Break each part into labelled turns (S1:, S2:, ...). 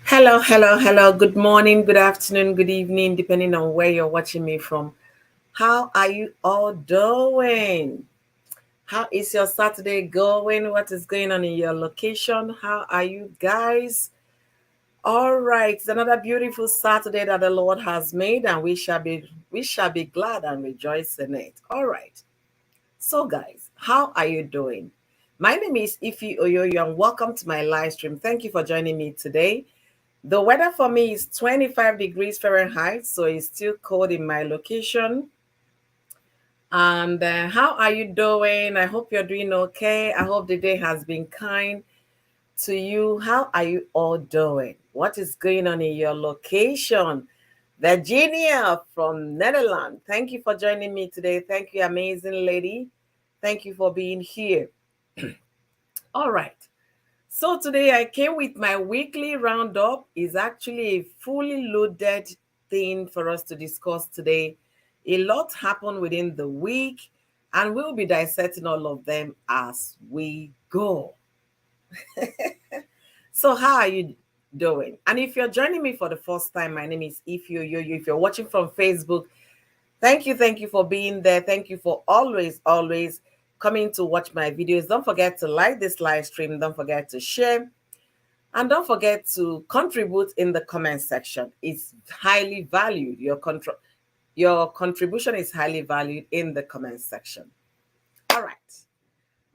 S1: Hello, hello, hello. Good morning, good afternoon, good evening, depending on where you're watching me from. How are you all doing? How is your Saturday going? What is going on in your location? How are you guys? All right, it's another beautiful Saturday that the Lord has made, and we shall be glad and rejoice in it. All right. So, guys, how are you doing? My name is Ifi Oyoyo, and welcome to my live stream. Thank you for joining me today. The weather for me is 25 degrees Fahrenheit, so it's still cold in my location. And how are you doing? I hope you're doing okay. I hope the day has been kind to you. How are you all doing? What is going on in your location? Virginia from Netherlands. Thank you for joining me today. Thank you, amazing lady. Thank you for being here. All right. So today I came with my weekly roundup. Is actually a fully loaded thing for us to discuss today. A lot happened within the week, and we'll be dissecting all of them as we go. So how are you doing? And if you're joining me for the first time, my name is Ifyo Yo. If you're watching from Facebook, thank you for being there. Thank you for always coming to watch my videos. Don't forget to like this live stream. Don't forget to share. And don't forget to contribute in the comment section. It's highly valued. Your contribution is highly valued in the comment section. All right.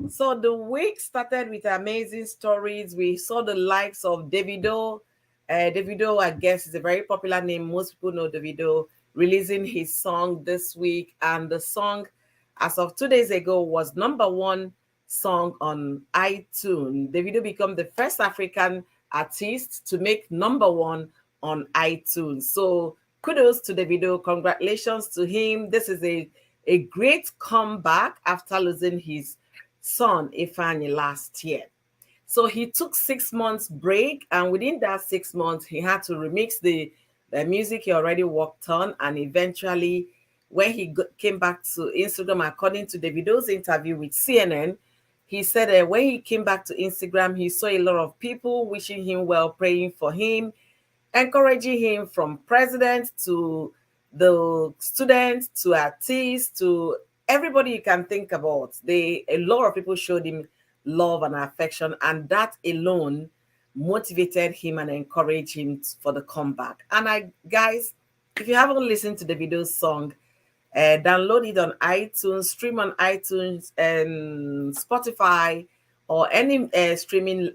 S1: So the week started with amazing stories. We saw the likes of Davido. Davido, I guess, is a very popular name. Most people know Davido, releasing his song this week. And the song, as of 2 days ago, was number one song on iTunes. Davido became the first African artist to make number one on iTunes. So kudos to Davido. Congratulations to him. This is a great comeback after losing his son Ifeanyi last year. So he took 6 months break, and within that 6 months, he had to remix the music he already worked on. And eventually, when he came back to Instagram, according to Davido's interview with CNN, he said that when he came back to Instagram, he saw a lot of people wishing him well, praying for him, encouraging him, from president to the students to artists to everybody you can think about. A lot of people showed him love and affection, and that alone motivated him and encouraged him for the comeback. And guys, if you haven't listened to the video song, download it on iTunes, stream on iTunes and Spotify, or any streaming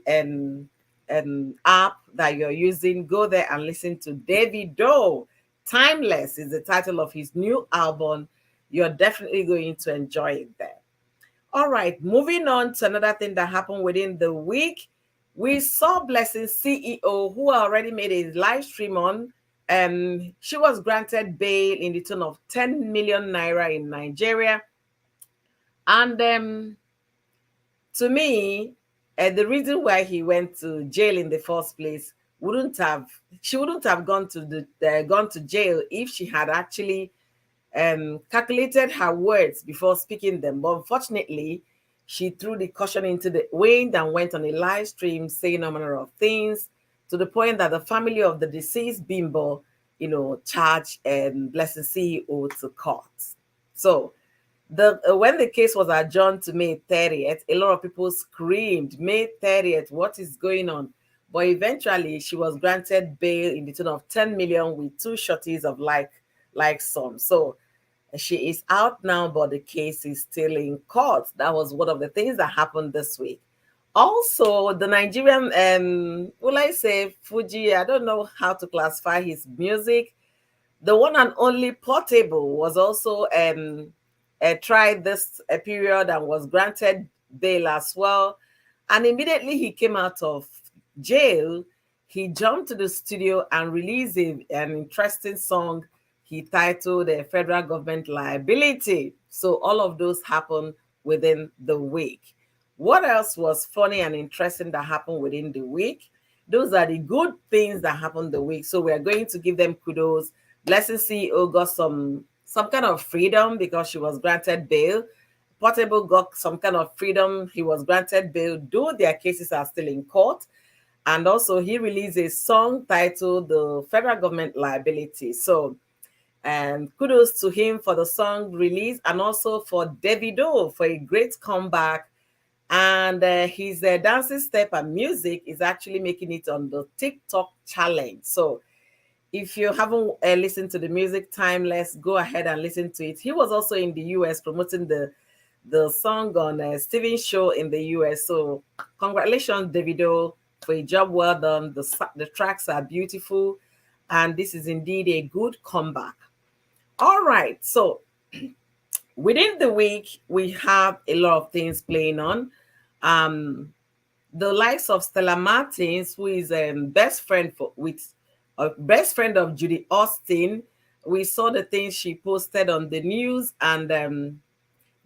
S1: app that you're using. Go there and listen to Davido. Timeless is the title of his new album. You're definitely going to enjoy it there. All right, moving on to another thing that happened within the week. We saw Blessing CEO, who already made a live stream on. She was granted bail in the tune of 10 million naira in Nigeria. And to me, the reason why he went to jail in the first place she wouldn't have gone to jail if she had actually calculated her words before speaking them. But unfortunately, she threw the caution into the wind and went on a live stream saying a number of things, to the point that the family of the deceased bimbo, charged Blessing CEO to court. So when the case was adjourned to May 30th, a lot of people screamed, May 30th, what is going on? But eventually, she was granted bail in the tune of 10 million with two shorties of like sum. So she is out now, but the case is still in court. That was one of the things that happened this week. Also, the Nigerian, will I say Fuji? I don't know how to classify his music. The one and only Portable was also tried this period and was granted bail as well. And immediately he came out of jail, he jumped to the studio and released an interesting song he titled Federal Government Liability. So all of those happened within the week. What else was funny and interesting that happened within the week? Those are the good things that happened the week. So we're going to give them kudos. Blessing CEO got some kind of freedom because she was granted bail. Portable got some kind of freedom. He was granted bail, though their cases are still in court. And also, he released a song titled The Federal Government Liability. So, and kudos to him for the song release, and also for Davido for a great comeback. And his dancing step and music is actually making it on the TikTok challenge. So, if you haven't listened to the music Timeless, go ahead and listen to it. He was also in the US promoting the song on Steven's show in the US. So congratulations, Davido, for a job well done. The tracks are beautiful, and this is indeed a good comeback. All right, so within the week we have a lot of things playing on. The likes of Stella Martins, who is best friend with a best friend of Judy Austin. We saw the things she posted on the news, and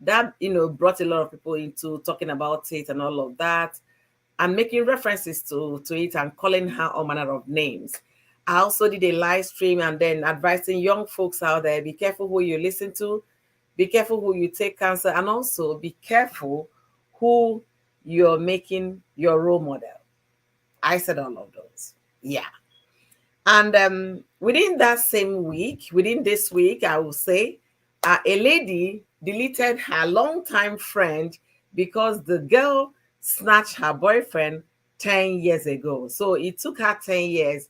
S1: that brought a lot of people into talking about it and all of that, and making references to it and calling her all manner of names. I also did a live stream and then advising young folks out there: be careful who you listen to, be careful who you take counsel, and also be careful who you're making your role model. I said all of those. Yeah. And within that same week, within this week, I will say, a lady deleted her longtime friend because the girl snatched her boyfriend 10 years ago. So it took her 10 years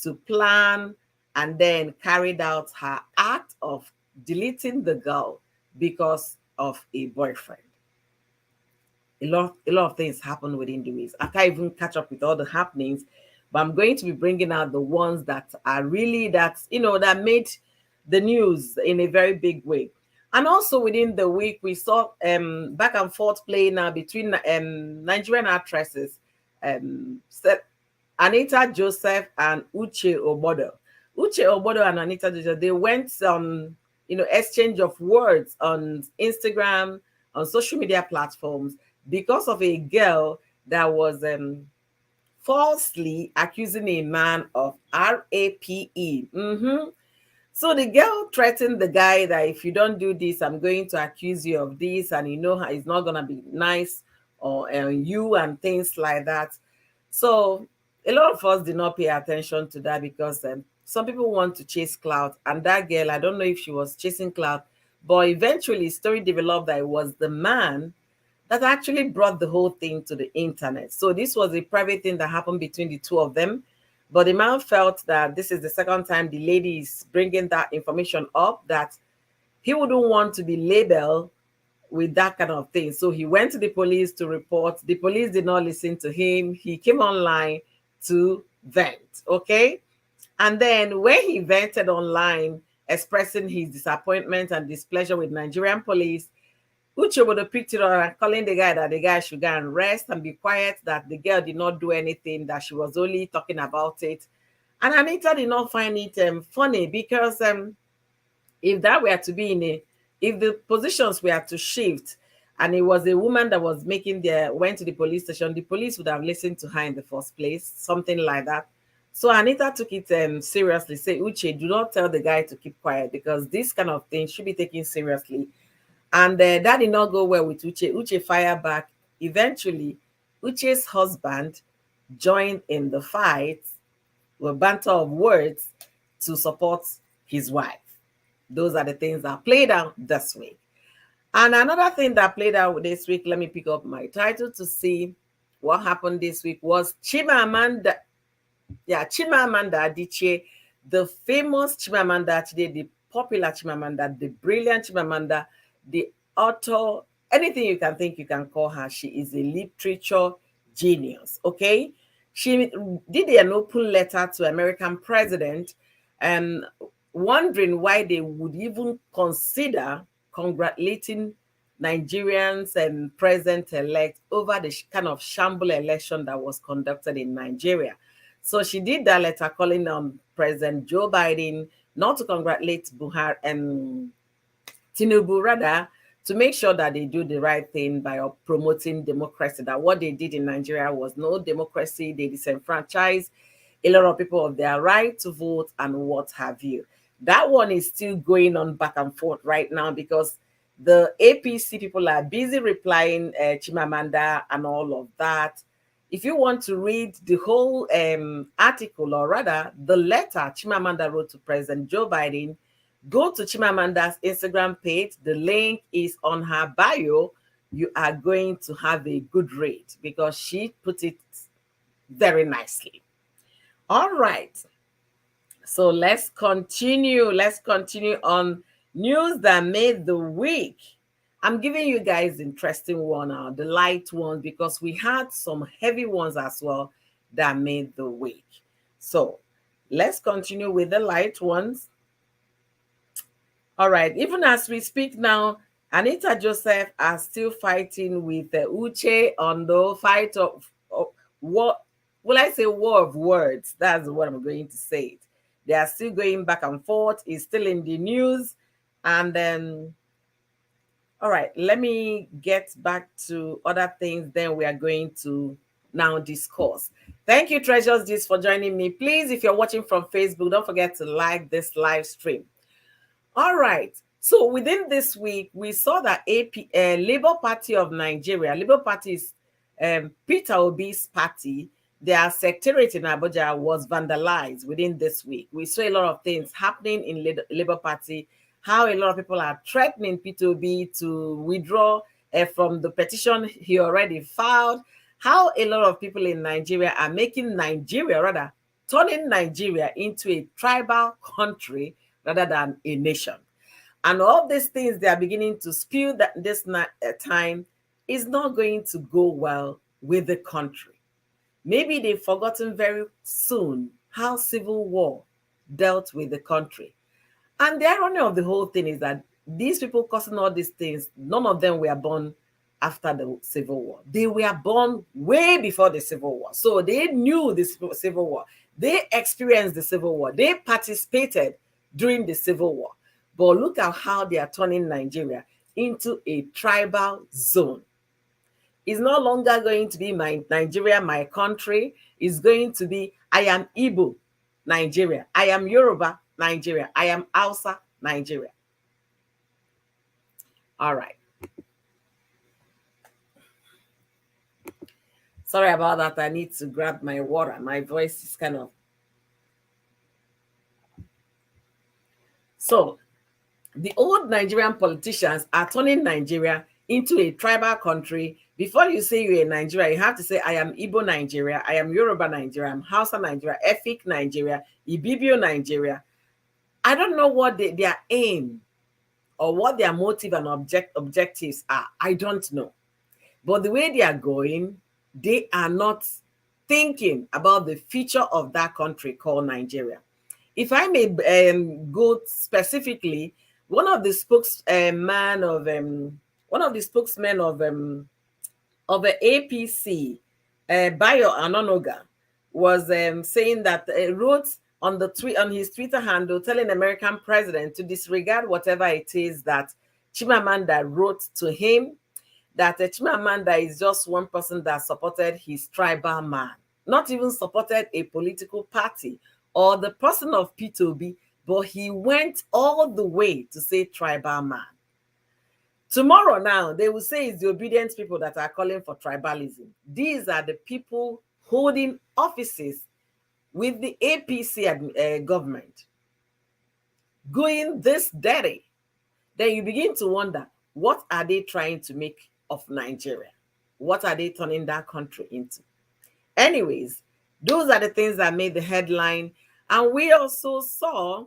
S1: to plan and then carried out her act of deleting the girl because of a boyfriend. A lot of things happen within the weeks. I can't even catch up with all the happenings, but I'm going to be bringing out the ones that are really that made the news in a very big way. And also within the week, we saw back and forth play now between Nigerian actresses, Anita Joseph and Uche Obodo. Uche Obodo and Anita Joseph, they went exchange of words on Instagram, on social media platforms, because of a girl that was falsely accusing a man of RAPE. So the girl threatened the guy that if you don't do this, I'm going to accuse you of this, and it's not gonna be nice or you and things like that. So a lot of us did not pay attention to that because some people want to chase clout, and that girl, I don't know if she was chasing clout, but eventually story developed that it was the man that actually brought the whole thing to the internet. So this was a private thing that happened between the two of them. But the man felt that this is the second time the lady is bringing that information up, that he wouldn't want to be labeled with that kind of thing. So he went to the police to report. The police did not listen to him. He came online to vent, okay? And then when he vented online, expressing his disappointment and displeasure with Nigerian police, Uche would have picked it up and calling the guy that the guy should go and rest and be quiet, that the girl did not do anything, that she was only talking about it. And Anita did not find it funny, because if that were to be if the positions were to shift and it was a woman that was went to the police station, the police would have listened to her in the first place, something like that. So Anita took it seriously, say, Uche, do not tell the guy to keep quiet, because this kind of thing should be taken seriously. And that did not go well with Uche. Uche fired back. Eventually, Uche's husband joined in the fight with banter of words to support his wife. Those are the things that played out this week. And another thing that played out this week, let me pick up my title to see what happened this week, was Chimamanda Adichie, the famous Chimamanda Adichie, the popular Chimamanda, the brilliant Chimamanda, the author, anything you can think you can call her. She is a literature genius, okay? She did an open letter to American president, wondering why they would even consider congratulating Nigerians and president-elect over the kind of shamble election that was conducted in Nigeria. So she did that letter calling on President Joe Biden not to congratulate Buhari and Tinubu, rather, to make sure that they do the right thing by promoting democracy, that what they did in Nigeria was no democracy. They disenfranchised a lot of people of their right to vote and what have you. That one is still going on back and forth right now, because the APC people are busy replying Chimamanda and all of that. If you want to read the whole article, or rather the letter Chimamanda wrote to President Joe Biden, go to Chimamanda's Instagram page. The link is on her bio. You are going to have a good read because she put it very nicely. All right. So let's continue. Let's continue on news that made the week. I'm giving you guys interesting one now, the light ones, because we had some heavy ones as well that made the week. So let's continue with the light ones. All right. Even as we speak now, Anita Joseph are still fighting with Uche on the fight of what will I say, war of words. That's what I'm going to say. They are still going back and forth. It's still in the news. And then, all right, let me get back to other things. Then we are going to now discuss. Thank you, Treasures Gist, for joining me. Please, if you're watching from Facebook, don't forget to like this live stream. All right. So within this week, we saw that Labour Party of Nigeria, Labour Party is Peter Obi's party, their secretariat in Abuja was vandalized within this week. We saw a lot of things happening in Labour Party, how a lot of people are threatening Peter Obi to withdraw from the petition he already filed, how a lot of people in Nigeria are making Nigeria, rather, turning Nigeria into a tribal country rather than a nation. And all these things they are beginning to spew that this time is not going to go well with the country. Maybe they've forgotten very soon how civil war dealt with the country. And the irony of the whole thing is that these people causing all these things, none of them were born after the Civil War. They were born way before the Civil War. So they knew the Civil War. They experienced the Civil War. They participated during the Civil War. But look at how they are turning Nigeria into a tribal zone. It's no longer going to be my Nigeria, my country. It's going to be, I am Igbo, Nigeria. I am Yoruba, Nigeria. I am Hausa, Nigeria. All right. Sorry about that. I need to grab my water. My voice is kind of... So, the old Nigerian politicians are turning Nigeria into a tribal country. Before you say you're in Nigeria, you have to say, I am Igbo Nigeria, I am Yoruba Nigeria, I'm Hausa Nigeria, Efik Nigeria, Ibibio Nigeria. I don't know what their aim or what their motive and objectives are. I don't know. But the way they are going, they are not thinking about the future of that country called Nigeria. If I may go specifically, one of the spokesmen of the APC, Bayo Anonoga, was saying that wrote on his Twitter handle telling American president to disregard whatever it is that Chimamanda wrote to him, that Chimamanda is just one person that supported his tribal man, not even supported a political party or the person of P2B, but he went all the way to say tribal man. Tomorrow now, they will say it's the obedient people that are calling for tribalism. These are the people holding offices with the APC government, going this dirty. Then you begin to wonder, what are they trying to make of Nigeria? What are they turning that country into? Anyways, those are the things that made the headline. And we also saw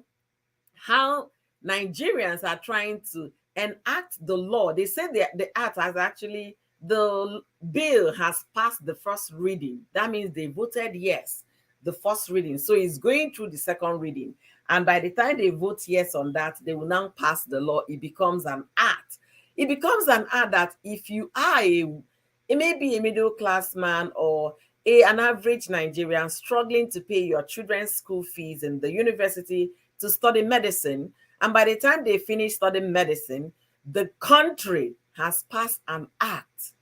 S1: how Nigerians are trying to enact the law. They said the act has actually, the bill has passed the first reading. That means they voted yes, the first reading. So it's going through the second reading. And by the time they vote yes on that, they will now pass the law. It becomes an act. It becomes an act that if you are it may be a middle class man or an average Nigerian struggling to pay your children's school fees in the university to study medicine, and by the time they finish studying medicine, the country has passed an act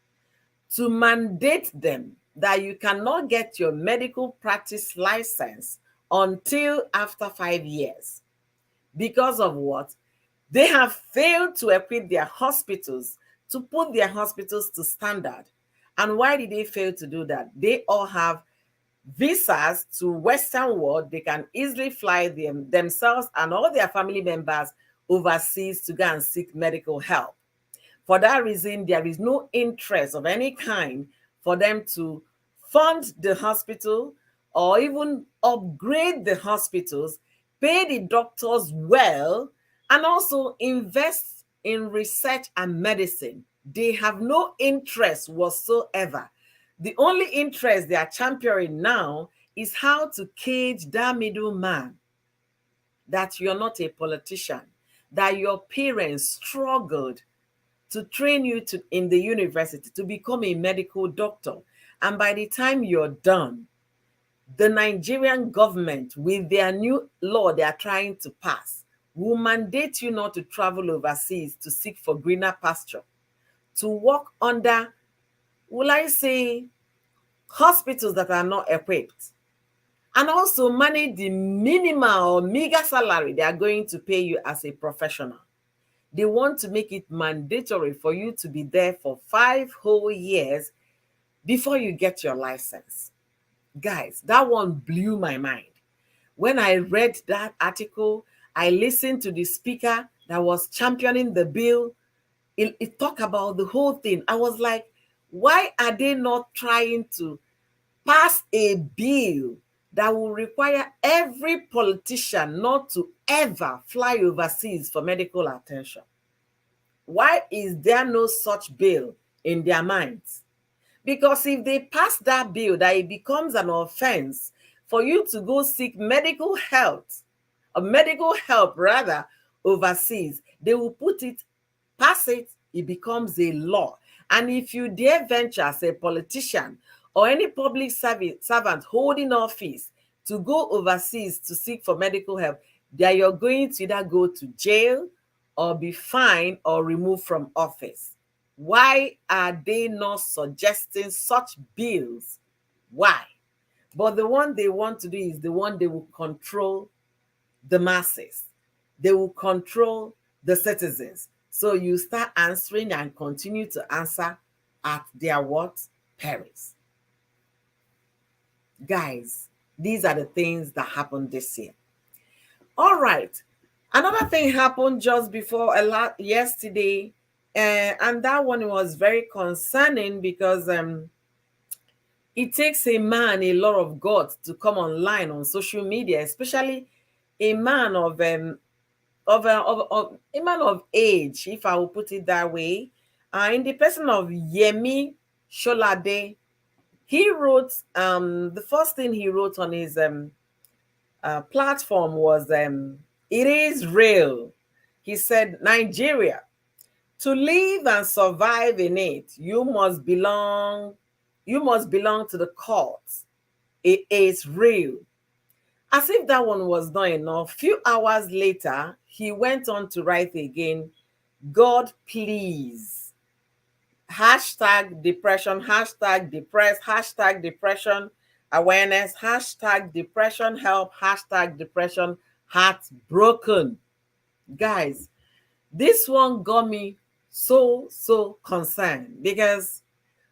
S1: to mandate them that you cannot get your medical practice license until after 5 years. Because of what? They have failed to equip their hospitals, to put their hospitals to standard. And why did they fail to do that? They all have visas to Western world. They can easily fly themselves and all their family members overseas to go and seek medical help. For that reason, there is no interest of any kind for them to fund the hospital or even upgrade the hospitals, pay the doctors well, and also invest in research and medicine. They have no interest whatsoever. The only interest they are championing now is how to cage that middleman, that you're not a politician, that your parents struggled to train you to in the university to become a medical doctor. And by the time you're done, the Nigerian government, with their new law they are trying to pass, will mandate you not to travel overseas to seek for greener pasture, to work under, will I say, hospitals that are not equipped, and also manage the minimal or meager salary they are going to pay you as a professional. They want to make it mandatory for you to be there for 5 whole years before you get your license. Guys, that one blew my mind. When I read that article, I listened to the speaker that was championing the bill. It talked about the whole thing. I was like, why are they not trying to pass a bill that will require every politician not to ever fly overseas for medical attention? Why is there no such bill in their minds? Because if they pass that bill, that it becomes an offense for you to go seek medical health, or medical help rather, overseas, they will put it, pass it, it becomes a law. And if you dare venture as a politician or any public servant holding office to go overseas to seek for medical help, then you're going to either go to jail or be fined or removed from office. Why are they not suggesting such bills? Why? But the one they want to do is the one they will control the masses. They will control the citizens. So you start answering and continue to answer at their what? Perils. Guys, these are the things that happened this year. All right. Another thing happened just before yesterday, and that one was very concerning because it takes a man a lot of guts to come online on social media, especially a man of a man of age, if I will put it that way. In the person of Yemi Solade, he wrote the first thing he wrote on his platform was it is real. He said, Nigeria, to live and survive in it, you must belong to the courts. It is real. As if that one was not enough, few hours later, he went on to write again, God please. Hashtag depression, hashtag depressed, hashtag depression awareness, hashtag depression help, hashtag depression heartbroken. Guys, this one got me so concerned because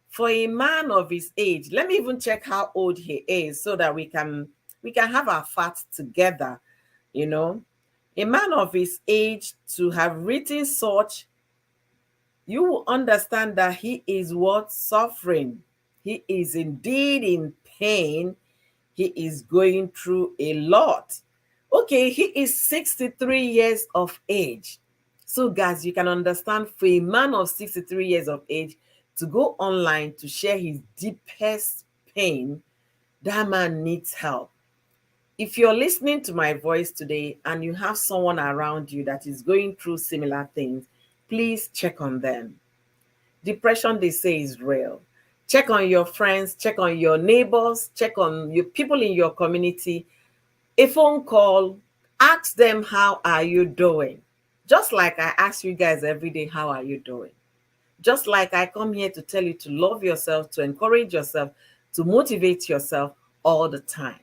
S1: for a man of his age, let me even check how old he is so that we can have our facts together. You know, a man of his age to have written such, you will understand that he is what? Suffering. He is indeed in pain. He is going through a lot. Okay, he is 63 years of age. So guys, you can understand for a man of 63 years of age to go online to share his deepest pain, that man needs help. If you're listening to my voice today and you have someone around you that is going through similar things, please check on them. Depression, they say, is real. Check on your friends, check on your neighbors, check on your people in your community. A phone call, ask them, how are you doing? Just like I ask you guys every day, how are you doing? Just like I come here to tell you to love yourself, to encourage yourself, to motivate yourself all the time.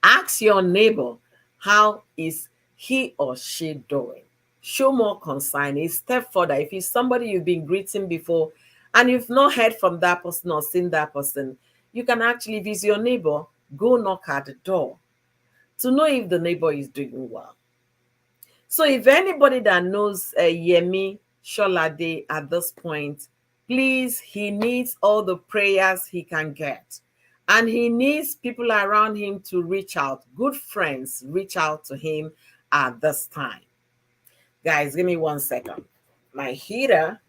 S1: Ask your neighbor, how is he or she doing? Show more concern. A step further. If it's somebody you've been greeting before, And you've not heard from that person or seen that person, you can actually visit your neighbor, go knock at the door to know if the neighbor is doing well. So if anybody that knows Yemi Solade at this point, please, he needs all the prayers he can get. And he needs people around him to reach out, good friends, reach out to him at this time. Guys, give me 1 second. My heater.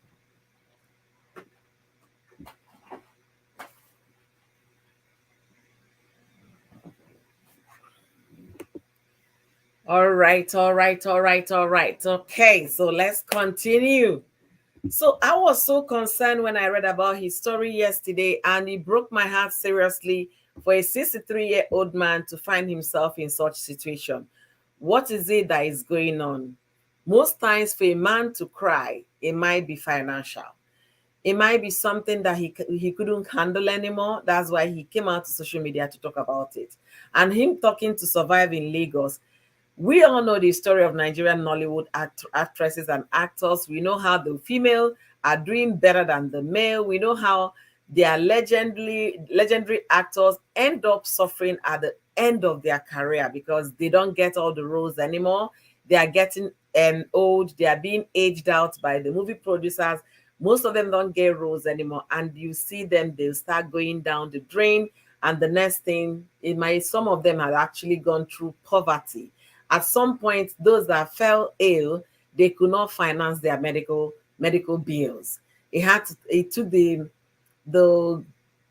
S1: All right, all right, all right, all right. Okay, so let's continue. So I was so concerned when I read about his story yesterday, and it broke my heart seriously for a 63-year-old man to find himself in such situation. What is it that is going on? Most times for a man to cry, it might be financial. It might be something that he couldn't handle anymore. That's why he came out to social media to talk about it. And him talking to Survive in Lagos, we all know the story of Nigerian Nollywood actresses and actors. We know how the female are doing better than the male. We know how their legendary actors end up suffering at the end of their career because they don't get all the roles anymore. They are getting old. They are being aged out by the movie producers. Most of them don't get roles anymore, and you see them, they'll start going down the drain. And the next thing, some of them have actually gone through poverty. At some point, those that fell ill, they could not finance their medical bills. It took the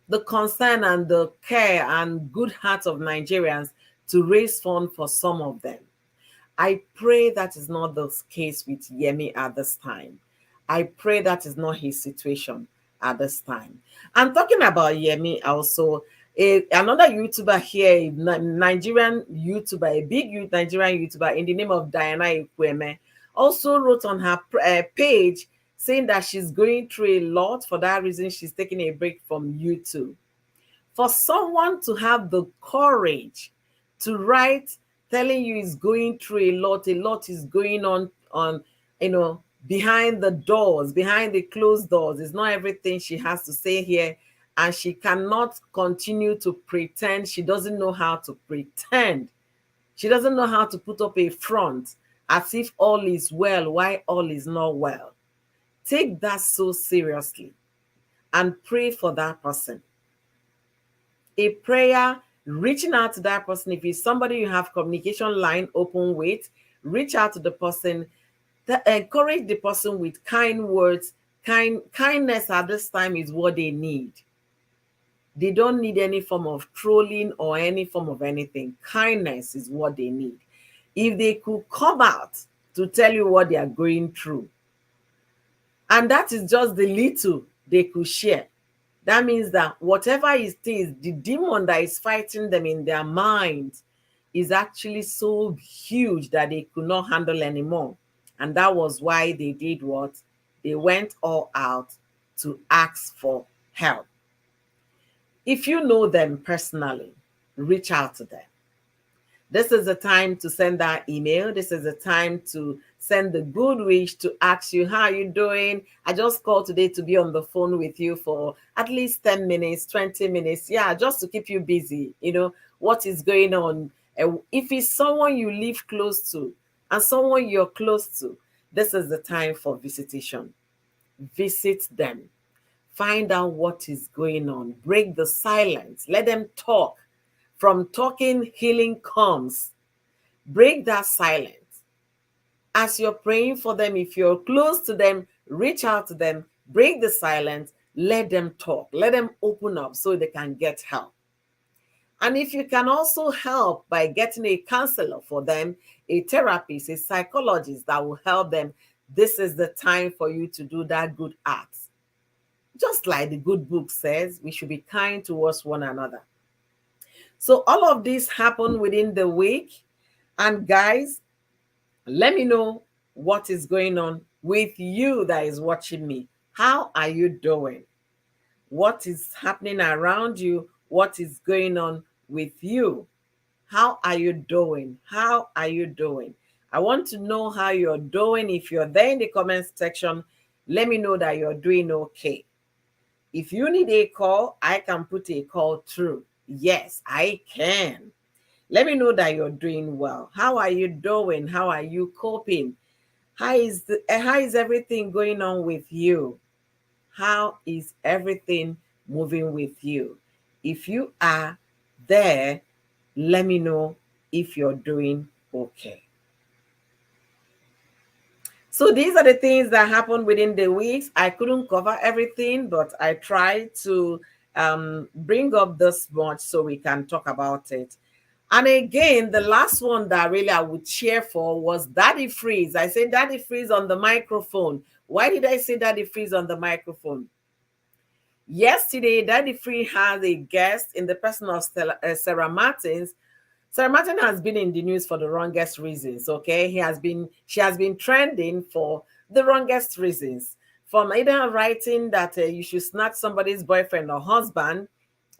S1: the concern and the care and good heart of Nigerians to raise funds for some of them. I pray that is not the case with Yemi at this time. I pray that is not his situation at this time. And talking about Yemi also, another YouTuber here, a Nigerian YouTuber, a big Nigerian YouTuber in the name of Diana Ikweme, also wrote on her page saying that she's going through a lot. For that reason, she's taking a break from YouTube. For someone to have the courage to write telling you is going through a lot is going on behind the doors, behind the closed doors. It's not everything she has to say here, and she cannot continue to pretend. She doesn't know how to pretend. She doesn't know how to put up a front as if all is well while all is not well. Take that so seriously and pray for that person. A prayer, reaching out to that person. If it's somebody you have communication line open with, reach out to the person. Encourage the person with kind words. Kindness at this time is what they need. They don't need any form of trolling or any form of anything. Kindness is what they need. If they could come out to tell you what they are going through, and that is just the little they could share, that means that whatever it is, the demon that is fighting them in their mind is actually so huge that they could not handle anymore. And that was why they did what? They went all out to ask for help. If you know them personally, reach out to them. This is the time to send that email. This is the time to send the good wish to ask you, how are you doing? I just called today to be on the phone with you for at least 10 minutes, 20 minutes. Yeah, just to keep you busy. What is going on? If it's someone you live close to and someone you're close to, this is the time for visitation. Visit them. Find out what is going on. Break the silence. Let them talk. From talking, healing comes. Break that silence. As you're praying for them, if you're close to them, reach out to them, break the silence, let them talk, let them open up so they can get help. And if you can also help by getting a counselor for them, a therapist, a psychologist that will help them, this is the time for you to do that good act. Just like the good book says, we should be kind towards one another. So all of this happened within the week. And guys, let me know what is going on with you that is watching me. How are you doing? What is happening around you? What is going on with you? How are you doing? How are you doing? I want to know how you're doing. If you're there in the comment section, let me know that you're doing okay. If you need a call, I can put a call through. Yes, I can. Let me know that you're doing well. How are you doing? How are you coping? How is everything going on with you? How is everything moving with you? If you are there, let me know if you're doing okay. So these are the things that happened within the weeks. I couldn't cover everything, but I tried to bring up this much so we can talk about it. And again, the last one that really I would cheer for was DaddyFreeze. I said DaddyFreeze on the microphone. Why did I say DaddyFreeze on the microphone? Yesterday, DaddyFreeze had a guest in the person of Sarah Martins. Sarah Martin has been in the news for the wrongest reasons. Okay, she has been trending for the wrongest reasons. From either writing that you should snatch somebody's boyfriend or husband,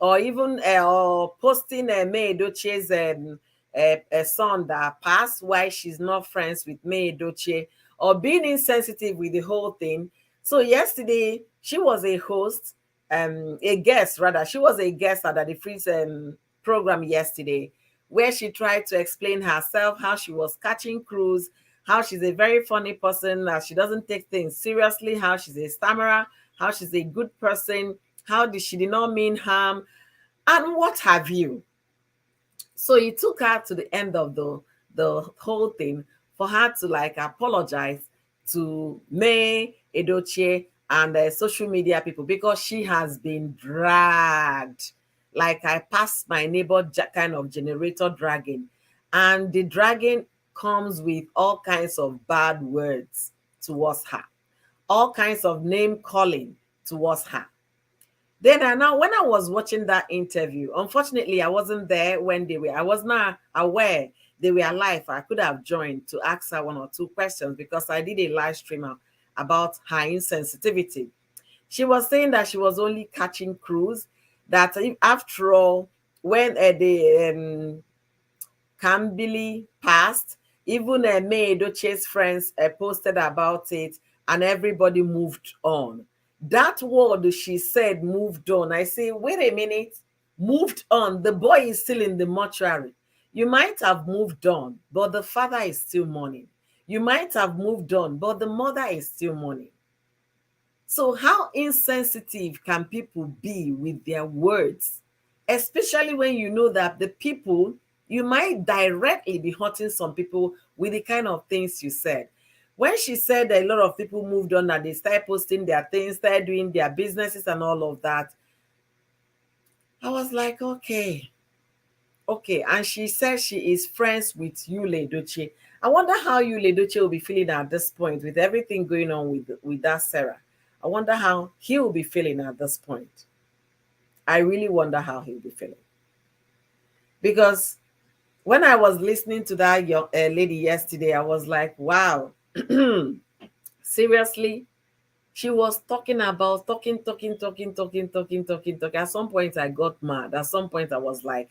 S1: or even or posting May Edochie's a son that passed, why she's not friends with May Edochie, or being insensitive with the whole thing. So yesterday she was a host, a guest rather. She was a guest at the Freeze program yesterday, where she tried to explain herself, how she was catching crews, how she's a very funny person, that she doesn't take things seriously, how she's a stammerer, how she's a good person, she did not mean harm, and what have you. So it took her to the end of the whole thing for her to like apologize to May Edochie and social media people, because she has been dragged like I passed my neighbor kind of generator dragging, and the dragging comes with all kinds of bad words towards her, all kinds of name calling towards her. Then now when I was watching that interview, unfortunately I wasn't there when I was not aware they were live. I could have joined to ask her one or two questions because I did a live stream about her insensitivity. She was saying that she was only catching crews, that after all, when the Kambili passed, even May Edochie's friends posted about it, and everybody moved on. That word she said, moved on. I say, wait a minute, moved on. The boy is still in the mortuary. You might have moved on, but the father is still mourning. You might have moved on, but the mother is still mourning. So how insensitive can people be with their words? Especially when you know that the people, you might directly be hurting some people with the kind of things you said. When she said that a lot of people moved on and they started posting their things, started doing their businesses and all of that, I was like, okay. Okay. And she said she is friends with Yule Edochie. I wonder how Yule Edochie will be feeling at this point with everything going on with that Sarah. I wonder how he will be feeling at this point. I really wonder how he'll be feeling. Because when I was listening to that young lady yesterday, I was like, wow, seriously? She was talking about talking. At some point, I got mad. At some point, I was like,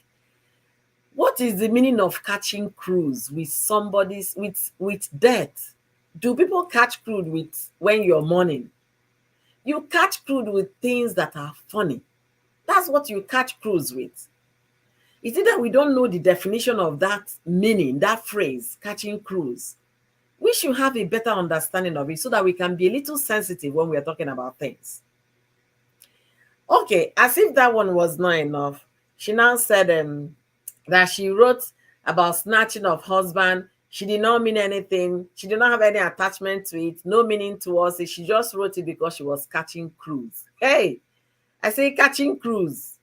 S1: what is the meaning of catching cruise with somebody's with death? Do people catch cruise with when you're mourning? You catch cruise with things that are funny. That's what you catch cruise with. It's either we don't know the definition of that meaning, that phrase, catching cruise. We should have a better understanding of it so that we can be a little sensitive when we are talking about things. Okay, as if that one was not enough, she now said that she wrote about snatching of husband. She did not mean anything. She did not have any attachment to it, no meaning towards it. She just wrote it because she was catching cruise. Hey, I say catching cruise.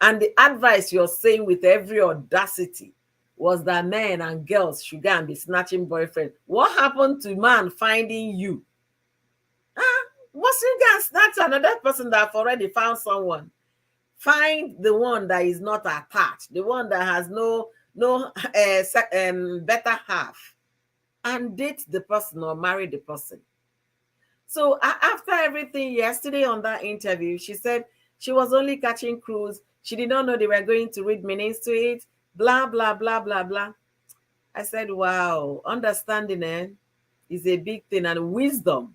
S1: And the advice you're saying with every audacity was that men and girls should go and be snatching boyfriend. What happened to man finding you? Once you go and snatch another person that have already found someone, find the one that is not attached, the one that has no better half, and date the person or marry the person. So after everything yesterday on that interview, she said she was only catching cruise. She did not know they were going to read meanings to it. Blah, blah, blah, blah, blah. I said, wow, understanding is a big thing. And wisdom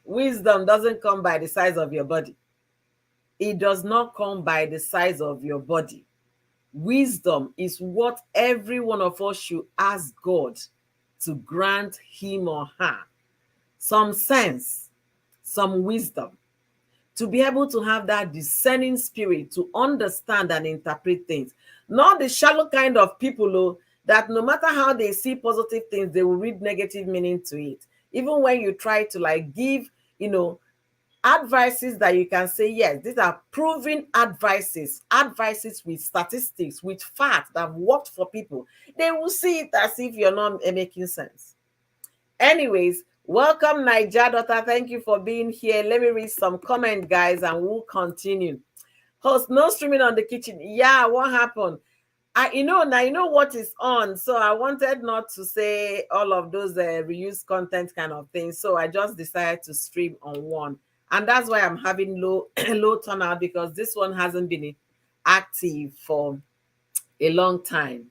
S1: Wisdom doesn't come by the size of your body. It does not come by the size of your body. Wisdom is what every one of us should ask God to grant him or her. Some sense, some wisdom, to be able to have that discerning spirit to understand and interpret things. Not the shallow kind of people that no matter how they see positive things, they will read negative meaning to it. Even when you try to like give, advices that you can say, yes, these are proven advices with statistics, with facts that have worked for people, they will see it as if you're not making sense. Anyways, welcome, Niger daughter. Thank you for being here. Let me read some comment, guys, and we'll continue. Host, no streaming on the kitchen. Yeah, what happened? Now you know what is on. So I wanted not to say all of those reused content kind of things. So I just decided to stream on one. And that's why I'm having low low turnout, because this one hasn't been active for a long time.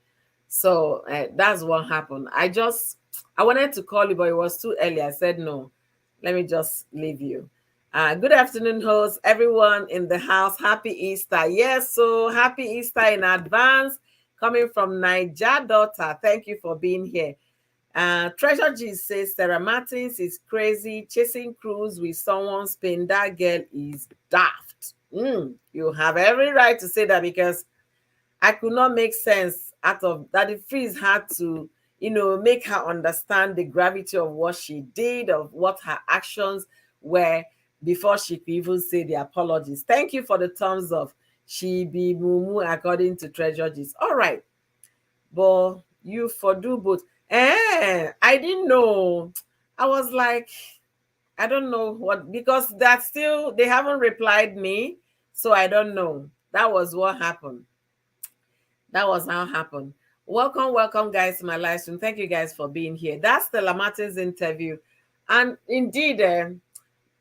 S1: So that's what happened. I wanted to call you, but it was too early. I said no. Let me just leave you. Good afternoon, host, everyone in the house. Happy Easter. Yes, so happy Easter in advance. Coming from Niger daughter. Thank you for being here. Treasure G says Sarah Martins is crazy. Chasing cruise with someone's pain. That girl is daft. You have every right to say that, because I could not make sense out of that. DaddyFreeze had to, make her understand the gravity of what she did, of what her actions were, before she could even say the apologies. Thank you for the thumbs up. She be mumu according to Treasure G's. All right. But you for do both. I didn't know. I was like, I don't know what, because they haven't replied me. So I don't know. That was what happened. That was how it happened. Welcome, guys, to my live stream. Thank you guys for being here. That's the Martin's interview. And indeed,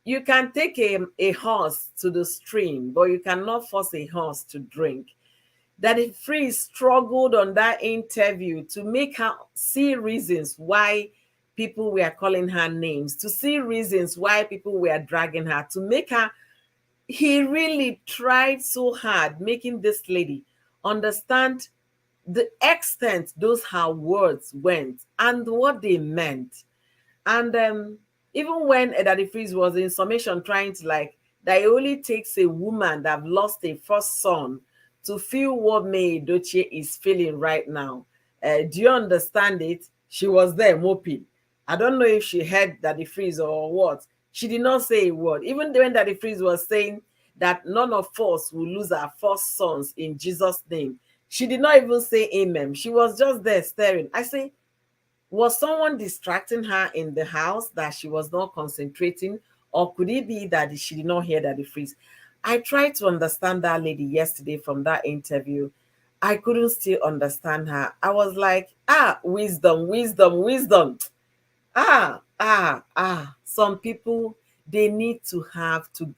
S1: you can take a horse to the stream, but you cannot force a horse to drink. DaddyFreeze struggled on that interview to make her see reasons why people were calling her names, to see reasons why people were dragging her, to make her. He really tried so hard making this lady understand the extent those her words went and what they meant. And even when DaddyFreeze was in summation trying to that it only takes a woman that lost a first son to feel what May Dochie is feeling right now. Do you understand it? She was there moping. I don't know if she heard DaddyFreeze or what. She did not say a word. Even when DaddyFreeze was saying that none of us will lose our first sons in Jesus' name, she did not even say amen. She was just there staring. I say, was someone distracting her in the house that she was not concentrating? Or could it be that she did not hear DaddyFreeze? I tried to understand that lady yesterday from that interview. I couldn't still understand her. I was like, wisdom, wisdom, wisdom. Some people, they need to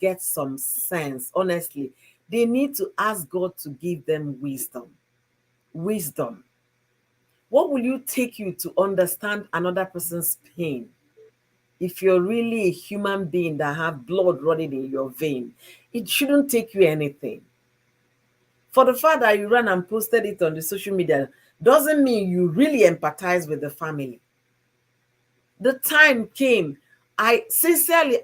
S1: get some sense. Honestly, they need to ask God to give them wisdom. Wisdom. What will you take you to understand another person's pain? If you're really a human being that have blood running in your vein, it shouldn't take you anything. For the fact that you ran and posted it on the social media doesn't mean you really empathize with the family. The time came. I sincerely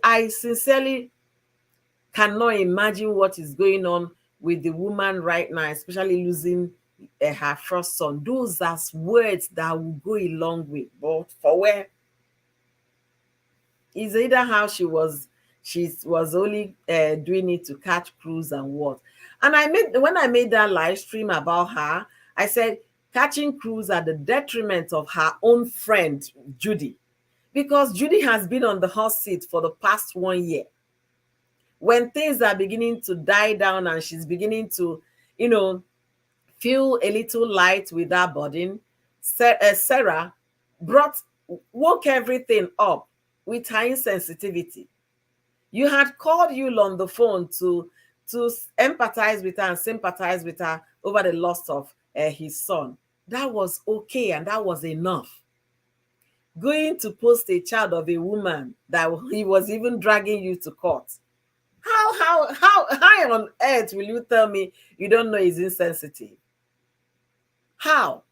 S1: cannot imagine what is going on with the woman right now, especially losing her first son. Those are words that will go a long way. But for where? Is either how she was only doing it to catch cruise and what. And when I made that live stream about her, I said catching cruise at the detriment of her own friend Judy, because Judy has been on the hot seat for the past 1 year. When things are beginning to die down and she's beginning to, feel a little light with that burden, Sarah woke everything up with her insensitivity. You had called Yul on the phone to empathize with her and sympathize with her over the loss of his son. That was okay, and that was enough. going to post a child of a woman that he was even dragging you to court. How on earth will you tell me you don't know he's insensitive? How?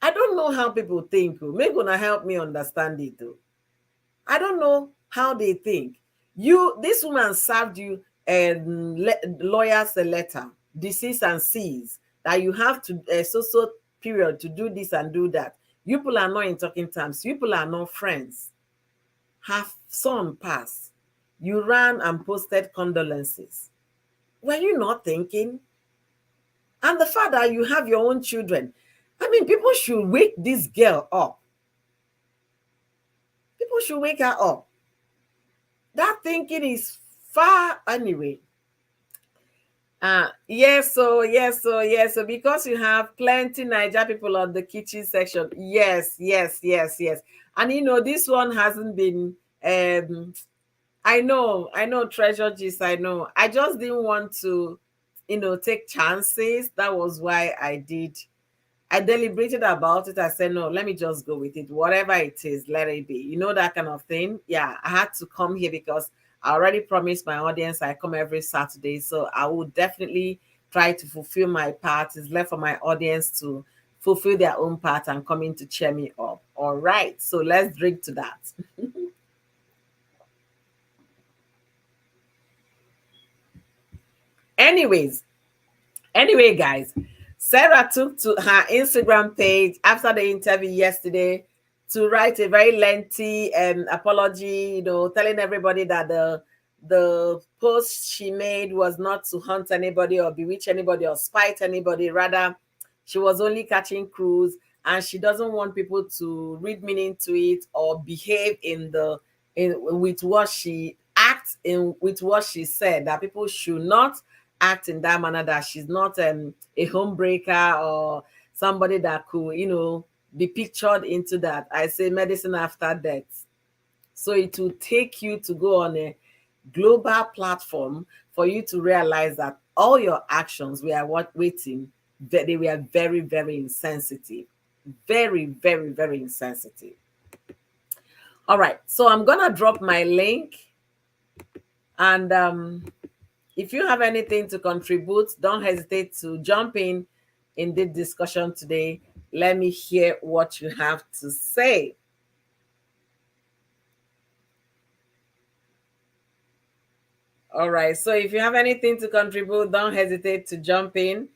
S1: I don't know how people think. Maybe gonna help me understand it though. I don't know how they think. This woman served you a lawyer's letter, deceased and cease, that you have to so period to do this and do that. You people are not in talking terms. You people are not friends. Her son passed. You ran and posted condolences. Were you not thinking? And the fact that you have your own children. I mean, people should wake this girl up. People should wake her up. That thinking is far anyway. Yes, so because you have plenty Niger people on the kitchen section. Yes. And this one hasn't been I know treasure gist, I know. I just didn't want to, take chances. That was why I deliberated about it. I said, no, let me just go with it. Whatever it is, let it be. That kind of thing. Yeah, I had to come here because I already promised my audience I come every Saturday. So I will definitely try to fulfill my part. It's left for my audience to fulfill their own part and come in to cheer me up. All right. So let's drink to that. Anyway, guys, Sarah took to her Instagram page after the interview yesterday to write a very lengthy apology, telling everybody that the post she made was not to hunt anybody or bewitch anybody or spite anybody. Rather, she was only catching cruise, and she doesn't want people to read meaning to it or behave with what she acts in, with what she said, that people should not act in that manner, that she's not a homebreaker or somebody that could, be pictured into that. I say medicine after death. So it will take you to go on a global platform for you to realize that all your actions waiting, they were very, very insensitive. Very, very, very insensitive. All right. So I'm going to drop my link. And if you have anything to contribute, don't hesitate to jump in this discussion today. Let me hear what you have to say. All right. So if you have anything to contribute, don't hesitate to jump in.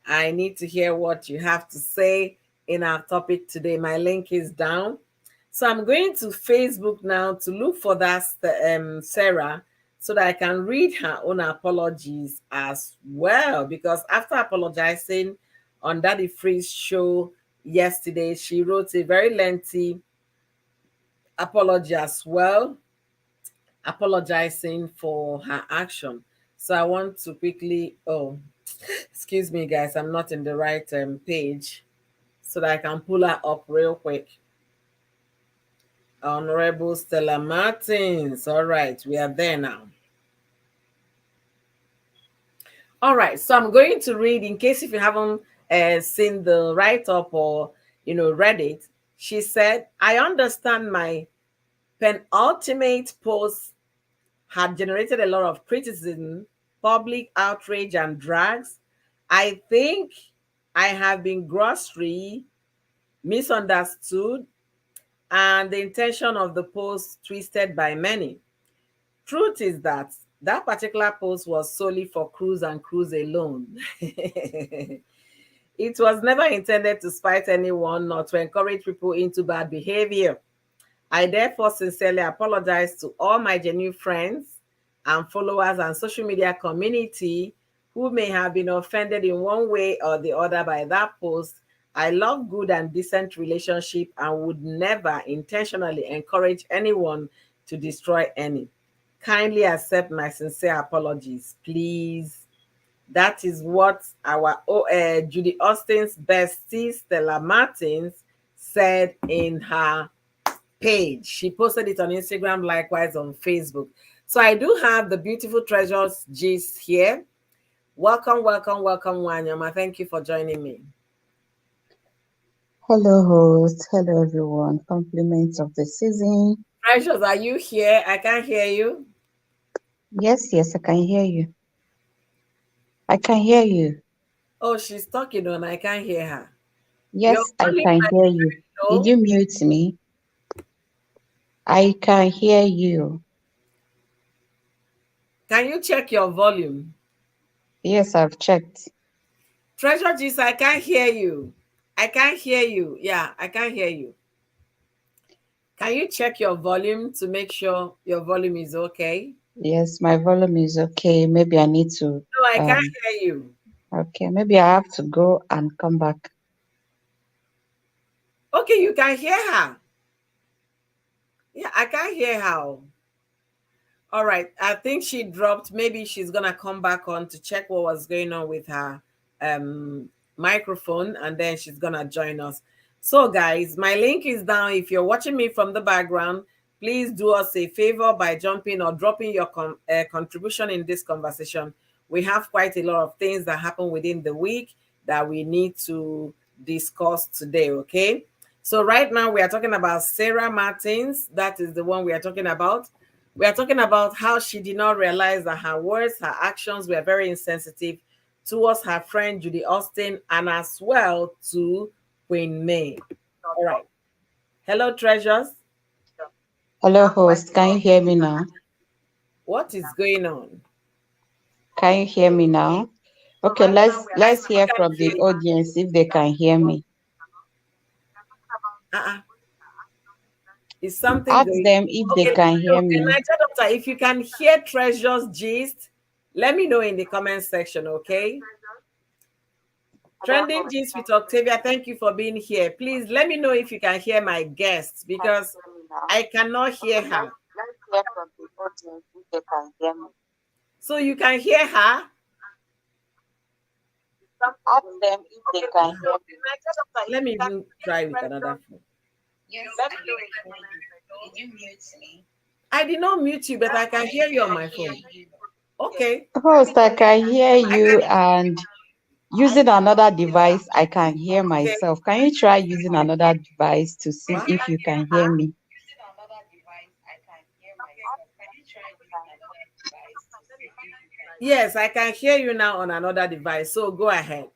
S1: I need to hear what you have to say in our topic today. My link is down. So I'm going to Facebook now to look for that Sarah, so that I can read her own apologies as well. Because after apologizing on DaddyFreeze show yesterday, she wrote a very lengthy apology as well, apologizing for her action. So I want to quickly, excuse me, guys, I'm not in the right page, so that I can pull her up real quick. Honorable Stella Martins. All right, we are there now. All right, so I'm going to read, in case if you haven't seen the write-up or read it. She said, I understand my penultimate post had generated a lot of criticism, public outrage, and drags. I think I have been grossly misunderstood and the intention of the post twisted by many. Truth is that particular post was solely for cruise and cruise alone. It was never intended to spite anyone nor to encourage people into bad behavior. I therefore sincerely apologize to all my genuine friends and followers and social media community who may have been offended in one way or the other by that post. I love good and decent relationship and would never intentionally encourage anyone to destroy any. Kindly accept my sincere apologies, please. That is what our Judy Austin's bestie, Stella Martins, said in her page. She posted it on Instagram, likewise on Facebook. So I do have the beautiful treasures gist here. Welcome, Wanyama. Thank you for joining me.
S2: Hello, host. Hello, everyone. Compliments of the season.
S1: Precious, are you here? I can't hear you.
S2: Yes, yes, I can hear you. I can hear you.
S1: Oh, she's talking on. I can't hear her. Your
S2: Yes, I
S1: volume
S2: can
S1: might
S2: hear
S1: be
S2: you.
S1: very
S2: Did
S1: low.
S2: you mute me? I can hear you.
S1: Can you check your volume?
S2: Yes, I've checked.
S1: Treasure Jesus, I can't hear you. I can't hear you. Yeah, I can't hear you. Can you check your volume to make sure your volume is okay?
S2: Yes, my volume is okay. Maybe I need to,
S1: No, I can't
S2: um,
S1: hear you.
S2: okay, maybe I have to go and come back.
S1: Okay, you can hear her. Yeah, I can't hear her. All right. I think she dropped. Maybe she's gonna come back on to check what was going on with her um microphone, and then she's gonna join us. So, guys, my link is down. If you're watching me from the background, please do us a favor by jumping or dropping your contribution in this conversation. We have quite a lot of things that happen within the week that we need to discuss today. Okay. So right now we are talking about Sarah Martins. That is the one we are talking about. We are talking about how she did not realize that her words, her actions were very insensitive towards her friend Judy Austin and as well to Queen May. All right. Hello, treasures.
S2: Hello, host. Can you hear me now?
S1: What is going on?
S2: Can you hear me now? Okay,
S1: I
S2: let's
S1: still
S2: hear
S1: can't
S2: from
S1: hear
S2: the
S1: you.
S2: audience if they can hear me.
S1: Uh-uh. Is something
S2: Ask
S1: going?
S2: them if they
S1: Okay,
S2: can hear
S1: okay,
S2: me.
S1: Niger Doctor, if you can hear treasures gist, let me know in the comment section, okay? Trending gist with Octavia, thank you for being here. Please let me know if you can hear my guests
S2: Can you
S1: because
S2: hear me now?
S1: I cannot hear
S2: Okay,
S1: her.
S2: let's hear from the audience if they can hear me.
S1: So you can hear her?
S2: Ask them if they can hear me.
S1: Let me even try with another phone.
S2: Yes, let me know if you hear you. Did you mute me?
S1: I did not mute you, but I can hear you on my phone. Okay.
S2: Host, I can hear
S1: I
S2: you,
S1: can.
S2: and using another device, I can hear
S1: Okay.
S2: myself. Can you try using another device to see
S1: What?
S2: if you can hear me?
S1: Yes, I can hear you now on another device. So go ahead.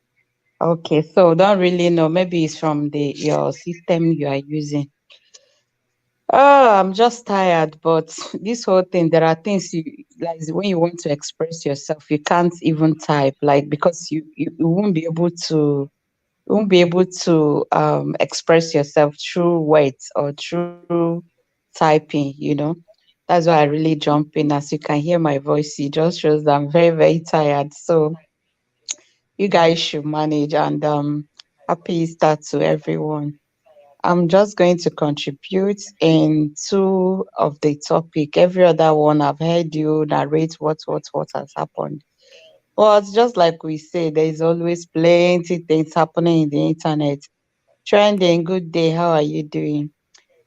S2: Okay, so don't really know. Maybe it's from the your system you are using. Oh, I'm just tired, but this whole thing, there are things you like when you want to express yourself, you can't even type, like because you won't be able to express yourself through words or through typing. That's why I really jump in. As you can hear my voice, it just shows that I'm very, very tired. So you guys should manage, and happy start to everyone. I'm just going to contribute in two of the topic. Every other one I've heard you narrate what has happened. Well, it's just like we say, there is always plenty things happening in the internet. Trending, good day, how are you doing?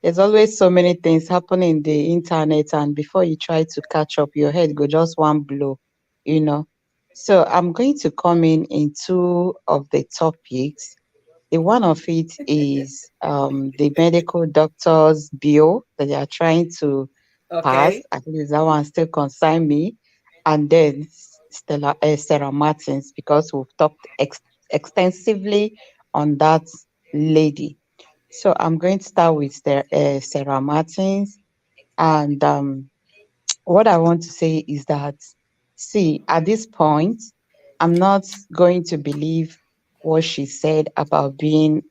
S2: There's always so many things happening in the internet, and before you try to catch up, your head go just one blow, you know. So I'm going to come in two of the topics. The one of it is the medical doctor's bill that they are trying to pass.
S1: Okay.
S2: At least that one still concern me. And then Sarah Martins, because we've talked extensively on that lady. So I'm going to start with Sarah Martins. And what I want to say is that, see, at this point, I'm not going to believe what she said about being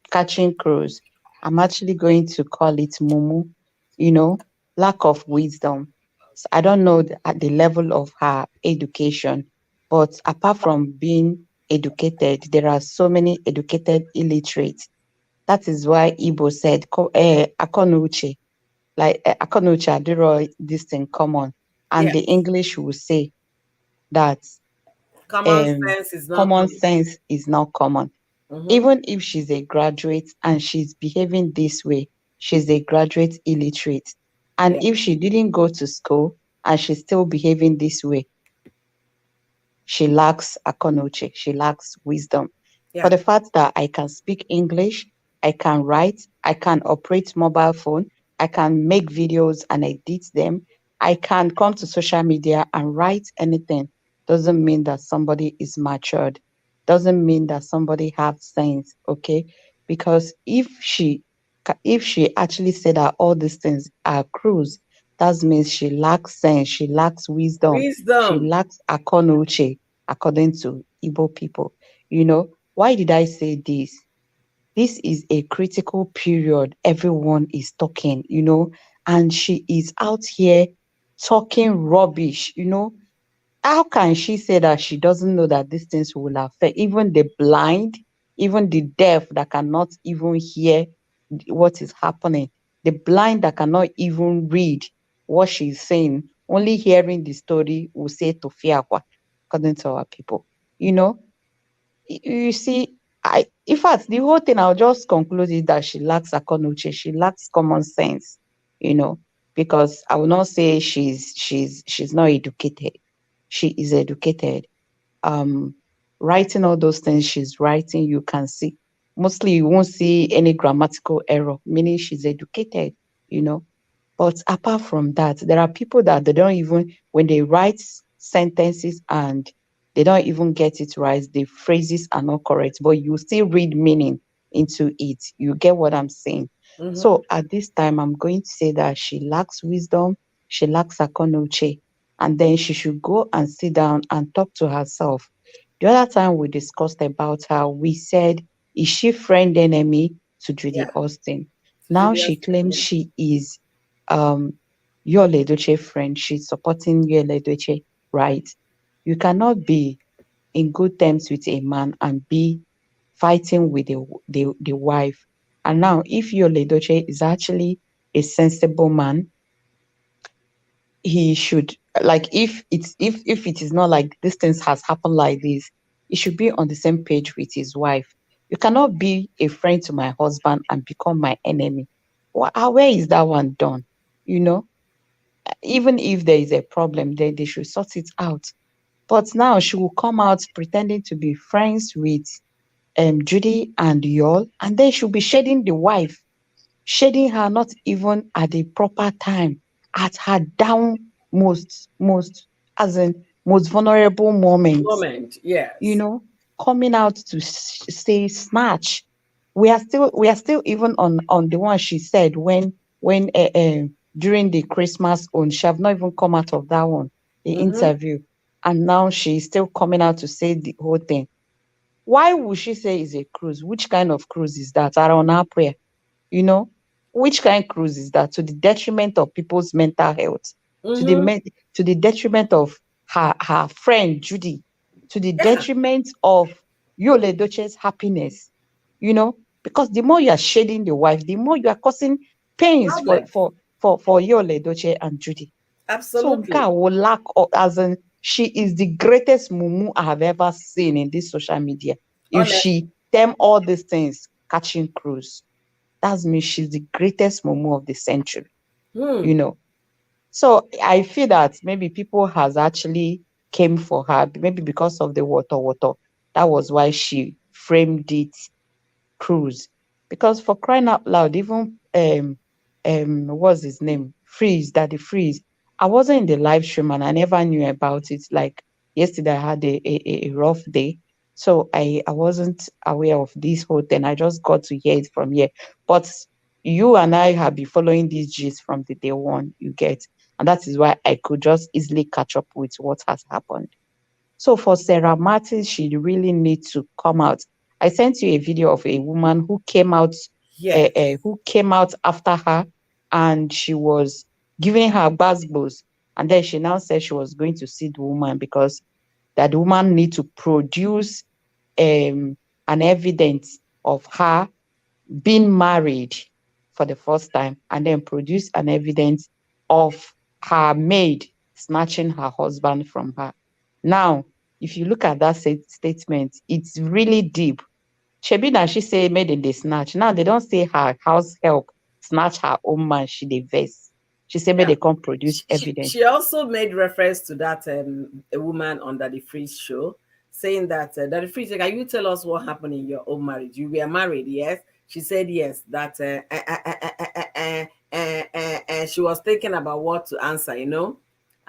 S2: catching crows. I'm actually going to call it mumu, you know, lack of wisdom. So I don't know at the level of her education, but apart from being educated, there are so many educated illiterates. That is why Igbo said, "Akonuche," like Akonuche Adiro, this thing common. And the
S1: Yes.
S2: English will say that
S1: Common
S2: um,
S1: sense is not
S2: common
S1: common.
S2: sense is not common.
S1: Mm-hmm.
S2: Even if she's a graduate and she's behaving this way, she's a graduate illiterate. And
S1: Yeah.
S2: if she didn't go to school and she's still behaving this way, she lacks akonoche, she lacks wisdom. For
S1: Yeah.
S2: the fact that I can speak English, I can write, I can operate mobile phone, I can make videos and edit them. I can come to social media and write anything. Doesn't mean that somebody is matured. Doesn't mean that somebody have sense, okay? Because if she actually said that all these things are cruise, that means she lacks sense, she lacks wisdom, she
S1: Wisdom.
S2: lacks akonuche, according to Igbo people. You know, why did I say this? This is a critical period. Everyone is talking, and she is out here talking rubbish, How can she say that she doesn't know that these things will affect even the blind, even the deaf that cannot even hear what is happening, the blind that cannot even read what she's saying, only hearing the story will say to fiakwa, according to our people. You know, you see, in fact, the whole thing, I'll just conclude it that she lacks akonuche, she lacks common sense, you know, because I will not say she's not educated. She is educated. Um, Writing all those things she's writing, you can see. Mostly, you won't see any grammatical error, meaning she's educated, you know. But apart from that, there are people that they don't even, when they write sentences and they don't even get it right, the phrases are not correct, but you still read meaning into it. You get what I'm saying?
S1: Mm-hmm.
S2: So at this time, I'm going to say that she lacks wisdom, she lacks akonuche, and then she should go and sit down and talk to herself. The other time we discussed about her, we said, is she friend enemy to Judy
S1: Yeah.
S2: Austin?
S1: To
S2: Now
S1: Julia's
S2: she claims
S1: yeah.
S2: she is um Yul Edochie friend. She's supporting Yul Edochie, right? You cannot be in good terms with a man and be fighting with the wife. And now, if Yul Edochie is actually a sensible man, he should, like, if it is not like this things has happened like this, he should be on the same page with his wife. You cannot be a friend to my husband and become my enemy. Where is that one done? You know, even if there is a problem, they should sort it out. But now she will come out pretending to be friends with Judy and Yul, and then she'll be shading the wife, shading her not even at the proper time, at her down most, as in most vulnerable moments,
S1: Moment.
S2: you
S1: Yes.
S2: know, coming out to say snatch. We are still even on the one she said when during the Christmas on, she have not even come out of that one, the
S1: Mm-hmm.
S2: interview, and now she's still coming out to say the whole thing. Why would she say it's a cruise? Which kind of cruise is that? Around our prayer, you know, which kind of cruise is that? To the detriment of people's mental health, to the
S1: Mm-hmm.
S2: men- to the detriment of her friend Judy, to the
S1: Yeah.
S2: detriment of Yul Edochie's happiness, because the more you are shading the wife, the more you are causing pains for
S1: Problems.
S2: for for for Yul Edochie and Judy. So
S1: Absolutely.
S2: God will lack of, as in, she is the greatest mumu I have ever seen in this social media. If she
S1: Honestly.
S2: them all these things catching cruise, that means she's the greatest mumu of the century, you
S1: Hmm.
S2: know. So I feel that maybe people has actually came for her, maybe because of the water. That was why she framed it cruise. Because for crying out loud, even what's his name? Freeze, DaddyFreeze. I wasn't in the live stream and I never knew about it. Like yesterday I had a rough day. So I wasn't aware of this whole thing. I just got to hear it from here. But you and I have been following these G's from the day one, you get. And that is why I could just easily catch up with what has happened. So for Sarah Martin, she really needs to come out. I sent you a video of a woman
S1: Yes.
S2: who came out after her, and she was giving her basbos, and then she now said she was going to see the woman because that woman need to produce an evidence of her being married for the first time, and then produce an evidence of her maid snatching her husband from her. Now, if you look at that statement, it's really deep. Shebina, she say made in the snatch. Now they don't say her house help snatch her own man, she dey vex. She say made
S1: Yeah.
S2: they come produce evidence.
S1: She also made reference to that a woman on Daddy Freeze show, saying that Daddy Freeze, can you tell us what happened in your own marriage? You were married, yes. She said yes, that she was thinking about what to answer, and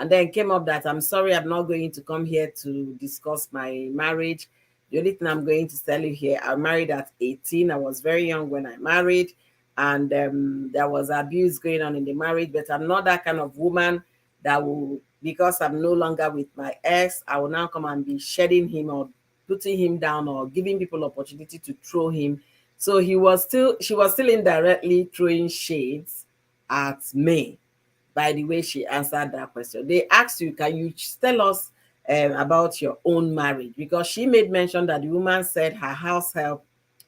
S1: then came up that I'm sorry, I'm not going to come here to discuss my marriage. The only thing I'm going to tell you here, I married at 18. I was very young when I married, and there was abuse going on in the marriage, but I'm not that kind of woman that will, because I'm no longer with my ex, I will now come and be shedding him or putting him down or giving people opportunity to throw him. So she was still indirectly throwing shades at me by the way she answered that question. They asked you, can you tell us about your own marriage? Because she made mention that the woman said her house help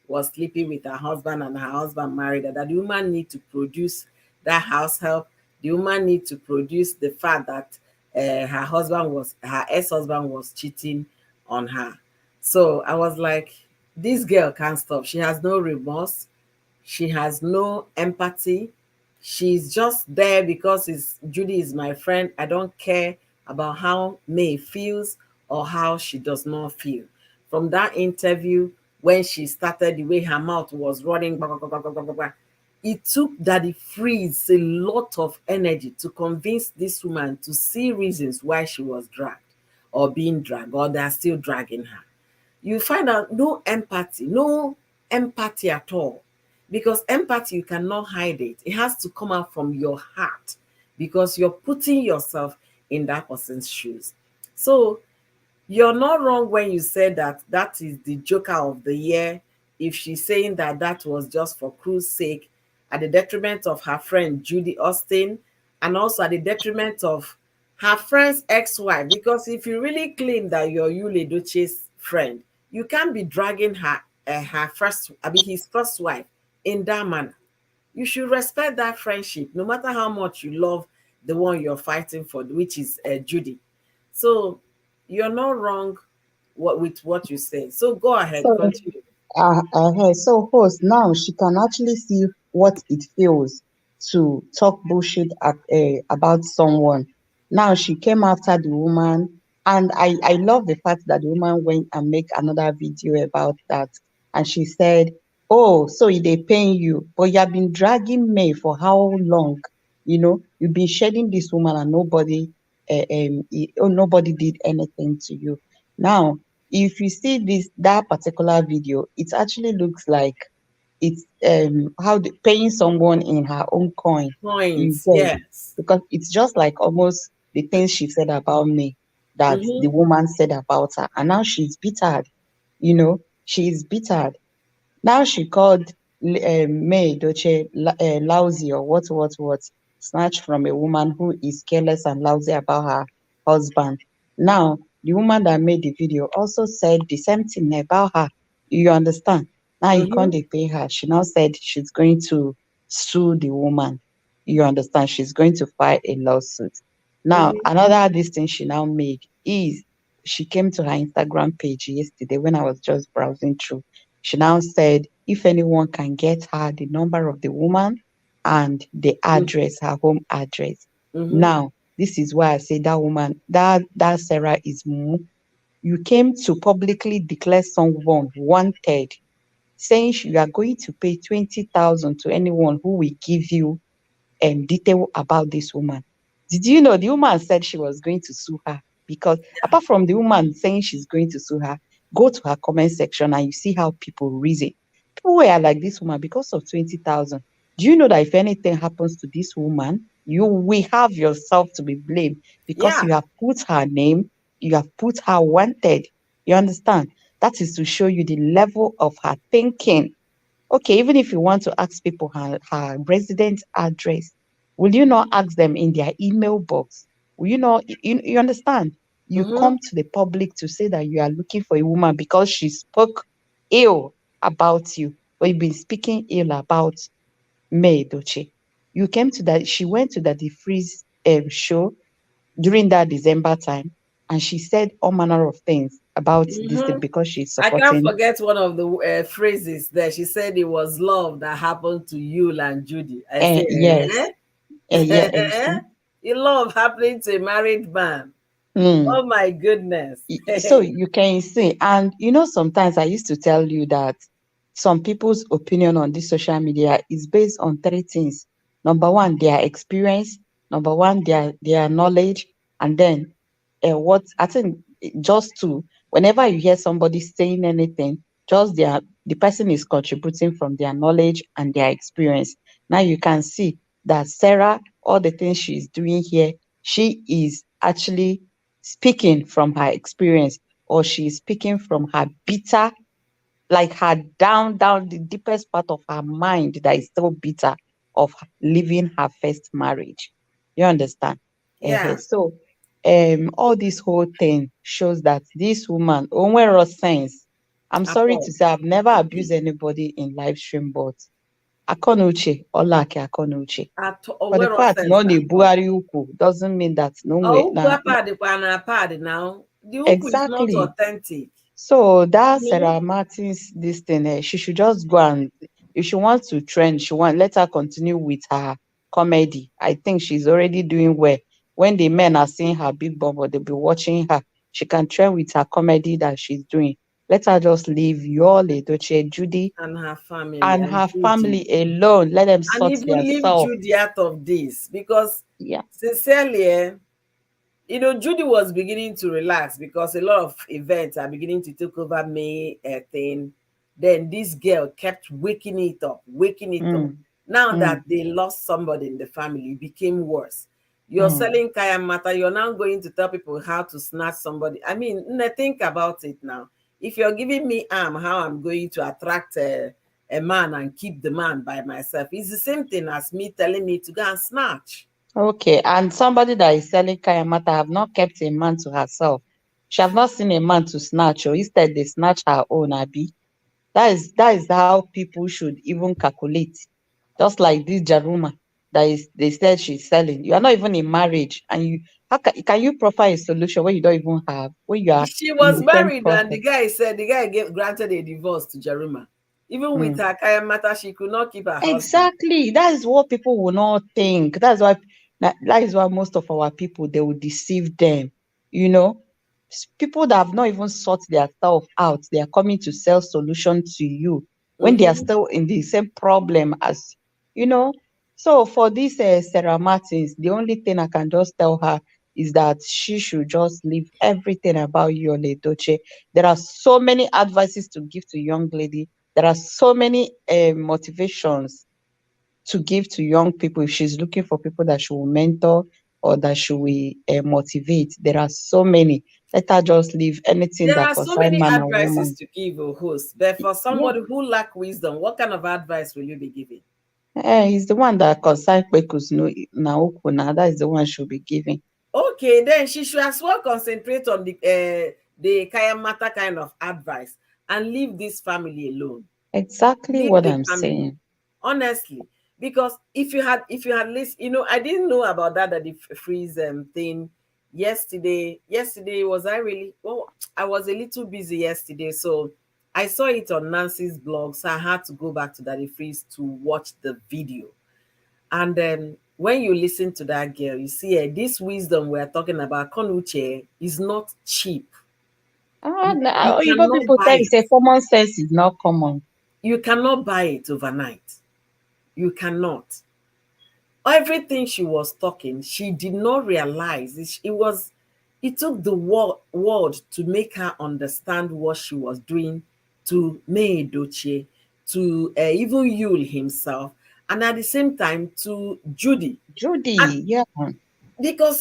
S1: was sleeping with her husband and her husband married her, that the woman need to produce that house help. The woman need to produce the fact that her ex-husband was cheating on her. So I was like, this girl can't stop. She has no remorse. She has no empathy. She's just there because Judy is my friend. I don't care about how May feels or how she does not feel. From that interview, when she started, the way her mouth was running, blah, blah, blah, blah, blah, blah, blah, it took DaddyFreeze a lot of energy to convince this woman to see reasons why she was dragged or being dragged, or they're still dragging her. You find out no empathy at all. Because empathy, you cannot hide it. It has to come out from your heart because you're putting yourself in that person's shoes. So you're not wrong when you said that that is the joker of the year. If she's saying that that was just for cruise sake, at the detriment of her friend Judy Austin, and also at the detriment of her friend's ex-wife. Because if you really claim that you're Yule Doche's friend, you can't be dragging his first wife in that manner. You should respect that friendship, no matter how much you love the one you're fighting for, which is Judy. So you're not wrong with what you say. So go ahead,
S2: So
S1: continue.
S2: so host, now she can actually see what it feels to talk bullshit about someone. Now she came after the woman, and I love the fact that the woman went and make another video about that, and she said, "Oh, so they paying you, but you have been dragging me for how long? You've been shedding this woman, and nobody did anything to you. Now." If you see that particular video, it actually looks like it's paying someone in her own coin. You
S1: Points,
S2: get,
S1: yes.
S2: because it's just like almost the things she said about me that the
S1: Mm-hmm,
S2: woman said about her, and now she's bittered. She's bittered. Now she called May Doche lousy, or what, snatched from a woman who is careless and lousy about her husband. Now, the woman that made the video also said the same thing about her. You understand? Now you
S1: mm-hmm,
S2: can't dey pay her. She now said she's going to sue the woman. You understand? She's going to file a lawsuit. Now,
S1: mm-hmm,
S2: another this thing she now made is she came to her Instagram page yesterday when I was just browsing through. She now said if anyone can get her the number of the woman and the address, her home address.
S1: mm-hmm,
S2: Now, this is why I say that woman, that Sarah is moo. You came to publicly declare someone wanted, saying you are going to pay 20,000 to anyone who will give you detail about this woman. Did you know the woman said she was going to sue her? Because apart from the woman saying she's going to sue her, go to her comment section and you see how people reason. People were like, this woman, because of 20,000. Do you know that if anything happens to this woman, you will have yourself to be blamed because
S1: yeah.
S2: you have put her name, you have put her wanted. You understand? That is to show you the level of her thinking. Okay, even if you want to ask people her resident address, will you not ask them in their email box? Will you not, you understand? You
S1: Mm-hmm,
S2: come to the public to say that you are looking for a woman because she spoke ill about you, or you've been speaking ill about May Doche. You came to that, she went to the DeFreeze show during that December time, and she said all manner of things about this thing
S1: mm-hmm.
S2: because she's
S1: I can't
S2: supporting.
S1: forget one of the phrases there. She said it was love that happened to you and Judy. I say,
S2: Yes, yes.
S1: you love happening to a married man.
S2: Mm.
S1: Oh my goodness.
S2: So you can see, and sometimes I used to tell you that some people's opinion on this social media is based on three things. Number one, their experience. Number one, their knowledge, and then what I think just two. Whenever you hear somebody saying anything, just the person is contributing from their knowledge and their experience. Now you can see that Sarah, all the things she's doing here, she is actually speaking from her experience, or she is speaking from her bitter, like her down the deepest part of her mind that is still bitter of leaving her first marriage. You understand?
S1: Yeah,
S2: So all this whole thing shows that this woman, Onwero sense. I'm
S1: at
S2: sorry to
S1: all.
S2: say I've never abused anybody in live stream, but Akonuche, Olake Akonuche.
S1: At all.
S2: For the
S1: Where
S2: fact
S1: sense
S2: no
S1: at
S2: the
S1: all.
S2: Buhari uku doesn't mean that no way.
S1: Oh,
S2: Nah,
S1: padi padi now. The uku is not
S2: exactly.
S1: authentic.
S2: So that
S1: You know?
S2: Sarah Martin's this thing, she should just go and if she wants to trend, she want let her continue with her comedy. I think she's already doing well. When the men are seeing her big bumble, they'll be watching her. She can trend with her comedy that she's doing. Let her just leave Yole, Doche, Judy,
S1: And her family
S2: and
S1: and
S2: her
S1: Judy.
S2: family alone. Let them
S1: And
S2: sort
S1: even
S2: their
S1: leave
S2: self.
S1: Judy out of this because
S2: Yeah.
S1: sincerely, Judy was beginning to relax because a lot of events are beginning to take over May thing. Then this girl kept waking it up, waking it up.
S2: Mm,
S1: Now that
S2: mm,
S1: they lost somebody in the family, it became worse. You're
S2: mm.
S1: selling Kaya Mata, you're now going to tell people how to snatch somebody. I mean, think about it now. If you're giving me how I'm going to attract a man and keep the man by myself, it's the same thing as me telling me to go and snatch.
S2: Okay, and somebody that is selling Kayamata have not kept a man to herself. She have not seen a man to snatch, or instead they snatch her own, Abi. That is how people should even calculate. Just like this Jaruma that is they said she's selling. You are not even in marriage, and you how can you profile a solution when you don't even have when you are
S1: She
S2: in
S1: was
S2: the same
S1: married, and
S2: process?
S1: the guy gave granted a divorce to Jerima. Even with
S2: Mm.
S1: her Kaya Mata, she could not keep her husband.
S2: Exactly. That is what people will not think. That is why most of our people they will deceive them. You know, people that have not even sought their self out, they are coming to sell solution to you when they are
S1: Mm-hmm.
S2: still in the same problem as you know. So for this Sarah Martins, the only thing I can just tell her is that she should just leave everything about Yole Doche. There are so many advices to give to young lady. There are so many motivations to give to young people if she's looking for people that she will mentor or that she will motivate. There are so many. Let her just leave anything
S1: There
S2: that
S1: are so
S2: concern
S1: many
S2: man and
S1: advices
S2: woman.
S1: to give a host, but for
S2: Yeah,
S1: somebody who lack wisdom, what kind of advice will you be giving?
S2: he's the one that concern Kwekus no na uku na. That is the one she'll be giving.
S1: Okay, then she should as well concentrate on the Kaya Mata kind of advice and leave this family alone.
S2: Exactly
S1: Leave
S2: what
S1: the
S2: I'm
S1: family,
S2: saying.
S1: honestly, because if you had listened, I didn't know about the freeze thing yesterday. Was I really, well, I was a little busy yesterday, so I saw it on Nancy's blog, so I had to go back to Daddy Freeze to watch the video. And when you listen to that girl, you see this wisdom we're talking about, Konuche, is not cheap. You
S2: You
S1: cannot
S2: people
S1: buy
S2: tell you
S1: it.
S2: say common sense is not common.
S1: You cannot buy it overnight. You cannot. Everything she was talking, she did not realize it took the word to make her understand what she was doing to May Doche, to even Yul himself, and at the same time to Judy. And
S2: Judy, yeah.
S1: because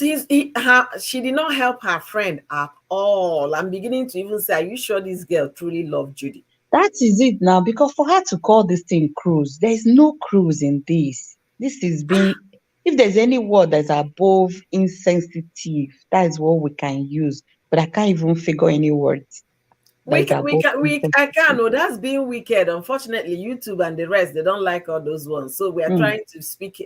S1: she did not help her friend at all. I'm beginning to even say, are you sure this girl truly loved Judy?
S2: That is it now, because for her to call this thing cruise, there is no cruise in this. This is being, if there's any word that's above insensitive, that is what we can use. But I can't even figure any words that
S1: We
S2: is
S1: can, we
S2: above
S1: can, I can.
S2: insensitive.
S1: No, that's being wicked. Unfortunately, YouTube and the rest, they don't like all those ones. So we are
S2: Mm.
S1: trying to speak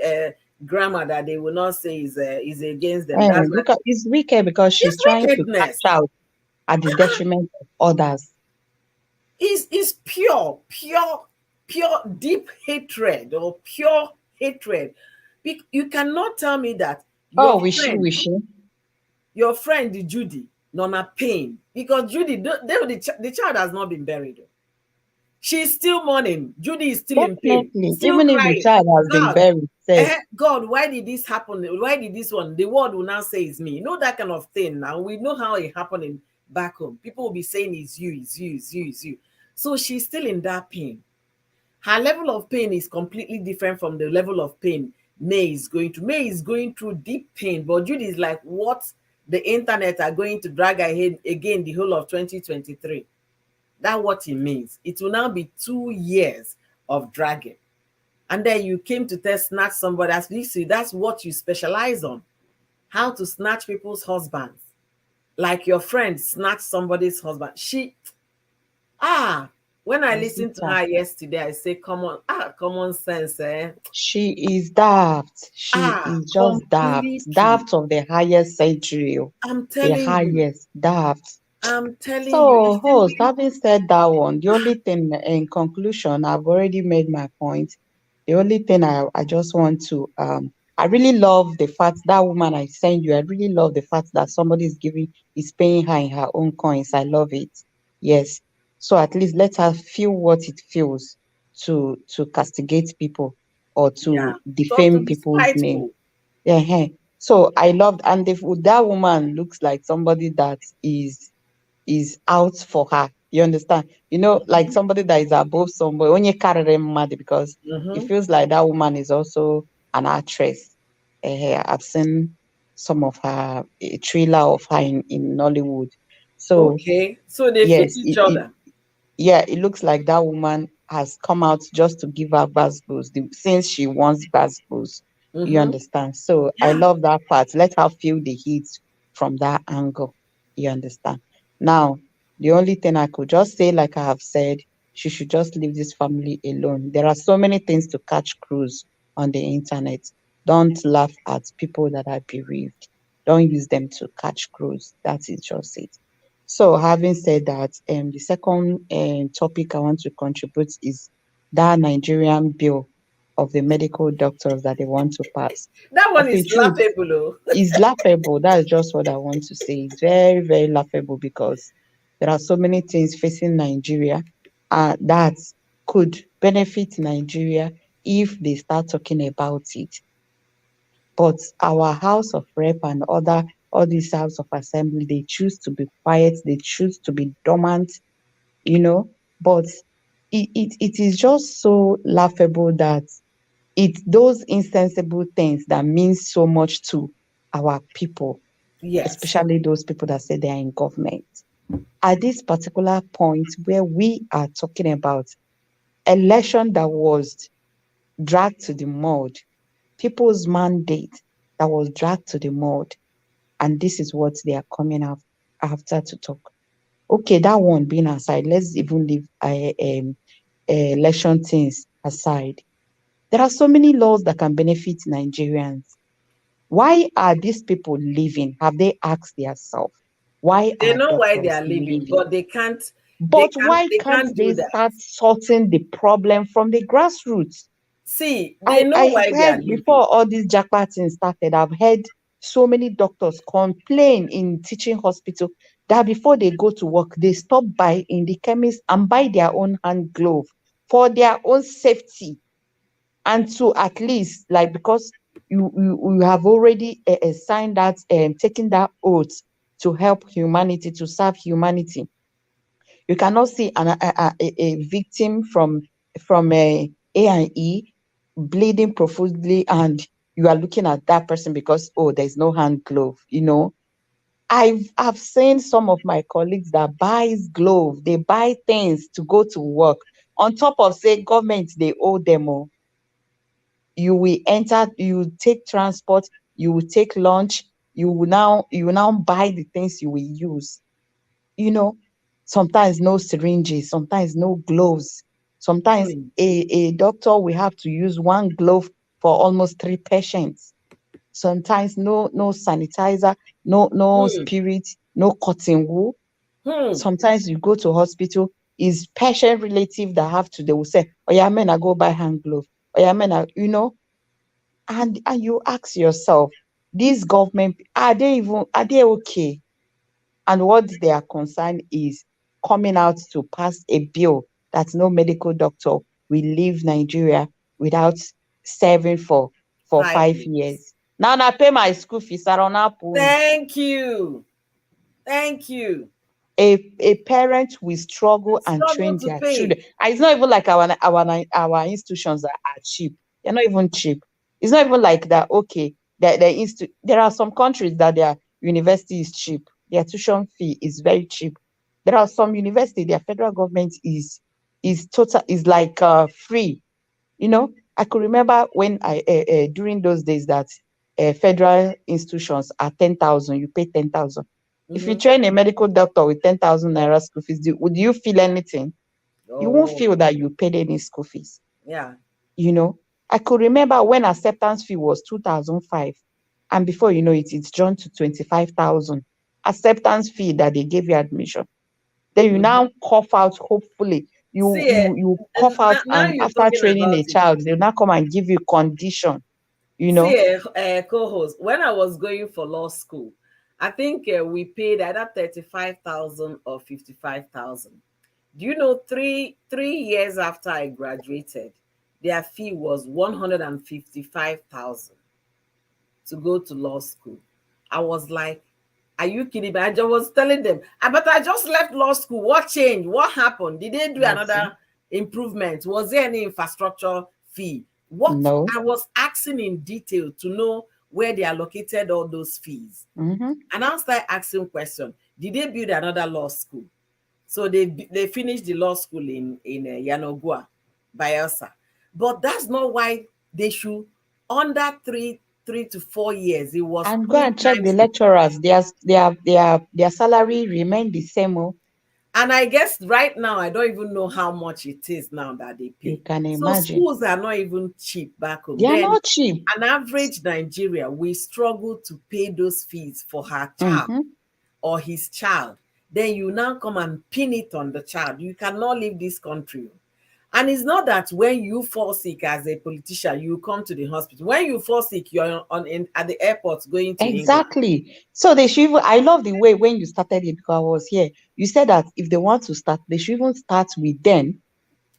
S1: grammar that they will not say is against them. That's why
S2: Because it's wicked because she's
S1: it's
S2: trying to
S1: wickedness.
S2: cash out at the detriment of others.
S1: Is pure deep hatred or pure hatred. You cannot tell me that
S2: Oh,
S1: your
S2: wishy
S1: friend
S2: wishy.
S1: your friend Judy, Nona Pain, because Judy, the child has not been buried. She's still mourning. Judy is still in pain,
S2: Definitely.
S1: still
S2: Even if the
S1: crying.
S2: child has been
S1: God,
S2: buried, safe.
S1: God, why did this happen? Why did this one? The word will now say it's me. You know that kind of thing. Now we know how it happened back home. People will be saying it's you, it's you, it's you, it's you. So she's still in that pain. Her level of pain is completely different from the level of pain May is going through. May is going through deep pain, but Judy is like, what the internet are going to drag ahead again the whole of 2023. That's what it means. It will now be 2 years of dragging. And then you came to test snatch somebody. As you see, that's what you specialize on. How to snatch people's husbands. Like your friend snatched somebody's husband. Ah, when I
S2: Is it
S1: listened to her yesterday, I say, come on, common sense, eh?
S2: She is daft. She is just daft.
S1: Completely.
S2: Daft of the highest century. Oh.
S1: I'm
S2: The
S1: telling you.
S2: highest daft.
S1: I'm telling you,
S2: So,
S1: it's
S2: host,
S1: simply,
S2: having said that one, the only thing in conclusion, I've already made my point. The only thing I just want to I really love the fact that woman I sent you. I really love the fact that somebody is paying her in her own coins. I love it. Yes. So at least let her feel what it feels to castigate people or
S1: yeah.
S2: to
S1: To
S2: defame
S1: be
S2: people's name.
S1: spiteful.
S2: Yeah. So I loved, and if that woman looks like somebody that is out for her. You understand? Like somebody that is above somebody. When you carry them mad because it
S1: Mm-hmm.
S2: feels like that woman is also an actress. I've seen some of her a trailer of her in Nollywood. So
S1: Okay. So they fit
S2: yes,
S1: each other.
S2: yeah, it looks like that woman has come out just to give her basketballs since she wants basketballs. You
S1: Mm-hmm.
S2: understand? So I
S1: Yeah.
S2: love that part. Let her feel the heat from that angle. You understand? Now, the only thing I could just say, like I have said, she should just leave this family alone. There are so many things to catch cruise on the internet. Don't laugh at people that are bereaved. Don't use them to catch cruise. That is just it. So, having said that, the second topic I want to contribute is that Nigerian bill of the medical doctors that they want to pass.
S1: That
S2: Of
S1: one
S2: a
S1: is
S2: truth,
S1: laughable, oh.
S2: is laughable. That's just what I want to say. It's very, very laughable because there are so many things facing Nigeria that could benefit Nigeria if they start talking about it. But our House of Rep and all these House of Assembly, they choose to be quiet, they choose to be dormant, you know. But it is just so laughable that it's those insensible things that mean so much to our people,
S1: Yes.
S2: especially those people that say they are in government. At this particular point where we are talking about election that was dragged to the mud, people's mandate that was dragged to the mud, and this is what they are coming out after to talk. Okay, that one being aside, let's even leave election things aside. There are so many laws that can benefit Nigerians. Why are these people leaving? Have they asked themselves? Why
S1: They
S2: are
S1: know why they
S2: doctors
S1: are leaving,
S2: leaving?
S1: but they can't
S2: But why
S1: they
S2: can't
S1: can't do
S2: they
S1: that.
S2: start sorting the problem from the grassroots?
S1: See, they
S2: I
S1: know
S2: I
S1: why they are
S2: heard
S1: leaving.
S2: before all these jackpots started, I've heard so many doctors complain in teaching hospital that before they go to work, they stop by in the chemist and buy their own hand glove for their own safety and to at least like because you have already signed that taken that oath to help humanity to serve humanity. You cannot see a victim from a and E bleeding profusely and you are looking at that person because oh there's no hand glove. I've seen some of my colleagues that buys glove, they buy things to go to work on top of say government they owe them all. You will enter, you take transport, you will take lunch, you will now buy the things you will use. You know, sometimes no syringes, sometimes no gloves. Sometimes
S1: Hmm.
S2: a doctor will have to use one glove for almost three patients. Sometimes no sanitizer, no
S1: Hmm.
S2: spirit, no cotton wool.
S1: Hmm.
S2: Sometimes you go to hospital, is patient relative that have to, they will say, oh yeah, man, I go buy hand glove. Oh yeah, man, and you ask yourself, these government are they okay? And what they are concerned is coming out to pass a bill that no medical doctor will leave Nigeria without serving for 5 years.
S1: 5 years.
S2: Now I pay my school fees around Apuni.
S1: Thank you. Thank you.
S2: A parent will struggle and
S1: Struggle
S2: train
S1: to
S2: their
S1: pay.
S2: children. And it's not even like our institutions are cheap. They're not even cheap. It's not even like that. Okay, there are some countries that their university is cheap. Their tuition fee is very cheap. There are some university their federal government is like free. I could remember when I during those days that federal institutions are 10,000, you pay 10,000. If you
S1: Mm-hmm.
S2: train a medical doctor with 10,000 naira school fees, would you feel anything? You won't
S1: Oh,
S2: feel that you paid any school fees.
S1: yeah.
S2: You know, I could remember when acceptance fee was 2005, and before you know it, it's jumped to 25,000. Acceptance fee that they gave you admission. Then you
S1: Mm-hmm.
S2: now cough out, hopefully, you
S1: See,
S2: you you cough
S1: and
S2: out,
S1: now
S2: and
S1: you're
S2: after
S1: talking
S2: training
S1: about
S2: a
S1: it.
S2: child, they'll now come and give you condition, you
S1: See,
S2: know.
S1: co-host, when I was going for law school, I think we paid either 35,000 or 55,000. Do you know, three years after I graduated, their fee was 155,000 to go to law school. I was like, are you kidding me? I just was telling them, but I just left law school. What changed? What happened? Did they do
S2: Nothing.
S1: another improvement? Was there any infrastructure fee? What
S2: No.
S1: I was asking in detail to know where they allocated all those fees.
S2: Mm-hmm.
S1: And I started asking questions. Did they build another law school? So they finished the law school in Yanogua, Bayelsa. But that's not why they should, under 3 to 4 years. It was
S2: And go
S1: three
S2: and check the
S1: times.
S2: lecturers. Their salary remain the same. Oh,
S1: And I guess right now, I don't even know how much it is now that they
S2: you
S1: pay.
S2: can
S1: So
S2: imagine.
S1: schools are not even cheap back home.
S2: They are
S1: Then
S2: not cheap.
S1: an average Nigeria, we struggle to pay those fees for her child
S2: Mm-hmm.
S1: or his child. Then you now come and pin it on the child. You cannot leave this country. And it's not that when you fall sick as a politician, you come to the hospital. When you fall sick, you're at the airport going to England.
S2: Exactly. So they should even, I love the way when you started it because I was here. You said that if they want to start, they should even start with them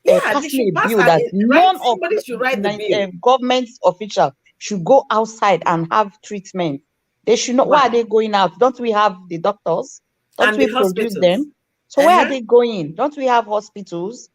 S1: Yeah, they
S2: passing a
S1: should pass
S2: bill that
S1: it, right?
S2: none of
S1: Somebody should write the bill.
S2: government official should go outside and have treatment. They should not. Why are
S1: Right.
S2: they going out? Don't we have the doctors? Don't
S1: And the
S2: we produce
S1: hospitals.
S2: them? So where are
S1: Uh-huh.
S2: they going? Don't we have hospitals?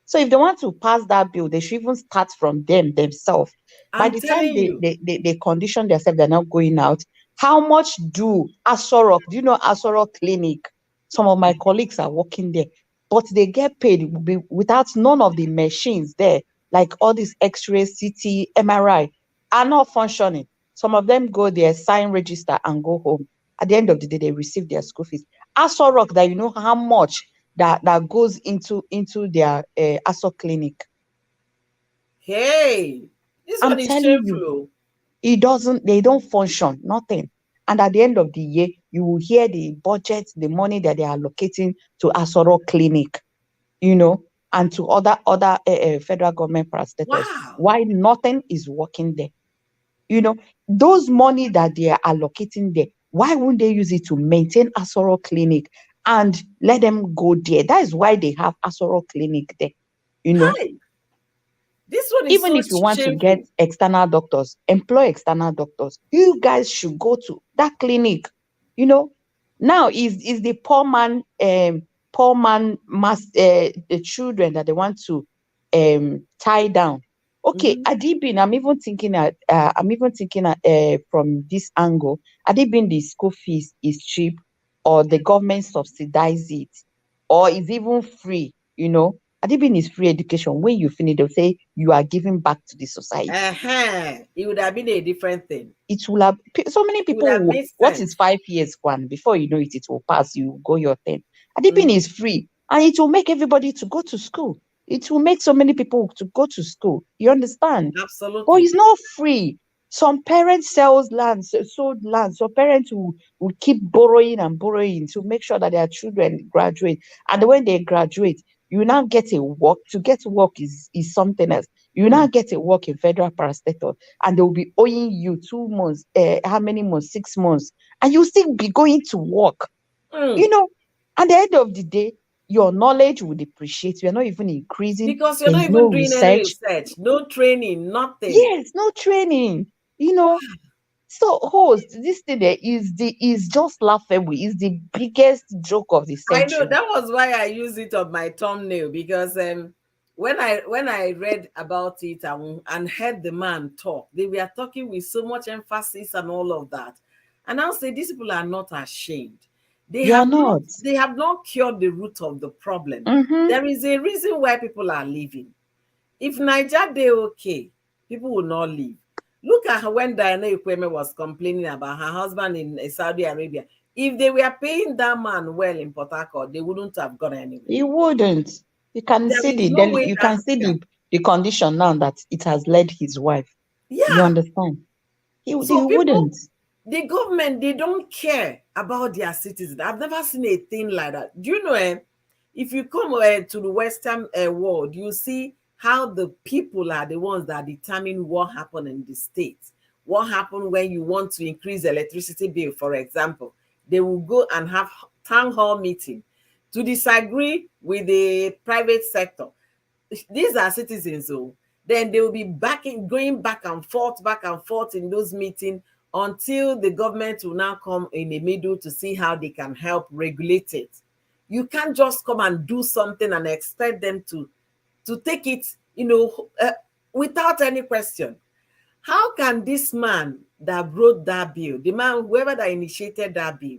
S2: So if they want to pass that bill, they should even start from them themselves. By
S1: I'm
S2: the time
S1: telling you.
S2: they condition themselves, they're not going out. How much do Asorok? Do you know Asorok Clinic? Some of my colleagues are working there, but they get paid without none of the machines there, like all these X-ray, CT, MRI, are not functioning. Some of them go there, sign register, and go home. At the end of the day, they receive their school fees. Asorok, that you know how much that goes into their ASO clinic.
S1: Hey, this
S2: I'm
S1: one is
S2: telling you,
S1: shameful.
S2: they don't function, nothing. And at the end of the year, you will hear the budget, the money that they are allocating to Asoro Clinic, and to other federal government parastatals.
S1: Wow.
S2: Why nothing is working there? Those money that they are allocating there, why wouldn't they use it to maintain Asoro Clinic and let them go there? That is why they have Asoro Clinic there. You know,
S1: Hi. This one is
S2: even
S1: so
S2: if you want to get
S1: shameful.
S2: external doctors, employ external doctors. You guys should go to that clinic. You know, now is the poor man the children that they want to tie down. Okay,
S1: Mhm.
S2: Adibin, I'm even thinking from this angle. Adibin, the school fees is cheap, or the government subsidize it, or is even free. Adibin is free education. When you finish, they'll say you are giving back to the society.
S1: Uh-huh. It would have been a different thing.
S2: It will have so many
S1: It would
S2: people
S1: have
S2: will,
S1: made
S2: what is
S1: sense.
S2: 5 years one? Before you know it, it will pass. You go your turn. Adibin
S1: Mhm.
S2: is free, and it will make everybody to go to school. It will make so many people to go to school. You understand? But
S1: Absolutely.
S2: it's not free. Some parents sold land. So parents will keep borrowing and borrowing to make sure that their children graduate. And when they graduate, you now get a work. To get work is something else. You now
S1: Mm.
S2: get a work in federal parastatal, and they will be owing you 2 months, how many months? 6 months, and you still be going to work.
S1: Mm.
S2: You know, at the end of the day, your knowledge will depreciate. You're not even increasing.
S1: Because you're
S2: There
S1: not
S2: is
S1: even
S2: no
S1: doing any
S2: research.
S1: research, no training, nothing.
S2: Yes, no training. You know, so host, this thing there is just laughable. Is the biggest joke of the
S1: I know
S2: century.
S1: that was why I used it on my thumbnail because when I read about it and heard the man talk, they were talking with so much emphasis and all of that. And I'll say these people are not ashamed. They
S2: You are
S1: have not
S2: not.
S1: they have not cured the root of the problem.
S2: Mm-hmm.
S1: There is a reason why people are leaving. If Niger dey okay, people will not leave. Look at when Diana Ikweme was complaining about her husband in Saudi Arabia. If they were paying that man well in Port Harcourt, they wouldn't have gone anywhere.
S2: You wouldn't. You can
S1: There
S2: see
S1: is no way
S2: you
S1: that
S2: can see
S1: yeah.
S2: the condition now that it has led his wife. You
S1: Yeah.
S2: understand? He
S1: So people,
S2: wouldn't.
S1: the government, they don't care about their citizens. I've never seen a thing like that. Do you know, if you come to the Western world, you see how the people are the ones that determine what happened in the states. What happened when you want to increase electricity bill, for example. They will go and have town hall meeting to disagree with the private sector. These are citizens, so then they will be going back and forth in those meetings until the government will now come in the middle to see how they can help regulate it. You can't just come and do something and expect them to take it, without any question. How can this man that wrote that bill, the man, whoever that initiated that bill,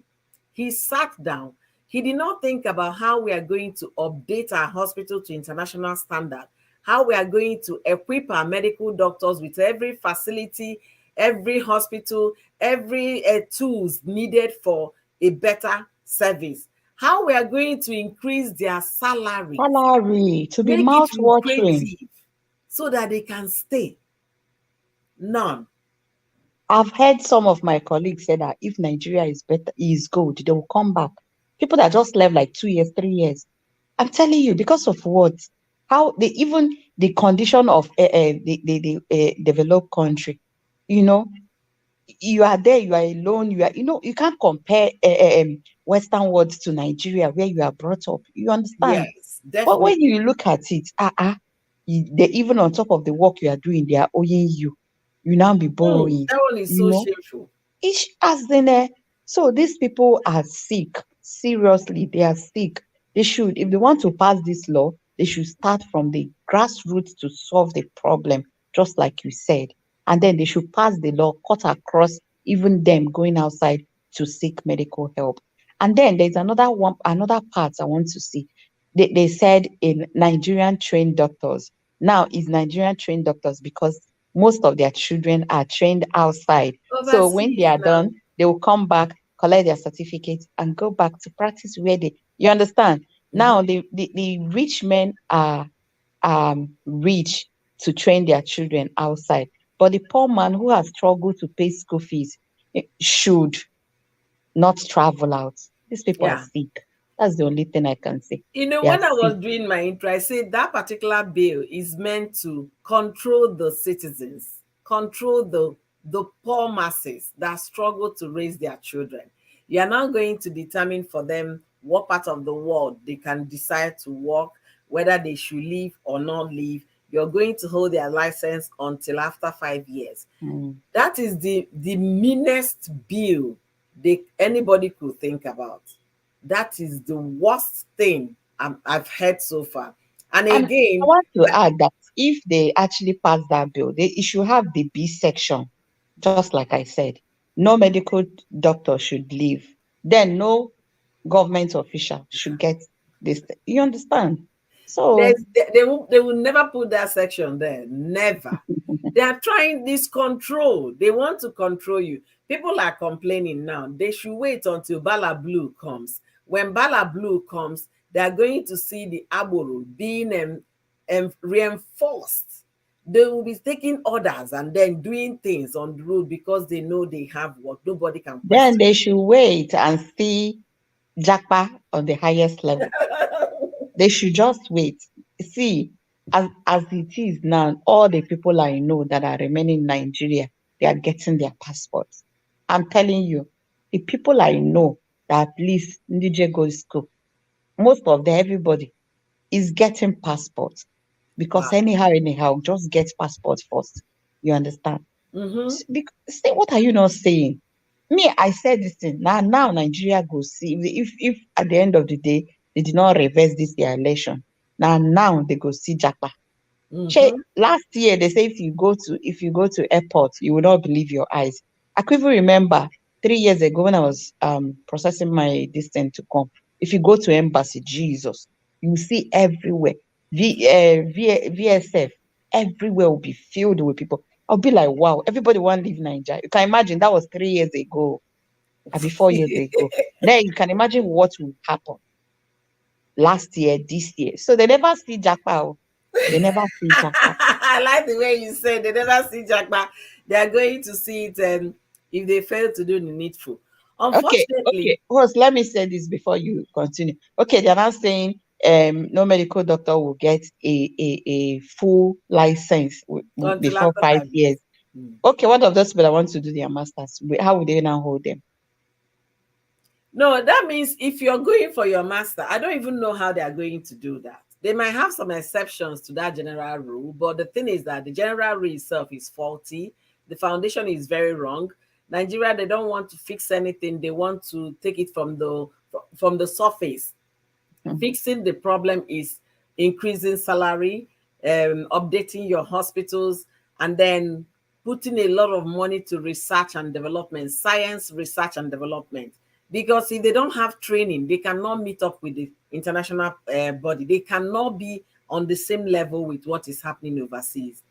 S1: he sat down, he did not think about how we are going to update our hospital to international standard, how we are going to equip our medical doctors with every facility, every hospital, every tools needed for a better service, how we are going to increase their salaries,
S2: Salary to be
S1: make it
S2: mouth watering.
S1: lucrative so that they can stay. None.
S2: I've heard some of my colleagues say that if Nigeria is better, is good, they will come back. People that just left like 2 years, 3 years. I'm telling you, because of what? How they even the condition of the developed country, you know, you are there, you are alone, you can't compare Western world to Nigeria where you are brought up. You understand?
S1: Yes,
S2: But when
S1: definitely.
S2: you look at it, they even on top of the work you are doing, they are owing you. You now be borrowing,
S1: That one is
S2: you
S1: so
S2: know.
S1: shameful.
S2: Each as in so these people are sick. Seriously, they are sick. They should, if they want to pass this law, they should start from the grassroots to solve the problem, just like you said. And then they should pass the law, cut across even them going outside to seek medical help. And then there's another part I want to see. They said in Nigerian trained doctors. Now is Nigerian trained doctors because most of their children are trained outside, so when they
S1: Overseas
S2: are
S1: now.
S2: done, they will come back, collect their certificates, and go back to practice where they. You understand?
S1: Mhm.
S2: Now the rich men are rich to train their children outside, but the poor man who has struggled to pay school fees should not travel out. These people are
S1: Yeah.
S2: sick. That's the only thing I can say. They are
S1: When I
S2: sick.
S1: was doing my intro, I said that particular bill is meant to control the citizens, control the poor masses that struggle to raise their children. You are not going to determine for them what part of the world they can decide to work, whether they should leave or not leave. You're going to hold their license until after 5 years.
S2: Mm.
S1: That is the meanest bill anybody could think about. That is the worst thing I've heard so far. And
S2: And I
S1: again,
S2: want to add that if they actually pass that bill, it should have the B section, just like I said. No medical doctor should leave. Then no government official should get this. You understand? So
S1: they will never put that section there. Never. They are trying this control. They want to control you. People are complaining now. They should wait until Bala Blue comes. When Bala Blue comes, they are going to see the Aboro being reinforced. They will be taking orders and then doing things on the road because they know they have what nobody can
S2: then
S1: question.
S2: they should wait and see Jackpa on the highest level. They should just wait. See, as it is now, all the people I know that are remaining in Nigeria, they are getting their passports. I'm telling you, the people I know that at least Ndije go school, most of everybody is getting passports because
S1: Wow.
S2: anyhow, just get passport first. You understand?
S1: Mm-hmm.
S2: Because, say, what are you not saying? Me, I said this thing. Now Nigeria go see if at the end of the day they did not reverse this their election. Now they go see Japa. Che,
S1: Mm-hmm.
S2: last year they say if you go to airport, you will not believe your eyes. I could even remember 3 years ago when I was processing my distance to come. If you go to embassy, Jesus, you will see everywhere. VSF, everywhere will be filled with people. I'll be like, wow, everybody want to leave Nigeria. You can imagine that was 3 years ago, or 4 years ago. Then you can imagine what will happen last year, this year. So they never see Jackpot. They never see Jackpot.
S1: I like the way you said they never see Jackpot. They are going to see it if they fail to do the needful.
S2: Okay.
S1: Unfortunately,
S2: Host, let me say this before you continue. Okay, they're not saying no medical doctor will get a full license
S1: until
S2: before
S1: after
S2: five
S1: 5 years.
S2: years.
S1: Mm.
S2: Okay, what of those people that want to do their masters? How would they now hold them?
S1: No, that means if you're going for your master, I don't even know how they are going to do that. They might have some exceptions to that general rule, but the thing is that the general rule itself is faulty. The foundation is very wrong. Nigeria, they don't want to fix anything. They want to take it from the surface.
S2: Mhm.
S1: Fixing the problem is increasing salary, updating your hospitals, and then putting a lot of money to research and development, science research and development. Because if they don't have training, they cannot meet up with the international body. They cannot be on the same level with what is happening overseas.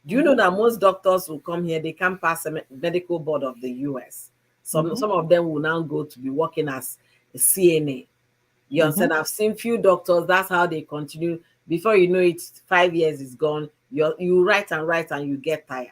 S1: Do you know
S2: Mhm.
S1: that most doctors who come here, they can't pass a medical board of the US? Some
S2: Mhm.
S1: some of them will now go to be working as a CNA. You
S2: Mhm.
S1: understand? I've seen few doctors, that's how they continue. Before you know it, 5 years is gone. You write and write and you get tired.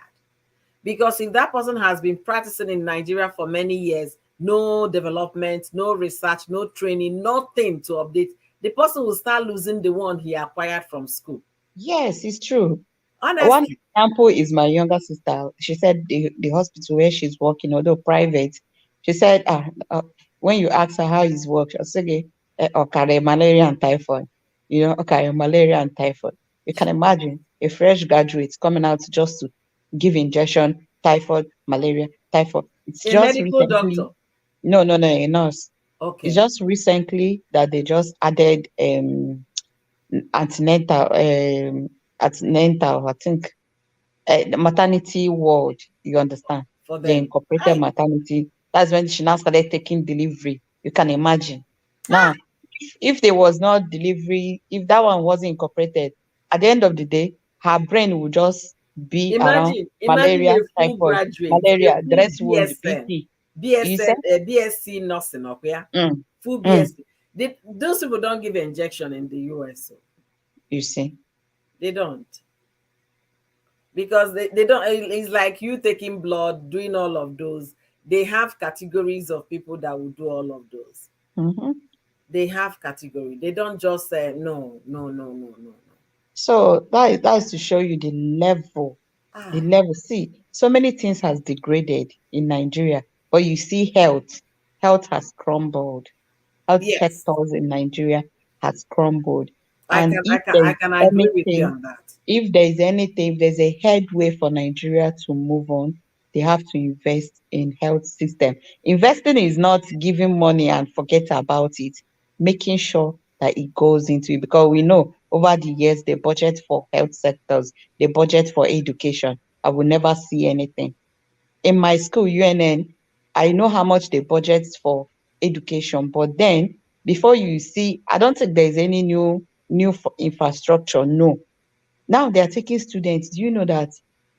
S1: Because if that person has been practicing in Nigeria for many years, no development, no research, no training, nothing to update, the person will start losing the one he acquired from school.
S2: Yes, it's true. One
S1: Honestly,
S2: example is my younger sister. She said the hospital where she's working, although private, she said, when you ask her how is work, she'll say, okay, malaria and typhoid. Okay, malaria and typhoid. You can imagine a fresh graduate coming out just to give injection, typhoid, malaria, typhoid. It's
S1: a
S2: just
S1: medical
S2: recently,
S1: doctor.
S2: no, a nurse. It's
S1: Okay.
S2: just recently that they just added antenatal, I think the maternity ward, you understand?
S1: For
S2: They
S1: them.
S2: incorporated
S1: Hi.
S2: maternity. That's when she now started taking delivery. You can imagine.
S1: Ah,
S2: Now, if there was not delivery, if that one wasn't incorporated, at the end of the day, her brain would just be around
S1: imagine
S2: malaria,
S1: a full
S2: typhoid,
S1: graduate, a
S2: malaria,
S1: full
S2: dress wound,
S1: BSN,
S2: PT. You
S1: BSN,
S2: said?
S1: BSc nursing up here,
S2: Mm,
S1: full
S2: mm,
S1: BSc. Those people don't give injection in the US. So
S2: you see.
S1: they don't. Because they don't, it's like you taking blood, doing all of those. They have categories of people that will do all of those.
S2: Mhm.
S1: They have category. They don't just say no, no, no, no, no, no.
S2: So that is to show you the level. The
S1: Ah,
S2: level. See, so many things has degraded in Nigeria, but you see health has crumbled. Health
S1: yes.
S2: sectors in Nigeria has crumbled.
S1: I
S2: And
S1: can I can I can agree with you on that.
S2: if there's a headway for Nigeria to move on, they have to invest in health system. Investing is not giving money and forget about it, making sure that it goes into it because we know over the years the budget for health sectors, the budget for education, I will never see anything. In my school, UNN, I know how much they budget for education, but then before you see, I don't think there's any new infrastructure. No, now they are taking students. Do you know that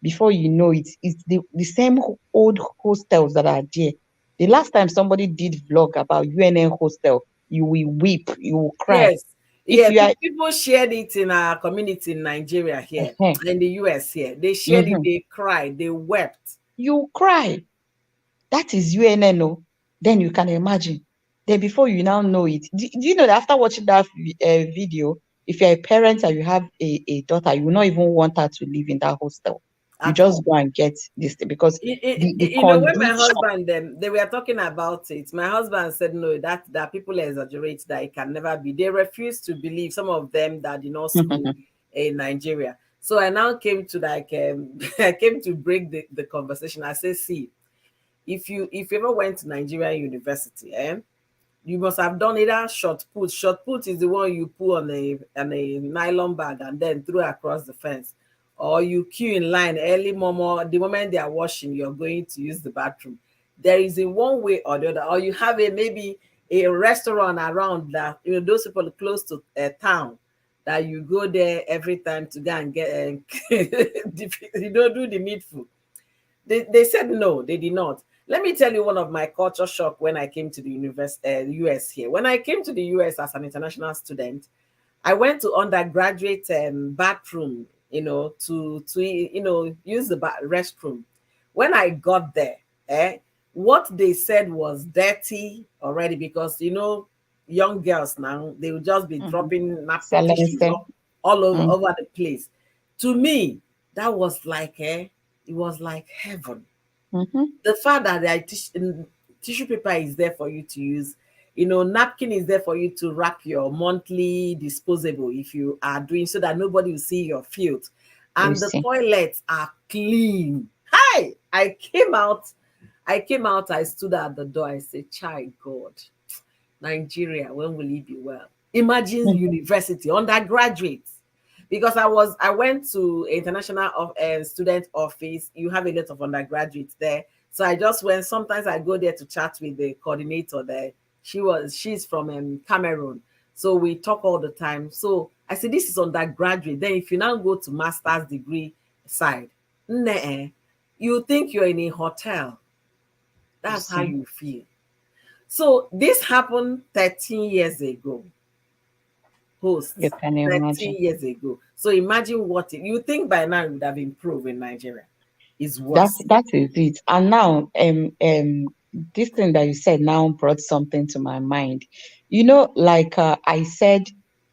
S2: before you know it, it's the same old hostels that are there. The last time somebody did vlog about UNN hostel, you will weep, you will cry.
S1: Yes.
S2: If
S1: Yeah,
S2: you are,
S1: people shared it in our community in Nigeria here, in the US here. They shared it,
S2: mhm,
S1: they cried, they wept.
S2: you cry. That is UNN. Oh. Then you can imagine. Then before you now know it, do you know that after watching that video, if you're a parent and you have a daughter, you will not even want her to live in that hostel. You
S1: at
S2: just
S1: all.
S2: go and get this thing because the
S1: When my
S2: condition.
S1: husband they were talking about it, my husband said no, that people exaggerate, that it can never be. They refuse to believe, some of them that did not school in Nigeria. So I now came to like I came to break the conversation. I say, see, if you ever went to Nigerian university, you must have done either shot put. Shot put is the one you pull on a nylon bag and then throw across the fence. Or you queue in line early momo, the moment they are washing, you're going to use the bathroom. There is a one way or the other. Or you have a maybe a restaurant around that, those people close to a town, that you go there every time to go and get do the needful. They said no, they did not. Let me tell you one of my culture shock when I came to the US here. When I came to the US as an international student, I went to undergraduate bathroom, to use the restroom. When I got there, what they said was dirty already, because young girls now, they will just be
S2: Mhm.
S1: dropping napkin tissues
S2: Celeste.
S1: all over
S2: Mm,
S1: over the place. To me, that was like it was like heaven.
S2: mhm.
S1: The fact that tissue paper is there for you to use, napkin is there for you to wrap your monthly disposable if you are doing, so that nobody will see your filth,
S2: You
S1: and the
S2: see.
S1: toilets are clean. Hi, I came out, I stood at the door, I said, child God, Nigeria, when will it be well? Imagine
S2: Mm,
S1: university, undergraduates. Because I went to international student office. You have a lot of undergraduates there. So I just went. Sometimes I go there to chat with the coordinator there. She's from Cameroon. So we talk all the time. So I said, this is undergraduate. Then if you now go to master's degree side, nah, you think you're in a hotel.
S2: You
S1: That's how
S2: see.
S1: you feel. So this happened 13 years ago.
S2: You
S1: Hosts
S2: can imagine.
S1: 13 years ago. So imagine what you think by now it would have improved in Nigeria. Is
S2: That
S1: worse.
S2: that is it. And now, this thing that you said now brought something to my mind. Like I said,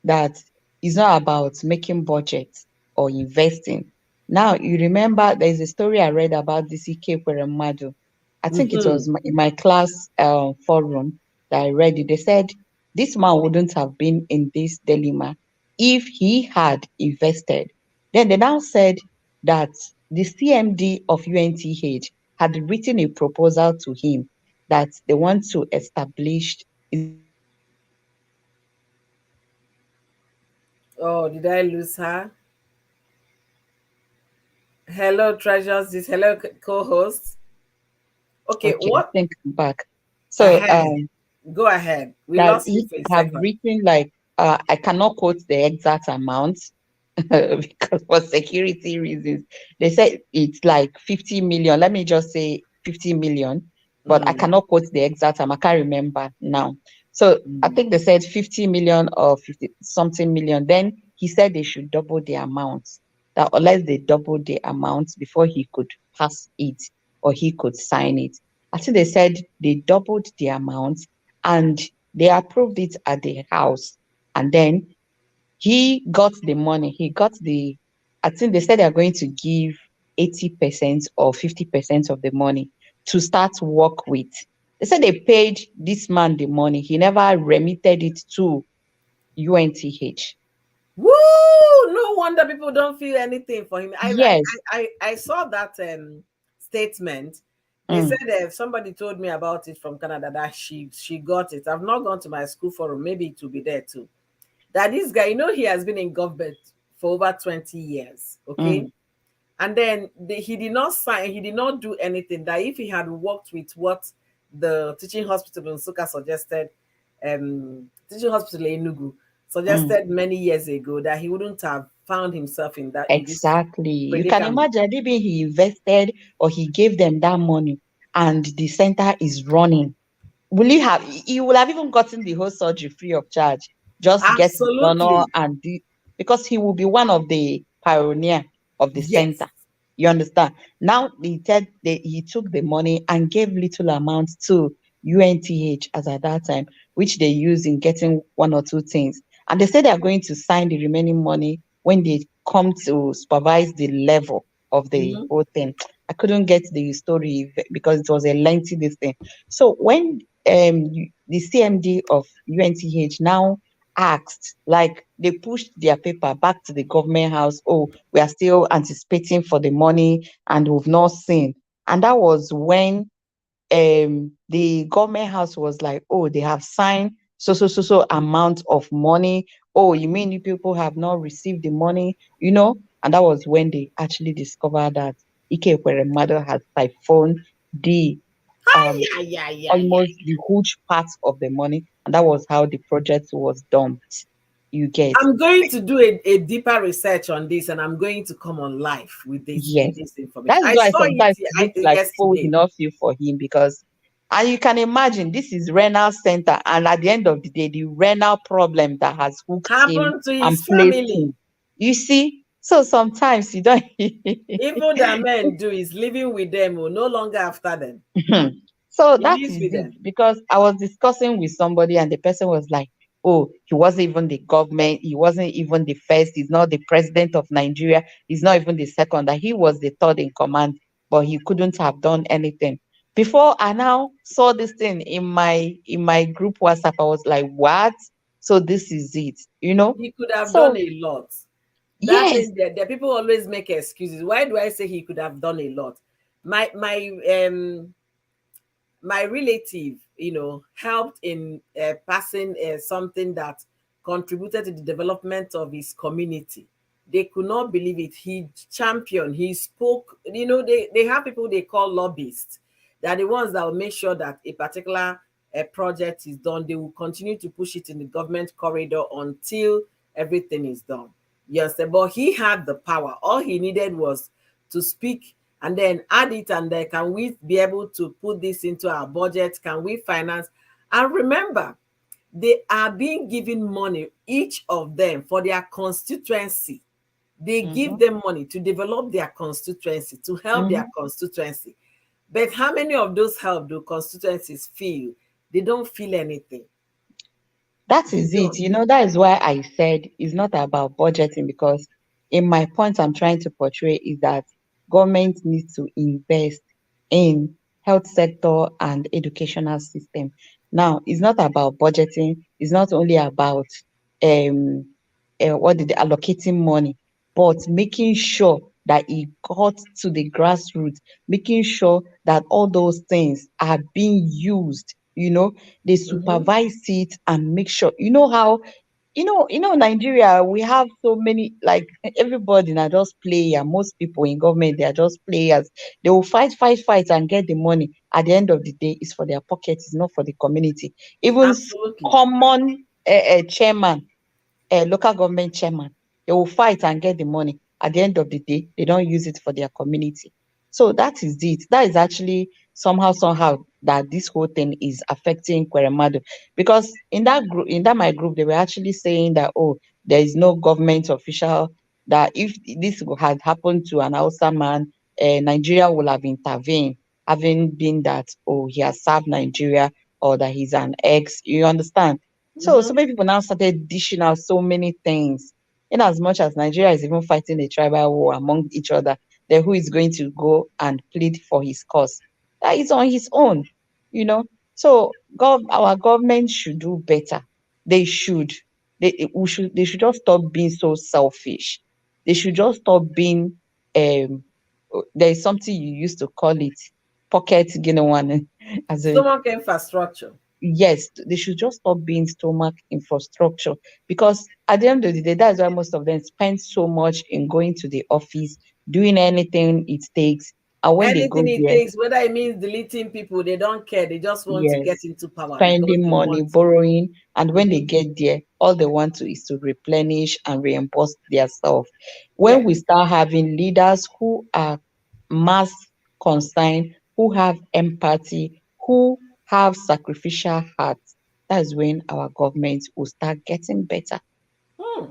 S2: that it's not about making budgets or investing. Now you remember there's a story I read about this Ike Madu. I think it
S1: Mm-hmm.
S2: was in my class forum that I read it. They said this man wouldn't have been in this dilemma if he had invested. Then they now said that the CMD of UNTH had written a proposal to him that they want to establish, is it Nigerian Institute of Management.
S1: Oh, did I lose her? Hello, treasures. This hello co-host. Okay,
S2: Okay, I
S1: what?
S2: think I'm back. So
S1: Ahead. Go ahead. We
S2: that
S1: lost you
S2: he
S1: for a
S2: have
S1: second.
S2: written like I cannot quote the exact amount because for security reasons. They said it's like 50 million. Let me just say 50 million, but I
S1: Mm,
S2: cannot quote the exact amount. I can't remember now. So I
S1: mm.
S2: think they said 50 million or 50 something million. Then he said they should double the amount. That unless they double the amount before he could pass it or he could sign it. I think they said they doubled the amount and they approved it at the house. And then he got the money. I think they said they're going to give 80% or 50% of the money to start work with. They said they paid this man the money. He never remitted it to UNTH.
S1: Woo! No wonder people don't feel anything for him.
S2: Yes.
S1: I saw that statement. They
S2: Mm,
S1: said somebody told me about it from Canada that she got it. I've not gone to my school forum. Maybe it will be there too. That this guy, he has been in government for over 20 years. Okay.
S2: mm,
S1: And then he did not sign, he did not do anything. That if he had worked with what the teaching hospital in Suka suggested, teaching hospital in Enugu
S2: mm.
S1: suggested many years ago, that he wouldn't have found himself in this
S2: Exactly. You can
S1: predicament.
S2: imagine maybe he invested or he gave them that money and the center is running. He will have even gotten the whole surgery free of charge. Just get the donor
S1: Absolutely.
S2: and because he will be one of the pioneer of the
S1: Yes.
S2: center. You understand? Now he took the money and gave little amounts to UNTH as at that time, which they use in getting one or two things. And they said they are going to sign the remaining money when they come to supervise the level. of the
S1: Mm-hmm.
S2: whole thing. I couldn't get the story because it was a lengthy this thing. So when the CMD of UNTH now asked, like they pushed their paper back to the government house, oh, we are still anticipating for the money and we've not seen. And that was when the government house was like, oh, they have signed so amount of money. Oh, you mean you people have not received the money, and that was when they actually discovered that Ike mother had siphoned the um
S1: Yeah, yeah, yeah, yeah.
S2: almost the huge part of the money, and that was how the project was dumped. You get?
S1: I'm going to do a deeper research on this, and I'm going to come on live with
S2: Yes.
S1: this information.
S2: That's
S1: I
S2: why
S1: saw it
S2: sometimes it looks like people did
S1: yesterday.
S2: not feel for him because, and you can imagine this is renal center, and at the end of the day, the renal problem that has hooked him
S1: Happened to
S2: and
S1: his
S2: placed
S1: family.
S2: him. You see, so sometimes you don't.
S1: Even the men do is living with them, or no longer after them.
S2: So
S1: He
S2: that
S1: lives
S2: is
S1: with
S2: it.
S1: them.
S2: Because I was discussing with somebody, and the person was like, "Oh, he wasn't even the government. He wasn't even the first. He's not the president of Nigeria. He's not even the second. That he was the third in command, but he couldn't have done anything." Before I now saw this thing in my group WhatsApp, I was like, "What?" So this is it,
S1: He could have done
S2: So
S1: a lot. That
S2: yes.
S1: thing, the people always make excuses. Why do I say he could have done a lot? My my relative, helped in passing something that contributed to the development of his community. They could not believe it. He championed, he spoke. They have people they call lobbyists. They are the ones that will make sure that a particular project is done. They will continue to push it in the government corridor until everything is done. Yes, but he had the power. All he needed was to speak and then add it, and then can we be able to put this into our budget? Can we finance? And remember, they are being given money, each of them, for their constituency. They give
S2: Mhm,
S1: them money to develop their constituency, to help their
S2: mhm.
S1: constituency. But how many of those help do constituencies feel? They don't feel anything.
S2: That
S1: They
S2: is it.
S1: don't.
S2: That is why I said it's not about budgeting because in my point I'm trying to portray is that government needs to invest in health sector and educational system. Now, it's not about budgeting. It's not only about um what did they allocating money, but making sure that it got to the grassroots, making sure that all those things are being used, they
S1: Mhm.
S2: supervise it and make sure how Nigeria, we have so many, like everybody now just player. Most people in government, they are just players. They will fight and get the money. At the end of the day, it's for their pocket, it's not for the community. Even
S1: Absolutely.
S2: common chairman, local government chairman. They will fight and get the money. At the end of the day, they don't use it for their community. So that is it. That is actually somehow that this whole thing is affecting Kweremadu. Because in that my group, they were actually saying that, oh, there is no government official, that if this had happened to an Hausa man, Nigeria will have intervened, having been that, oh, he has served Nigeria or that he's an ex. You understand? So
S1: Mhm.
S2: many people now started dishing out so many things. In as much as Nigeria is even fighting a tribal war among each other, then who is going to go and plead for his cause? That is on his own, you know. So our government should do better. They should. They should just stop being so selfish. They should just stop being there is something you used to call it pocket one as a
S1: Stomach infrastructure.
S2: yes, they should just stop being stomach infrastructure because at the end of the day, that's why most of them spend so much in going to the office, doing anything it takes. And when they
S1: Anything
S2: go
S1: it
S2: there,
S1: takes, whether it means deleting people, they don't care. They just want to get
S2: yes,
S1: into power because
S2: spending
S1: they
S2: money,
S1: want.
S2: borrowing, and when they
S1: Mhm.
S2: get there, all they want to is to replenish and reimburse themselves. When
S1: Yeah.
S2: we start having leaders who are mass concerned, who have empathy, who have sacrificial hearts, that's when our government will start getting better.
S1: Hmm.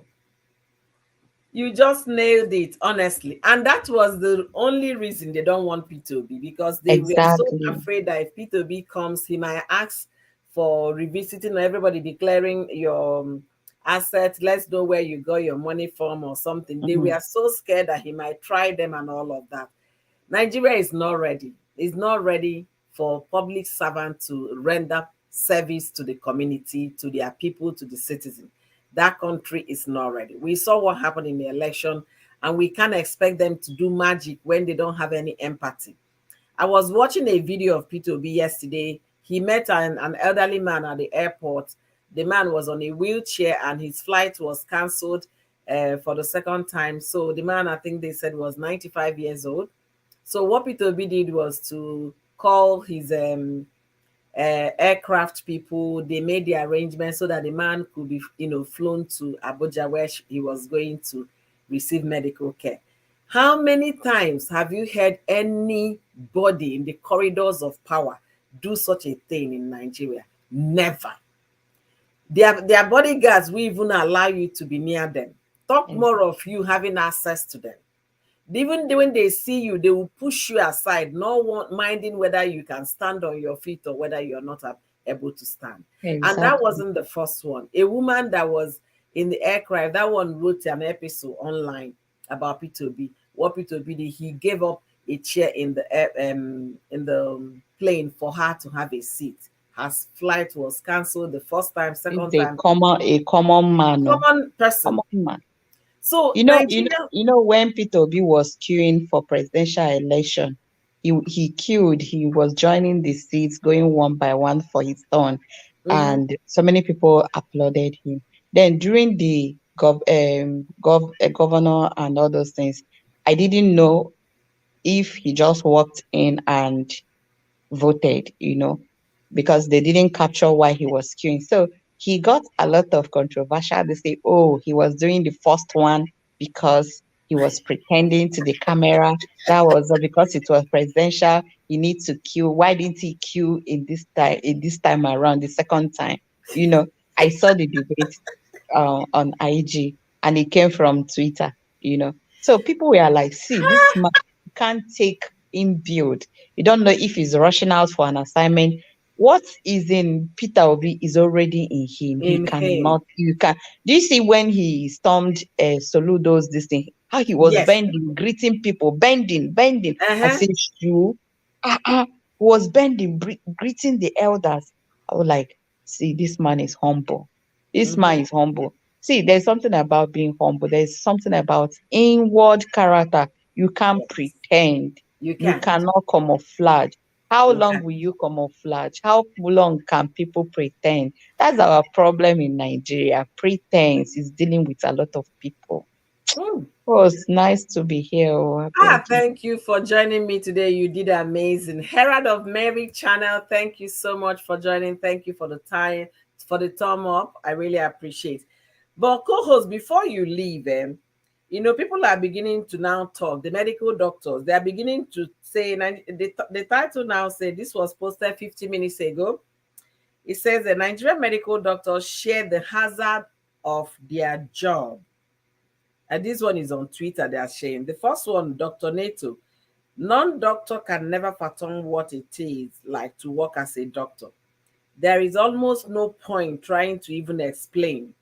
S1: You just nailed it, honestly. And that was the only reason they don't want P2B, because they were so
S2: Exactly.
S1: afraid that if P2B comes, he might ask for revisiting, or everybody declaring your assets. Let's know where you got your money from or something. They
S2: Mm-hmm.
S1: were so scared that he might try them and all of that. Nigeria is not ready. It's not ready for public servant to render service to the community, to their people, to the citizen. That country is not ready. We saw what happened in the election, and we can't expect them to do magic when they don't have any empathy. I was watching a video of P2B yesterday. He met an elderly man at the airport. The man was on a wheelchair and his flight was cancelled for the second time. So the man, I think they said, was 95 years old. So what P2B did was to call his aircraft people. They made the arrangement so that the man could be, flown to Abuja where he was going to receive medical care. How many times have you heard anybody in the corridors of power do such a thing in Nigeria? Never. Their bodyguards will even allow you to be near them. Talk more of you having access to them. Even when they see you, they will push you aside, not minding whether you can stand on your feet or whether you're not able to stand. And that
S2: Exactly.
S1: wasn't the first one. A woman that was in the aircraft, that one wrote an episode online about P2B. What P2B did, he gave up a chair in the plane for her to have a seat. Her flight was cancelled the first time, second
S2: It's a
S1: time.
S2: common man, no?
S1: Common person.
S2: Common man.
S1: So Nigeria,
S2: When Peter Obi was queuing for presidential election, he queued, he was joining the seats, going one by one for his turn,
S1: mhm,
S2: and so many people applauded him. Then during the governor and all those things, I didn't know if he just walked in and voted, because they didn't capture why he was queuing. So he got a lot of controversial. They say, oh, he was doing the first one because he was pretending to the camera. That was because it was presidential. He needs to queue. Why didn't he queue in this time around, the second time? You know, I saw the debate on IG and it came from Twitter, you know. So people were like, see, this man can't take in build. You don't know if he's rushing out for an assignment. What is in Peter Obi is already in him. He
S1: in him.
S2: cannot, you can. Do you see when he stormed Soludo's this thing? How he was
S1: Yes.
S2: bending, greeting people, bending. I
S1: Uh-huh.
S2: said, you, was bending, greeting the elders. I was like, see, this man is humble. This man
S1: Mm-hmm.
S2: is humble. See, there's something about being humble. There's something about inward character. You can't
S1: Yes.
S2: pretend.
S1: You
S2: You
S1: can't.
S2: cannot camouflage. How
S1: You
S2: long
S1: can't.
S2: will you camouflage? How long can people pretend? That's our problem in Nigeria. Pretense is dealing with a lot of people.
S1: Mm.
S2: Oh, it's nice to be here. Oh, I beg you.
S1: Thank you for joining me today. You did amazing. Herald of Mary channel, thank you so much for joining. Thank you for the time, for the thumb up. I really appreciate. But co-host, before you leave, people are beginning to now talk. The medical doctors, they are beginning to say, the title now say this was posted 50 minutes ago. It says the Nigerian medical doctors share the hazard of their job. And this one is on Twitter, they are sharing. The first one, Dr. Nato. Non-doctor can never fathom what it is like to work as a doctor. There is almost no point trying to even explain.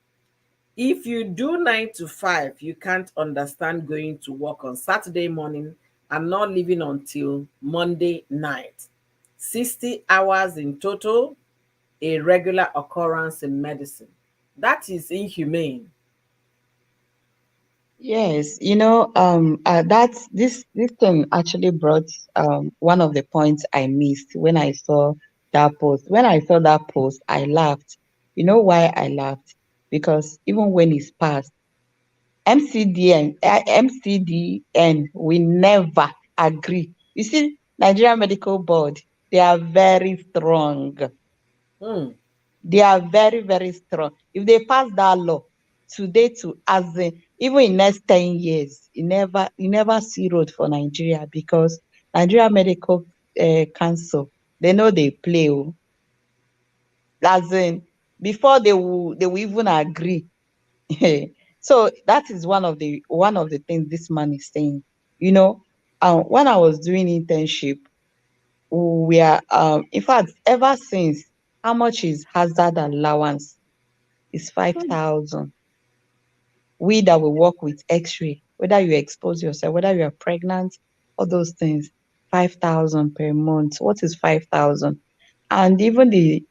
S1: If you do 9 to 5, you can't understand going to work on Saturday morning and not leaving until Monday night. 60 hours in total, a regular occurrence in medicine. That is inhumane.
S2: Yes, that's this thing actually brought one of the points I missed when I saw that post. When I saw that post, I laughed. You know why I laughed? Because even when it's passed, MCDN we never agree. You see, Nigerian Medical Board, they are very strong.
S1: Hmm.
S2: They are very, very strong. If they pass that law today to as in, even in next 10 years, you never see road for Nigeria because Nigeria Medical Council, they know they play. Oh. As in, before they will even agree. So that is one of the things this man is saying. You know, when I was doing internship, we are in fact ever since, how much is hazard allowance? is 5,000. We that will work with X-ray, whether you expose yourself, whether you are pregnant, all those things, 5,000 per month. What is 5,000? And even the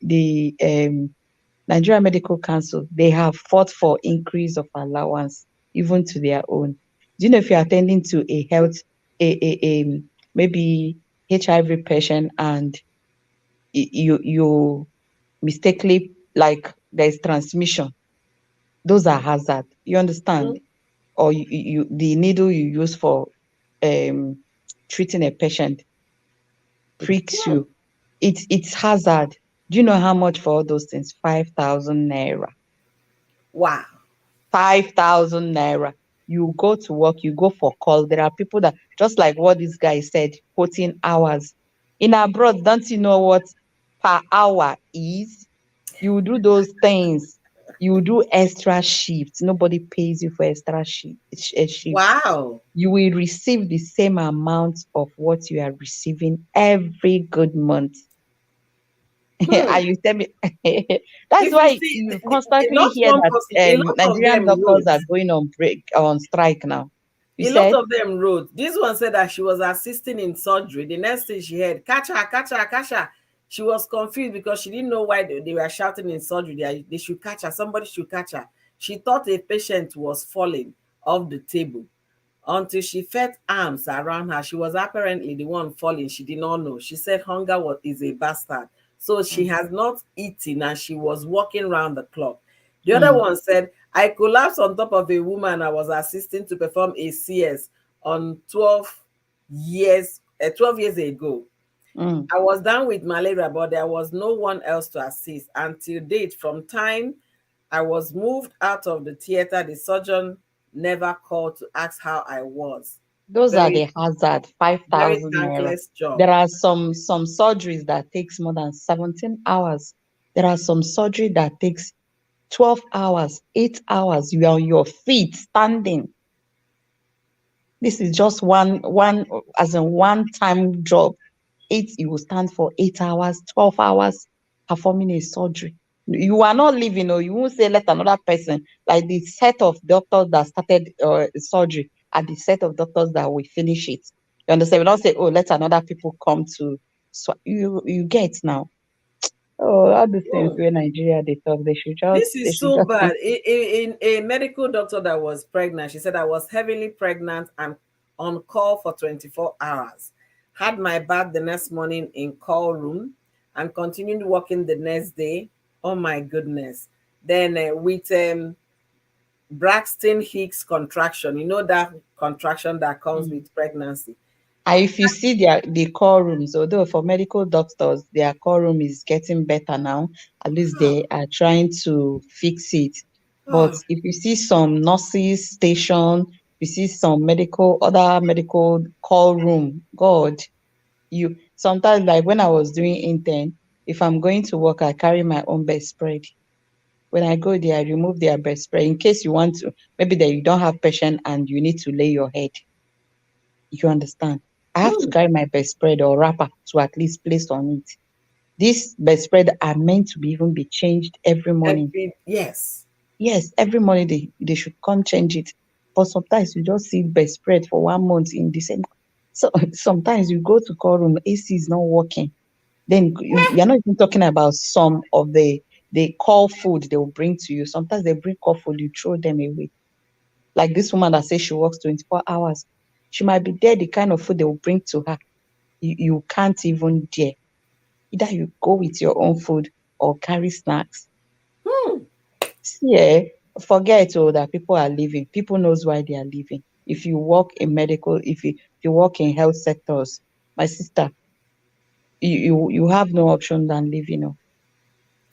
S2: Nigerian Medical Council, they have fought for increase of allowance even to their own. Do you know if you're attending to a health, a maybe HIV patient and you mistakenly, like there's transmission, those are hazard. You understand?
S1: Mm.
S2: Or you the needle you use for um treating a patient pricks
S1: Hmm.
S2: you. It's hazard. Do you know how much for all those things? 5,000 naira.
S1: Wow.
S2: 5,000 naira. You go to work, you go for call. There are people that, just like what this guy said, quoting hours. In abroad, don't you know what per hour is? You do those things. You do extra shifts. Nobody pays you for extra shift.
S1: Wow.
S2: You will receive the same amount of what you are receiving every good month.
S1: Hmm.
S2: And you tell me that's
S1: If you
S2: why
S1: see,
S2: you constantly hear that
S1: a lot of
S2: Nigerian
S1: them
S2: doctors
S1: wrote.
S2: are going on break on strike now. You
S1: A lot
S2: said
S1: of them wrote. This one said that she was assisting in surgery. The next thing she heard, catch her, catch her, catch her. She was confused because she didn't know why they were shouting in surgery. They should catch her. Somebody should catch her. She thought a patient was falling off the table until she felt arms around her. She was apparently the one falling. She did not know. She said hunger is a bastard. So she
S2: mm,
S1: has not eaten and she was walking around the clock. The other
S2: mm,
S1: one said, I collapsed on top of a woman I was assisting to perform a CS on 12 years ago.
S2: mm.
S1: I was down with malaria, but there was no one else to assist. Until date, from time I was moved out of the theater, the surgeon never called to ask how I was.
S2: Those are
S1: Very,
S2: the hazard,
S1: very
S2: 5,000 naira.
S1: thankless job.
S2: There are some surgeries that takes more than 17 hours. There are some surgery that takes 12 hours, 8 hours. You are on your feet standing. This is just one as a one-time job. You will stand for 8 hours, 12 hours performing a surgery. You are not leaving, or you won't say let another person, like the set of doctors that started surgery and the set of doctors that will finish it. You understand? We don't say, oh, let another people come to. So you get now. Oh, all the things
S1: Hmm.
S2: where Nigeria they talk,
S1: This
S2: they
S1: is
S2: should
S1: so
S2: just
S1: bad. In a medical doctor that was pregnant, she said I was heavily pregnant and on call for 24 hours. Had my bath the next morning in call room and continued working the next day. Oh my goodness. Then with Braxton Hicks contraction, you know that contraction that comes
S2: mm.
S1: with pregnancy.
S2: And if you see the call rooms, although for medical doctors, their call room is getting better now, at least
S1: Oh,
S2: they are trying to fix it. But
S1: oh,
S2: if you see some nurses station, you see some other medical call room, God, you sometimes, like when I was doing intern, if I'm going to work, I carry my own bed spread. When I go there, I remove their bed spread in case you want to, maybe that you don't have patient and you need to lay your head. You understand? I have to
S1: hmm.
S2: carry my bedspread or wrapper to at least place on it. These bedspread are meant to be even be changed every morning.
S1: Yes.
S2: Yes, every morning they should come change it. But sometimes you just see bedspread for 1 month in December. So sometimes you go to call room, AC is not working. Then you're not even talking about some of the call food they will bring to you. Sometimes they bring call food, you throw them away. Like this woman that says she works 24 hours. She might be there, the kind of food they will bring to her. You can't even dare. Either you go with your own food or carry snacks.
S1: Hmm.
S2: See, forget that people are leaving. People knows why they are leaving. If you work in medical, if you work in health sectors, my sister, you have no option than leaving. Oh.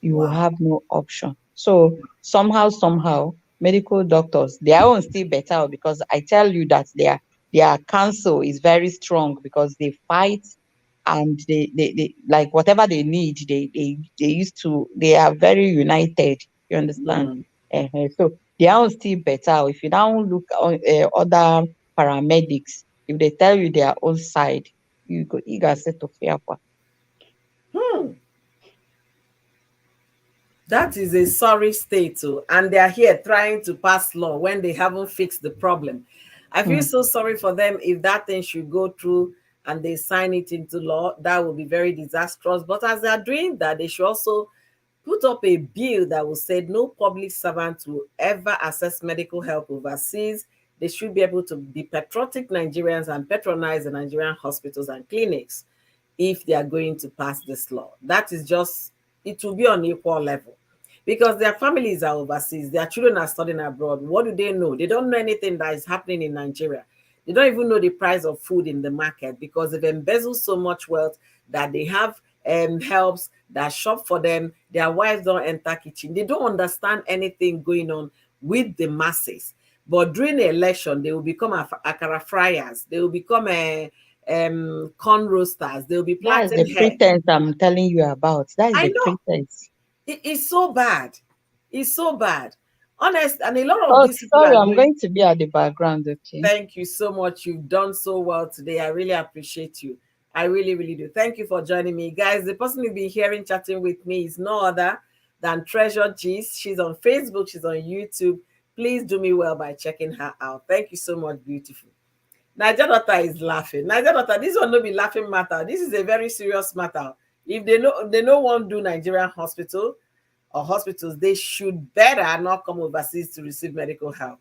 S2: You
S1: Wow.
S2: have no option. So somehow, medical doctors, their own still better oh, because I tell you that their council is very strong because they fight and they like whatever they need, they used to, they are very united. You understand?
S1: Hmm.
S2: So their own still better. If you now look on other paramedics, if they tell you their own side, you got set to fear.
S1: Hmm. That is a sorry state, too. And they are here trying to pass law when they haven't fixed the problem. I feel
S2: Hmm.
S1: so sorry for them if that thing should go through and they sign it into law. That will be very disastrous. But as they are doing that, they should also put up a bill that will say no public servant will ever access medical help overseas. They should be able to be patriotic Nigerians and patronize the Nigerian hospitals and clinics if they are going to pass this law. That is just, it will be on equal level because their families are overseas, their children are studying abroad. What do they know? They don't know anything that is happening in Nigeria. They don't even know the price of food in the market because they've embezzled so much wealth that they have helps that shop for them. Their wives don't enter kitchen. They don't understand anything going on with the masses. But during the election, they will become akara fryers. They will become corn roasters. They will be
S2: That's
S1: planting
S2: the
S1: hair.
S2: pretense I'm telling you about. That is
S1: I
S2: the
S1: know
S2: pretense.
S1: it's so bad. It's so bad. Honest, and a lot of
S2: Oh,
S1: these people
S2: sorry,
S1: are
S2: I'm
S1: going.
S2: going to be at the background, okay?
S1: Thank you so much. You've done so well today. I really appreciate you. I really, really do. Thank you for joining me. Guys, the person you've been hearing chatting with me is no other than Treasure G's. She's on Facebook, she's on YouTube. Please do me well by checking her out. Thank you so much, beautiful. Niger daughter is laughing. Niger daughter, this one no be laughing matter. This is a very serious matter. If they no one do Nigerian hospital or hospitals, they should better not come overseas to receive medical help.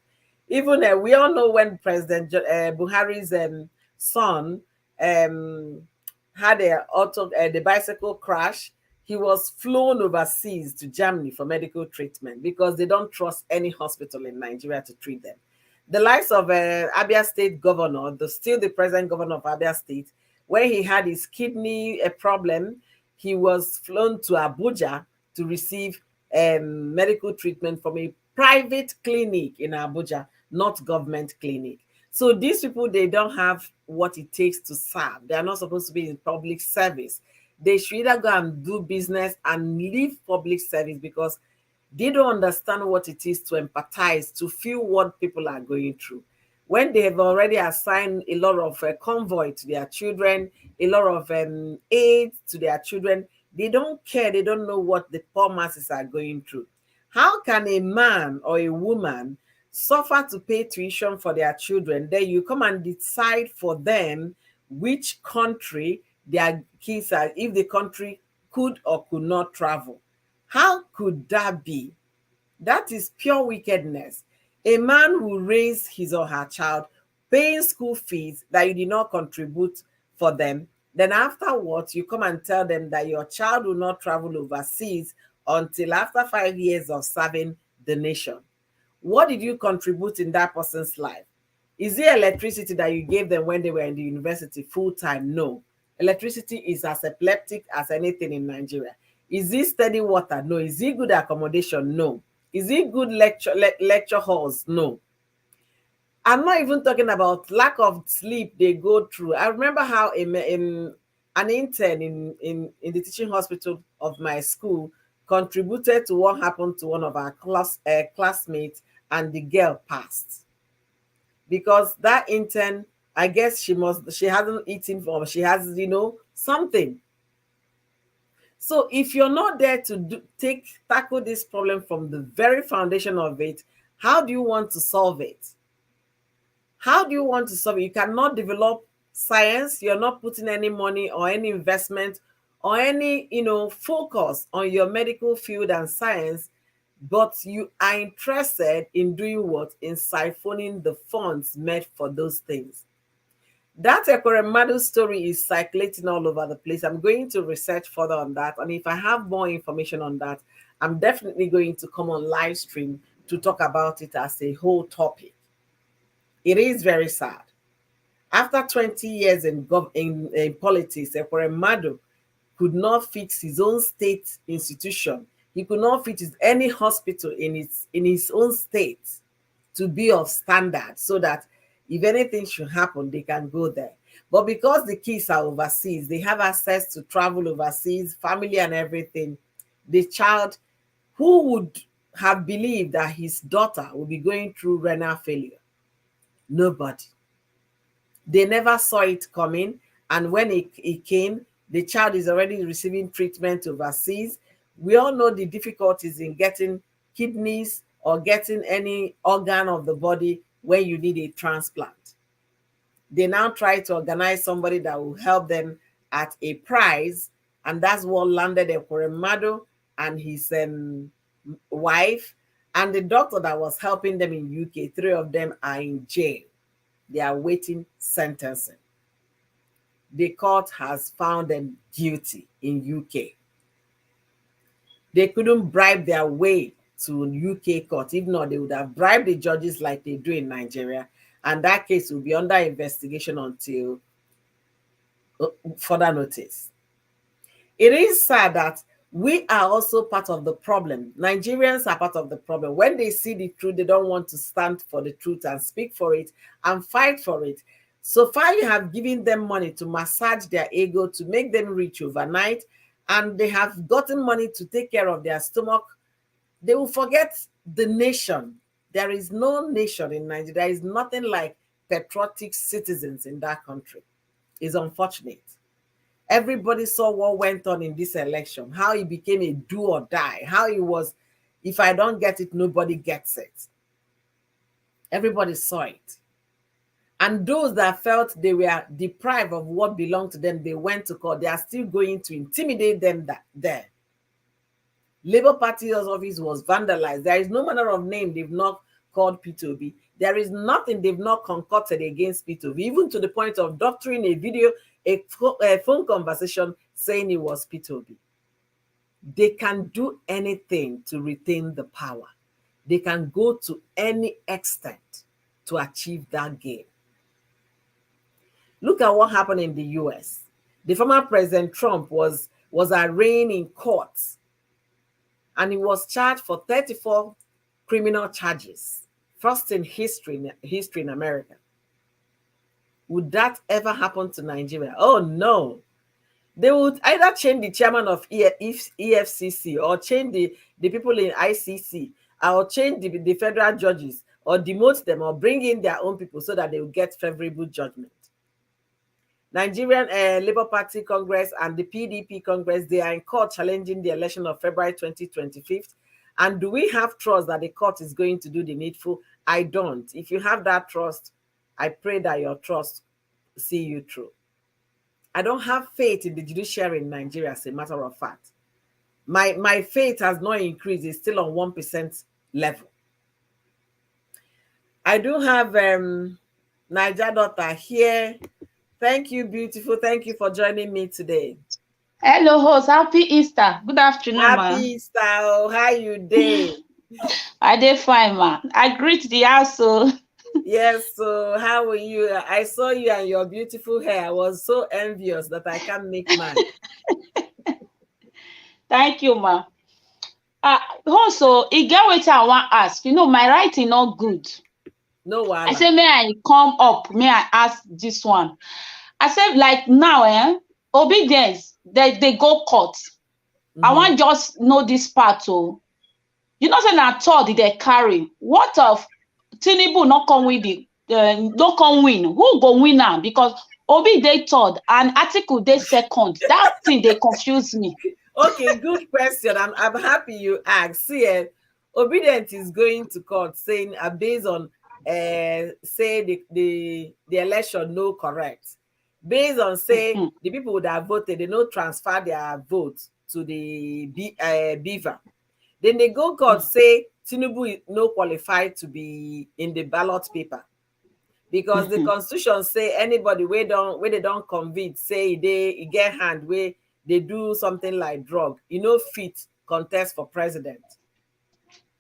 S1: Even we all know when President Buhari's son um, had the bicycle crash, he was flown overseas to Germany for medical treatment because they don't trust any hospital in Nigeria to treat them. The likes of Abia State governor, still the present governor of Abia State, when he had his kidney problem, he was flown to Abuja to receive medical treatment from a private clinic in Abuja, not government clinic. So these people, they don't have what it takes to serve. They are not supposed to be in public service. They should either go and do business and leave public service because they don't understand what it is to empathize, to feel what people are going through. When they have already assigned a lot of convoy to their children, a lot of aid to their children, they don't care. They don't know what the poor masses are going through. How can a man or a woman suffer to pay tuition for their children? Then you come and decide for them which country their kids are, if the country could or could not travel. How could that be? That is pure wickedness. A man who raised his or her child, paying school fees that you did not contribute for them, then afterwards you come and tell them that your child will not travel overseas until after 5 years of serving the nation. What did you contribute in that person's life? Is it electricity that you gave them when they were in the university full time? No. Electricity is as epileptic as anything in Nigeria. Is it steady water? No. Is it good accommodation? No. Is it good lecture halls? No. I'm not even talking about lack of sleep they go through. I remember how an intern in the teaching hospital of my school contributed to what happened to one of our classmates, and the girl passed because that intern, I guess she hasn't eaten for, she has, something. So if you're not there to tackle this problem from the very foundation of it, how do you want to solve it? How do you want to solve it? You cannot develop science. You're not putting any money or any investment or any, focus on your medical field and science, but you are interested in doing what? In siphoning the funds meant for those things. That Ekweremadu story is circulating all over the place. I'm going to research further on that. And if I have more information on that, I'm definitely going to come on live stream to talk about it as a whole topic. It is very sad. After 20 years in politics, Ekweremadu could not fix his own state institution. He could not fix any hospital in his own state to be of standard so that if anything should happen, they can go there. But because the kids are overseas, they have access to travel overseas, family and everything. The child, who would have believed that his daughter would be going through renal failure? Nobody. They never saw it coming. And when it came, the child is already receiving treatment overseas We all know the difficulties in getting kidneys or getting any organ of the body when you need a transplant. They now try to organize somebody that will help them at a price, and that's what landed Ekweremadu and his wife and the doctor that was helping them in UK. Three of them are in jail. They are waiting sentencing. The court has found them guilty in UK. They couldn't bribe their way to UK court. If not, they would have bribed the judges like they do in Nigeria, and that case will be under investigation until further notice. It is sad that we are also part of the problem. Nigerians are part of the problem. When they see the truth, they don't want to stand for the truth and speak for it and fight for it. So far, you have given them money to massage their ego, to make them rich overnight, and they have gotten money to take care of their stomach. They will forget the nation. There is no nation in Nigeria. There is nothing like patriotic citizens in that country. It's unfortunate. Everybody saw what went on in this election, how it became a do or die, how it was, if I don't get it, nobody gets it. Everybody saw it. And those that felt they were deprived of what belonged to them, they went to court. They are still going to intimidate them there. Labour Party's office was vandalized. There is no manner of name they've not called P2B. There is nothing they've not concocted against P2B, even to the point of doctoring a video, a phone conversation saying it was P2B. They can do anything to retain the power. They can go to any extent to achieve that game. Look at what happened in the US. The former President Trump was arraigned in courts, and he was charged for 34 criminal charges, first in history in America. Would that ever happen to Nigeria? Oh, no. They would either change the chairman of EFCC or change the people in ICC, or change the federal judges, or demote them, or bring in their own people so that they will get favorable judgment. Nigerian Labour Party Congress and the PDP Congress, they are in court challenging the election of February 2025. And do we have trust that the court is going to do the needful? I don't. If you have that trust, I pray that your trust see you through. I don't have faith in the judiciary in Nigeria, as a matter of fact. My faith has not increased. It's still on 1% level. I do have Niger daughter here. Thank you, beautiful. Thank you for joining me today.
S3: Hello, host. Happy Easter. Good afternoon, ma.
S1: Happy Easter. How you doing?
S3: I did fine, ma. I greet the house. So.
S1: Yes, so how are you? I saw you and your beautiful hair. I was so envious that I can't make mine.
S3: Thank you, ma. Also, it get what I want to ask. You know, my writing not good.
S1: No one.
S3: I said, may I come up? May I ask this one? I said, like now, obedience, they go court. I want just know this part. Oh, you know, saying I thought they carry. What of Tinubu not come with the don't come win? Who go win now? Because Obi they third and Atiku they second. That thing they confuse me.
S1: Okay, good question. I'm happy you asked. See, obedience is going to court saying based on say the election no correct. Based on say the people would have voted, they no transfer their vote to the Beaver. Then they go court say Tinubu no qualified to be in the ballot paper because the constitution say anybody where they don't convict say they get hand where they do something like drug, fit contest for president.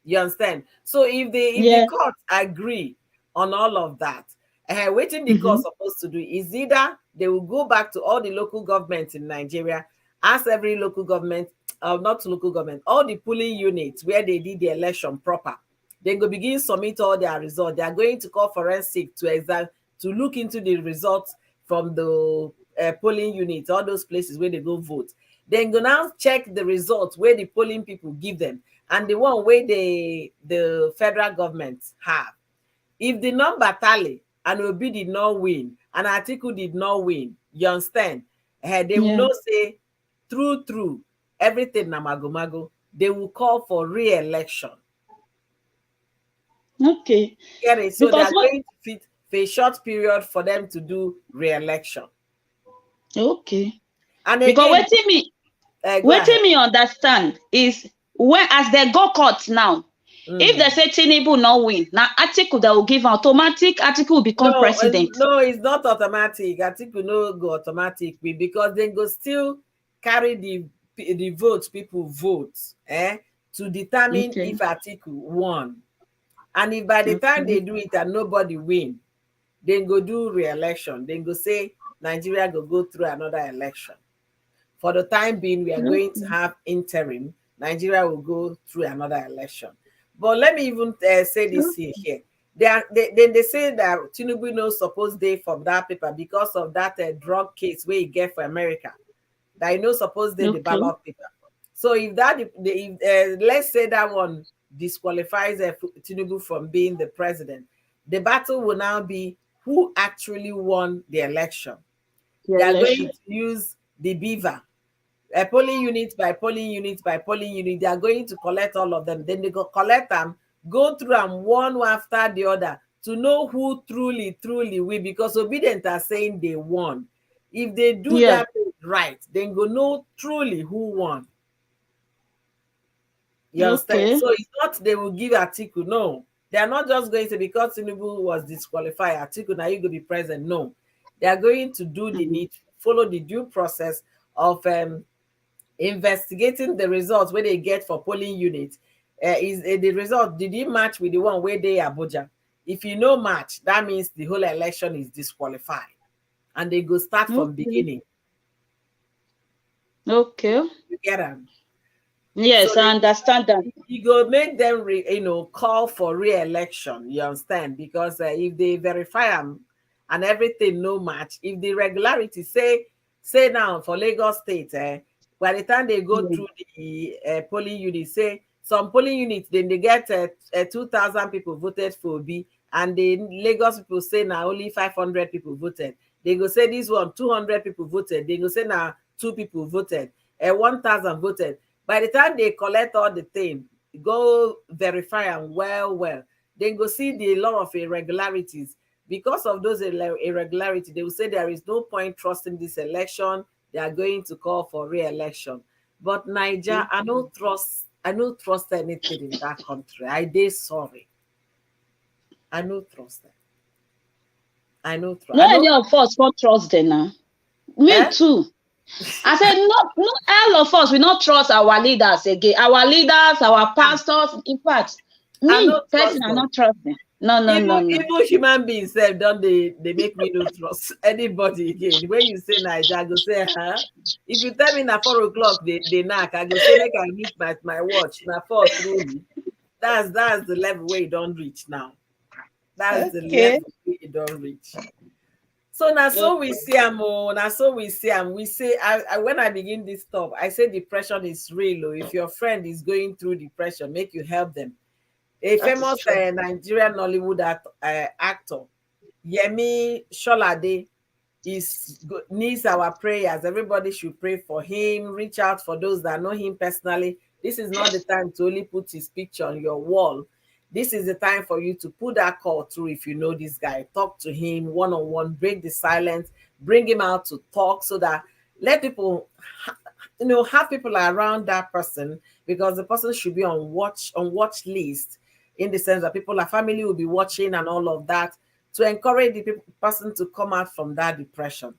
S1: You understand? So if the court agree on all of that, waiting the court supposed to do is either they will go back to all the local governments in Nigeria, ask every local government, not local government, all the polling units where they did the election proper. They go begin submit all their results. They are going to call forensic to look into the results from the polling units, all those places where they go vote. Then go now check the results where the polling people give them and the one where the federal government have. If the number tally and Obi did not win and Atiku did not win, you understand? They will not say true. everything na mago, they will call for re-election.
S3: Okay.
S1: Get it? So they
S3: Because
S1: are
S3: what?
S1: going to fit for a short period for them to do re-election.
S3: Okay.
S1: And
S3: Because
S1: again, go ahead.
S3: waiting me understand is when as they go court now, if they say Tinubu no win, now article that will give automatic article will become president.
S1: No, it's not automatic. Article no go automatic because they go still carry the votes people vote to determine
S3: Okay.
S1: if article won. And if by the time they do it and nobody win, then go do re-election. Then go say Nigeria go through another election. For the time being, we are going to have interim. Nigeria will go through another election. But let me even say this here. They say that Tinubu no suppose dey from that paper because of that drug case where he get for America. That he no suppose dey the ballot paper. So if that, let's say that one disqualifies Tinubu from being the president, the battle will now be who actually won the election. They are going to use the beaver. Polling unit by polling unit by polling unit, they are going to collect all of them. Then they go collect them, go through them one after the other to know who truly win, because obedient are saying they won. If they do that right, then go know truly who won. You understand? So it's not they will give Atiku. No, they are not just going to, because Tinubu was disqualified, Atiku now you go be president. No, they are going to do the need, follow the due process of investigating the results where they get for polling units. Is the result, did it match with the one where they Abuja? If you know match, that means the whole election is disqualified, and they go start from beginning.
S3: Okay.
S1: You get them?
S3: Yes, so I understand that.
S1: You go make them call for re-election. You understand? Because if they verify them and everything no match, if the regularity say now for Lagos State, by the time they go through the polling units, say some polling units, then they get 2,000 people voted for B, and the Lagos people say now only 500 people voted. They go say this one 200 people voted. They go say now 2 people voted, 1,000 voted. By the time they collect all the thing, go verify them well, then go see the lot of irregularities. Because of those irregularities, they will say there is no point trusting this election. They are going to call for re-election. But Niger, I don't trust anything in that country. I dey sorry. I no trust them. I no trust.
S3: No, any of us won't trust them now. Me too. I said, no, all of us, we not trust our leaders again. Our leaders, our pastors. In fact, me personally, I not trust them. No.
S1: Even human beings say, don't they make me no trust anybody again. When you say Niger, I go say, huh? If you tell me na 4 o'clock they knock, I go say, make I meet my watch. Na 4 truly. That's the level where you don't reach now. That's the level where you don't reach. So now so we see we say when I begin this talk, I say depression is real. If your friend is going through depression, make you help them. A famous Nigerian Nollywood actor, Yemi Solade, needs our prayers. Everybody should pray for him. Reach out for those that know him personally. This is not the time to only put his picture on your wall. This is the time for you to put that call through. If you know this guy, talk to him one-on-one, break the silence, bring him out to talk, so that let people, have people around that person, because the person should be on watch list, in the sense that our family will be watching and all of that, to encourage the person to come out from that depression.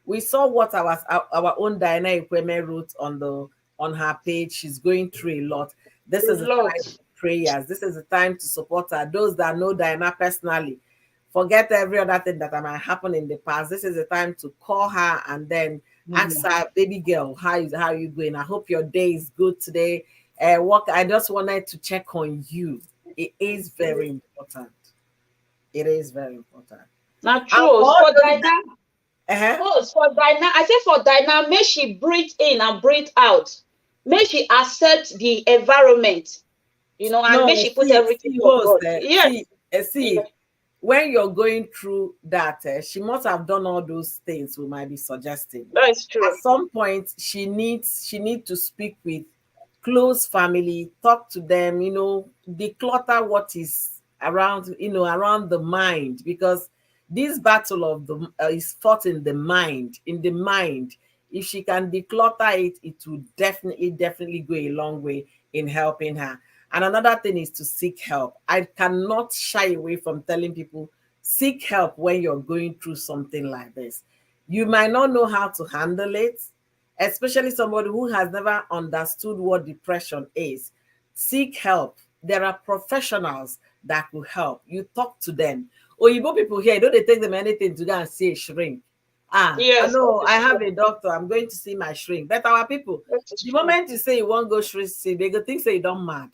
S1: We saw what our own Diana Ikweme wrote on her page. She's going through a lot. This is a time for prayers. This is a time to support her. Those that know Diana personally, forget every other thing that might happen in the past. This is a time to call her and then ask her, baby girl, how are you going? I hope your day is good today. I just wanted to check on you. It is very important. It is very important.
S3: Not true. For Diana, for Diana, I say for Diana, may she breathe in and breathe out. May she accept the environment, and may she put everything for God.
S1: See, when you're going through that, she must have done all those things we might be suggesting.
S3: That is
S1: At
S3: true.
S1: some point, she needs to speak with close family, talk to them, declutter what is around, around the mind, because this battle of the is fought in the mind. In the mind, if she can declutter it, it will definitely go a long way in helping her. And another thing is to seek help. I cannot shy away from telling people, seek help when you're going through something like this. You might not know how to handle it, especially somebody who has never understood what depression is. Seek help. There are professionals that will help. You talk to them. Oyibo people here, don't they take them anything to go and see a shrink? I
S3: Yes, that
S1: know I
S3: is
S1: have
S3: true.
S1: a doctor. I'm going to see my shrink. But our people,
S3: That is
S1: the
S3: true.
S1: moment you say you won't go shrink see, they go think say you don't mad.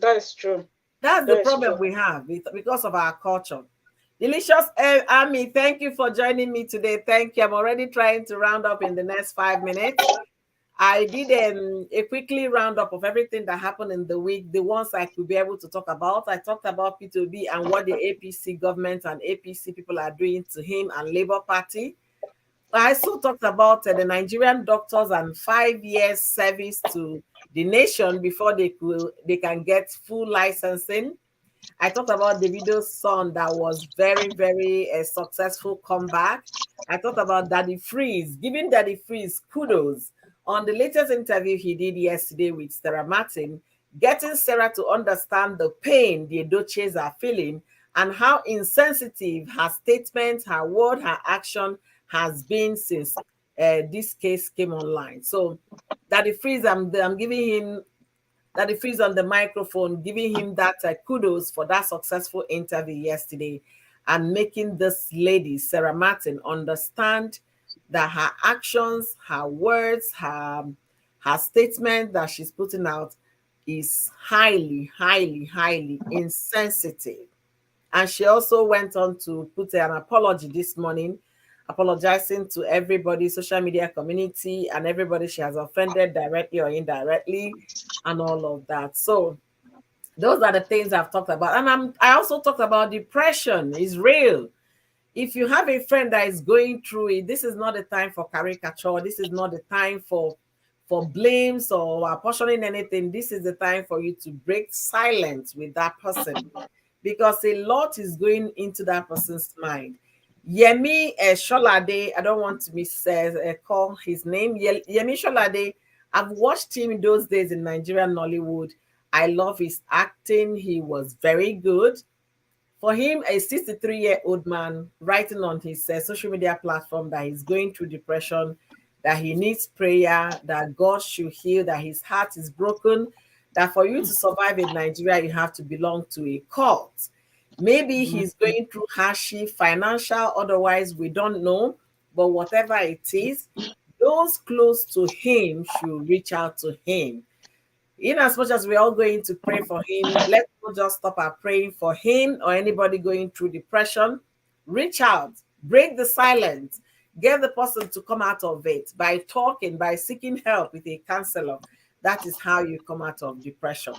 S3: That is true.
S1: That's the
S3: That is
S1: problem
S3: true.
S1: we have because of our culture. Delicious Army, thank you for joining me today. Thank you. I'm already trying to round up in the next 5 minutes. I did a quickly roundup of everything that happened in the week, the ones I could be able to talk about. I talked about P2B and what the APC government and APC people are doing to him and Labour Party. I also talked about the Nigerian doctors and 5 years service to the nation before they can get full licensing. I talked about Davido's son that was very, very successful comeback. I talked about DaddyFreeze, giving DaddyFreeze kudos on the latest interview he did yesterday with Sarah Martin, getting Sarah to understand the pain the Edoches are feeling and how insensitive her statement, her word, her action has been since this case came online. So, DaddyFreeze, I'm giving him that he frees on the microphone, giving him that kudos for that successful interview yesterday and making this lady, Sarah Martin, understand that her actions, her words, her statement that she's putting out is highly, highly, highly insensitive. And she also went on to put an apology this morning, apologizing to everybody, social media community, and everybody she has offended directly or indirectly, and all of that. So those are the things I've talked about. And I also talked about depression is real. If you have a friend that is going through it, this is not the time for caricature. This is not the time for blames or apportioning anything. This is the time for you to break silence with that person because a lot is going into that person's mind. Yemi Solade, I don't want to call his name. Yemi Solade, I've watched him those days in Nigerian Nollywood. I love his acting. He was very good. For him, a 63-year-old man writing on his social media platform that he's going through depression, that he needs prayer, that God should heal, that his heart is broken, that for you to survive in Nigeria, you have to belong to a cult. Maybe
S2: Mhm.
S1: he's going through hardship, financial, otherwise, we don't know. But whatever it is, those close to him should reach out to him. In as much as we're all going to pray for him, let's not just stop at praying for him or anybody going through depression. Reach out, break the silence, get the person to come out of it by talking, by seeking help with a counselor. That is how you come out of depression.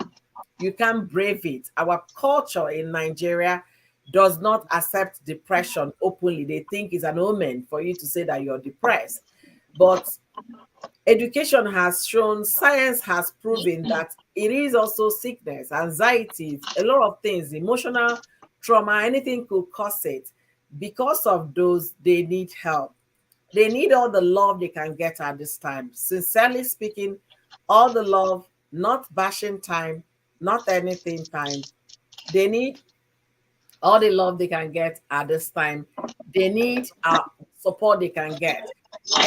S1: You can brave it. Our culture in Nigeria does not accept depression openly. They think it's an omen for you to say that you're depressed. But education has shown, science has proven that it is also sickness, anxiety, a lot of things, emotional trauma, anything could cause it. Because of those, they need help. They need all the love they can get at this time. Sincerely speaking, all the love, not bashing time, not anything time. They need all the love they can get at this time. They need support they can get.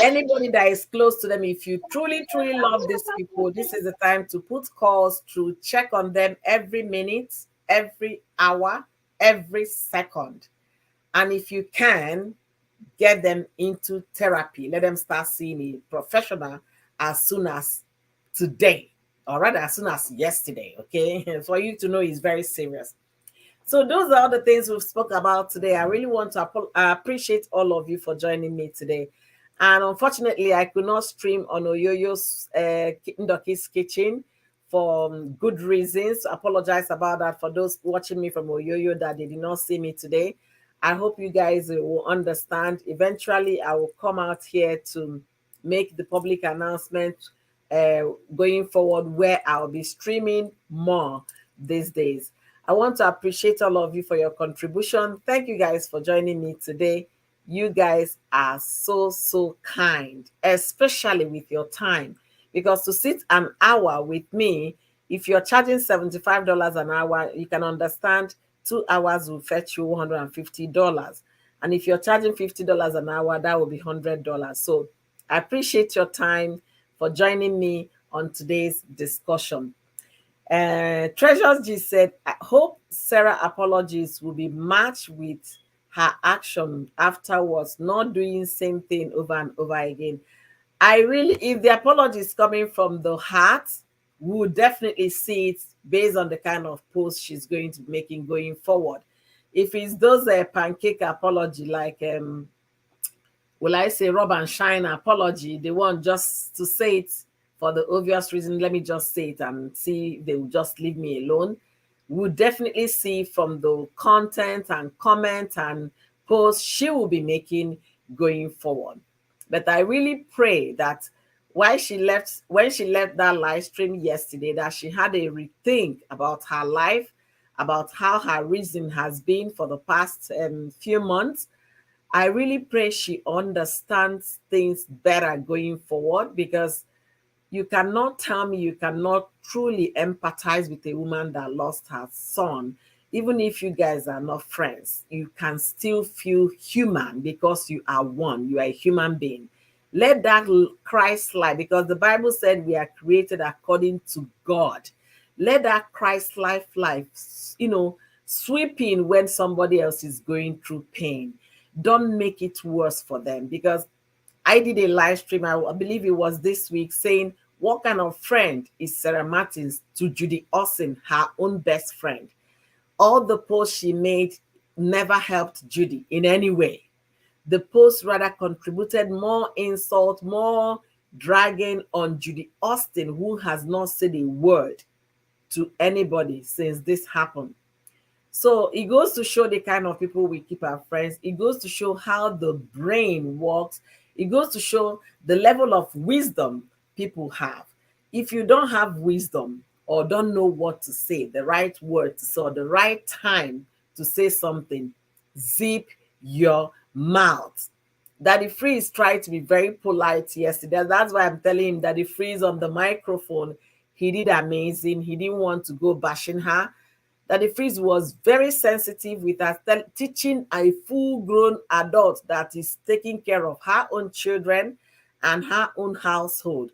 S1: Anybody that is close to them, if you truly, truly love these people, this is the time to put calls to check on them every minute, every hour, every second. And if you can, get them into therapy. Let them start seeing a professional as soon as today, or rather, as soon as yesterday. Okay, for you to know it's very serious. So those are all the things we've spoke about today. I really want to appreciate all of you for joining me today. And unfortunately, I could not stream on Oyoyo's Ndoki's Kitchen for good reasons. Apologize about that for those watching me from Oyoyo that they did not see me today. I hope you guys will understand. Eventually, I will come out here to make the public announcement going forward where I'll be streaming more these days. I want to appreciate all of you for your contribution. Thank you guys for joining me today. You guys are so, so kind, especially with your time. Because to sit an hour with me, if you're charging $75 an hour, you can understand 2 hours will fetch you $150. And if you're charging $50 an hour, that will be $100. So I appreciate your time for joining me on today's discussion. Treasures G said, I hope Sarah apologies will be matched with her action afterwards, not doing same thing over and over again. I really, if the apology is coming from the heart, we will definitely see it based on the kind of post she's going to be making going forward. If it's those pancake apology, like will I say rub and shine apology, they want just to say it for the obvious reason, let me just say it and see if they will just leave me alone. We'll definitely see from the content and comment and posts she will be making going forward. But I really pray that when she left that live stream yesterday, that she had a rethink about her life, about how her reason has been for the past few months. I really pray she understands things better going forward, because you cannot tell me you cannot truly empathize with a woman that lost her son. Even if you guys are not friends, you can still feel human because you are one. You are a human being. Let that Christ light, because the Bible said we are created according to God. Let that Christ life, sweep in when somebody else is going through pain. Don't make it worse for them, because I did a live stream, I believe it was this week, saying, what kind of friend is Sarah Martins to Judy Austin, her own best friend? All the posts she made never helped Judy in any way. The post rather contributed more insult, more dragging on Judy Austin, who has not said a word to anybody since this happened. So it goes to show the kind of people we keep our friends. It goes to show how the brain works. It goes to show the level of wisdom people have. If you don't have wisdom or don't know what to say, the right word to say, or the right time to say something, zip your mouth. DaddyFreeze tried to be very polite yesterday. That's why I'm telling him DaddyFreeze on the microphone, he did amazing. He didn't want to go bashing her. DaddyFreeze was very sensitive with us, teaching a full-grown adult that is taking care of her own children and her own household.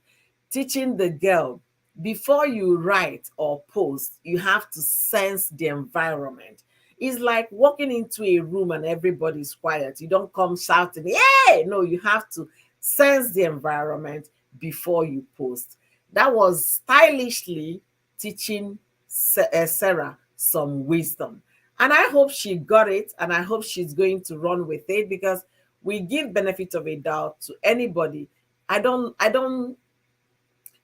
S1: Teaching the girl, before you write or post, you have to sense the environment. It's like walking into a room and everybody's quiet. You don't come shouting, "Hey!" No, you have to sense the environment before you post. That was stylishly teaching Sarah some wisdom. And I hope she got it, and I hope she's going to run with it, because we give benefit of a doubt to anybody. I don't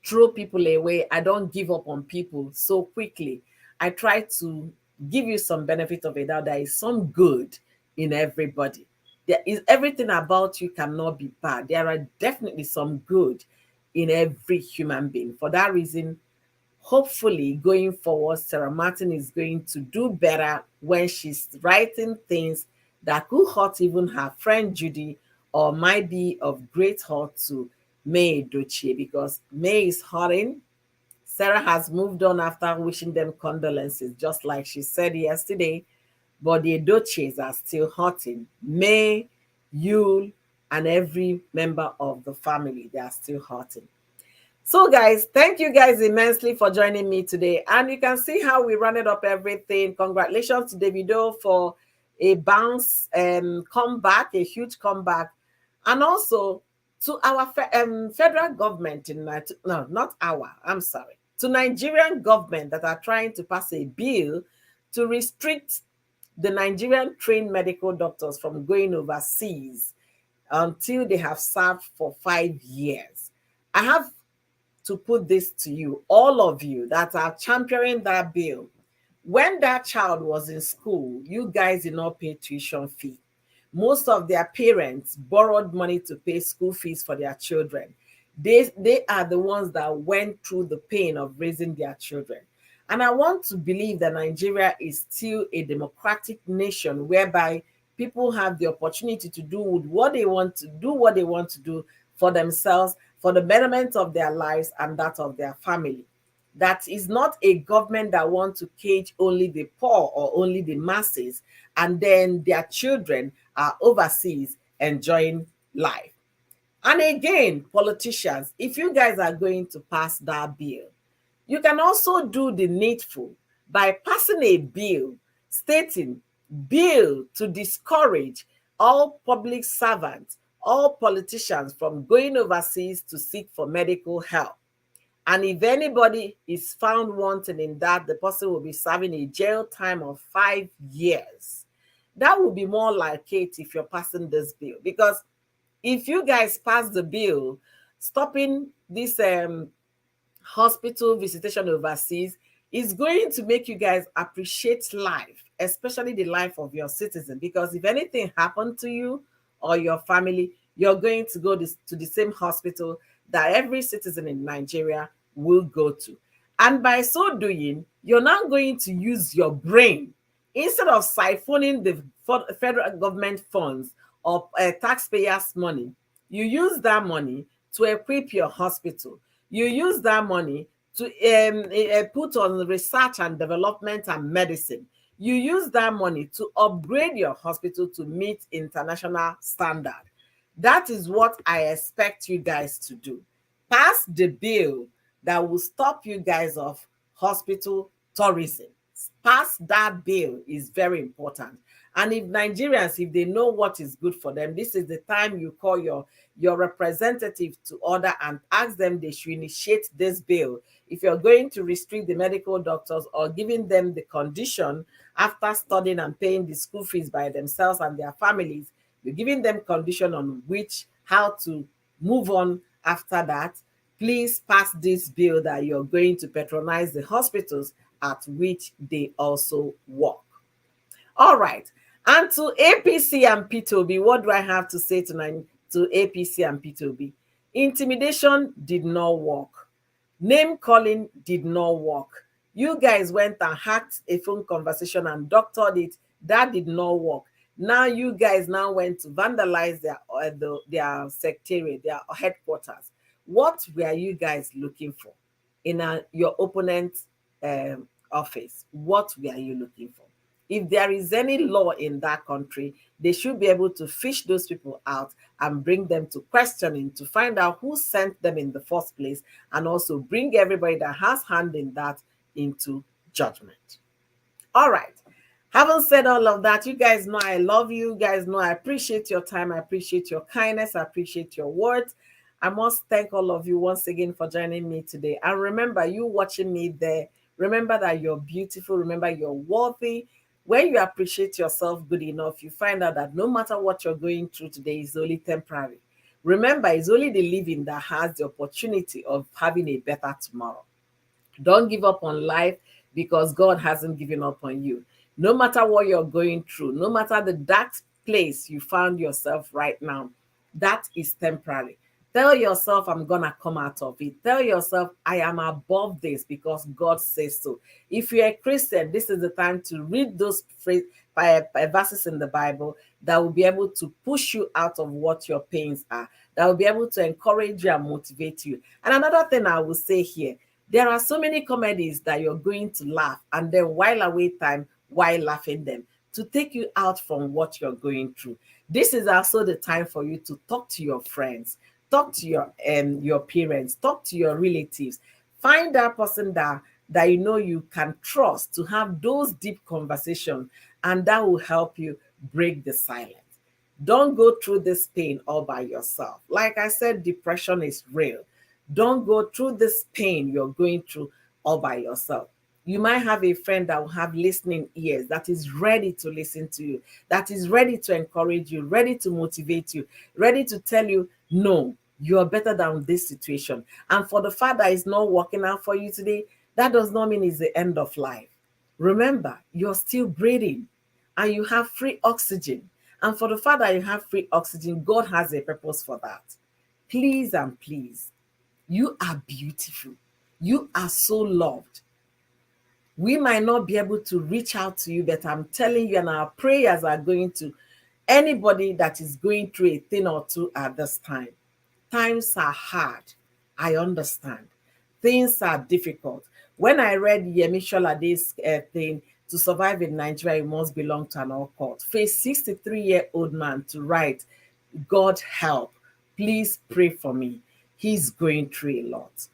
S1: throw people away. I don't give up on people so quickly. I try to give you some benefit of a doubt. There is some good in everybody. There is, everything about you cannot be bad. There are definitely some good in every human being. For that reason, hopefully going forward, Sarah Martin is going to do better when she's writing things that could hurt even her friend Judy, or might be of great hurt to May Dochie, because May is hurting. Sarah has moved on after wishing them condolences, just like she said yesterday, but the Dochies are still hurting. May, Yule, and every member of the family, they are still hurting. So guys, thank you guys immensely for joining me today. And you can see how we rounded up everything. Congratulations to Davido for a bounce comeback, a huge comeback. And also to our federal government, no, not our, I'm sorry, to Nigerian government that are trying to pass a bill to restrict the Nigerian trained medical doctors from going overseas until they have served for 5 years. I have to put this to you, all of you that are championing that bill. When that child was in school, you guys did not pay tuition fee. Most of their parents borrowed money to pay school fees for their children. They are the ones that went through the pain of raising their children. And I want to believe that Nigeria is still a democratic nation whereby people have the opportunity to do what they want to do, what they want to do for themselves, for the betterment of their lives and that of their family. That is not a government that wants to cage only the poor or only the masses, and then their children are overseas enjoying life. And again, politicians, if you guys are going to pass that bill, you can also do the needful by passing a bill stating bill to discourage all public servants, all politicians from going overseas to seek for medical help. And if anybody is found wanting in that, the person will be serving a jail time of 5 years. That would be more like it if you're passing this bill. Because if you guys pass the bill stopping this hospital visitation overseas, is going to make you guys appreciate life, especially the life of your citizen. Because if anything happened to you or your family, you're going to go to the same hospital that every citizen in Nigeria will go to. And by so doing, you're now going to use your brain instead of siphoning the federal government funds or taxpayers' money. You use that money to equip your hospital. You use that money to put on research and development and medicine. You use that money to upgrade your hospital to meet international standard. That is what I expect you guys to do. Pass the bill that will stop you guys of hospital tourism. Pass that bill is very important. And if Nigerians, if they know what is good for them, this is the time you call your representative to order and ask them they should initiate this bill. If you're going to restrict the medical doctors or giving them the condition after studying and paying the school fees by themselves and their families, you're giving them condition on which how to move on after that. Please pass this bill that you're going to patronize the hospitals at which they also work. All right. And to APC and P2B, what do I have to say tonight to APC and P2B? Intimidation did not work. Name calling did not work. You guys went and hacked a phone conversation and doctored it. That did not work. Now you guys now went to vandalize their secretariat, their headquarters. What were you guys looking for in your opponent's office? What were you looking for? If there is any law in that country, they should be able to fish those people out and bring them to questioning to find out who sent them in the first place, and also bring everybody that has hand in that into judgment. All right. Having said all of that, you guys know I love you. You guys know I appreciate your time. I appreciate your kindness. I appreciate your words. I must thank all of you once again for joining me today. And remember, you watching me there, remember that you're beautiful. Remember, you're worthy. When you appreciate yourself good enough, you find out that no matter what you're going through today is only temporary. Remember, it's only the living that has the opportunity of having a better tomorrow. Don't give up on life because God hasn't given up on you. No matter what you're going through, no matter the dark place you found yourself right now, that is temporary. Tell yourself, I'm going to come out of it. Tell yourself, I am above this because God says so. If you're a Christian, this is the time to read those verses in the Bible that will be able to push you out of what your pains are, that will be able to encourage you and motivate you. And another thing I will say here, there are so many comedies that you're going to laugh and then while away time, while laughing them, to take you out from what you're going through. This is also the time for you to talk to your friends, talk to your parents, talk to your relatives. Find that person that you know you can trust to have those deep conversations, and that will help you break the silence. Don't go through this pain all by yourself. Like I said, depression is real. Don't go through this pain you're going through all by yourself. You might have a friend that will have listening ears, that is ready to listen to you, that is ready to encourage you, ready to motivate you, ready to tell you, no, You are better than this situation. And for the fact that it's not working out for you today, that does not mean it's the end of life. Remember, you're still breathing and you have free oxygen. And for the fact that you have free oxygen, God has a purpose for that. Please and please, you are beautiful. You are so loved. We might not be able to reach out to you, but I'm telling you, and our prayers are going to anybody that is going through a thing or two at this time. Times are hard. I understand. Things are difficult. When I read Yemi Solade's thing, to survive in Nigeria, you must belong to an occult. Face 63-year-old man to write, God help. Please pray for me. He's going through a lot.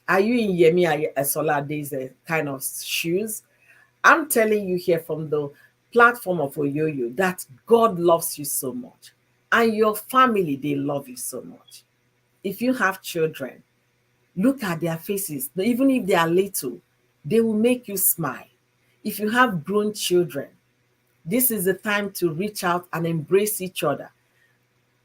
S1: Are you in Yemi Solade's kind of shoes? I'm telling you here from the platform of Oyoyo that God loves you so much. And your family, they love you so much. If you have children, look at their faces. Even if they are little, they will make you smile. If you have grown children, this is the time to reach out and embrace each other.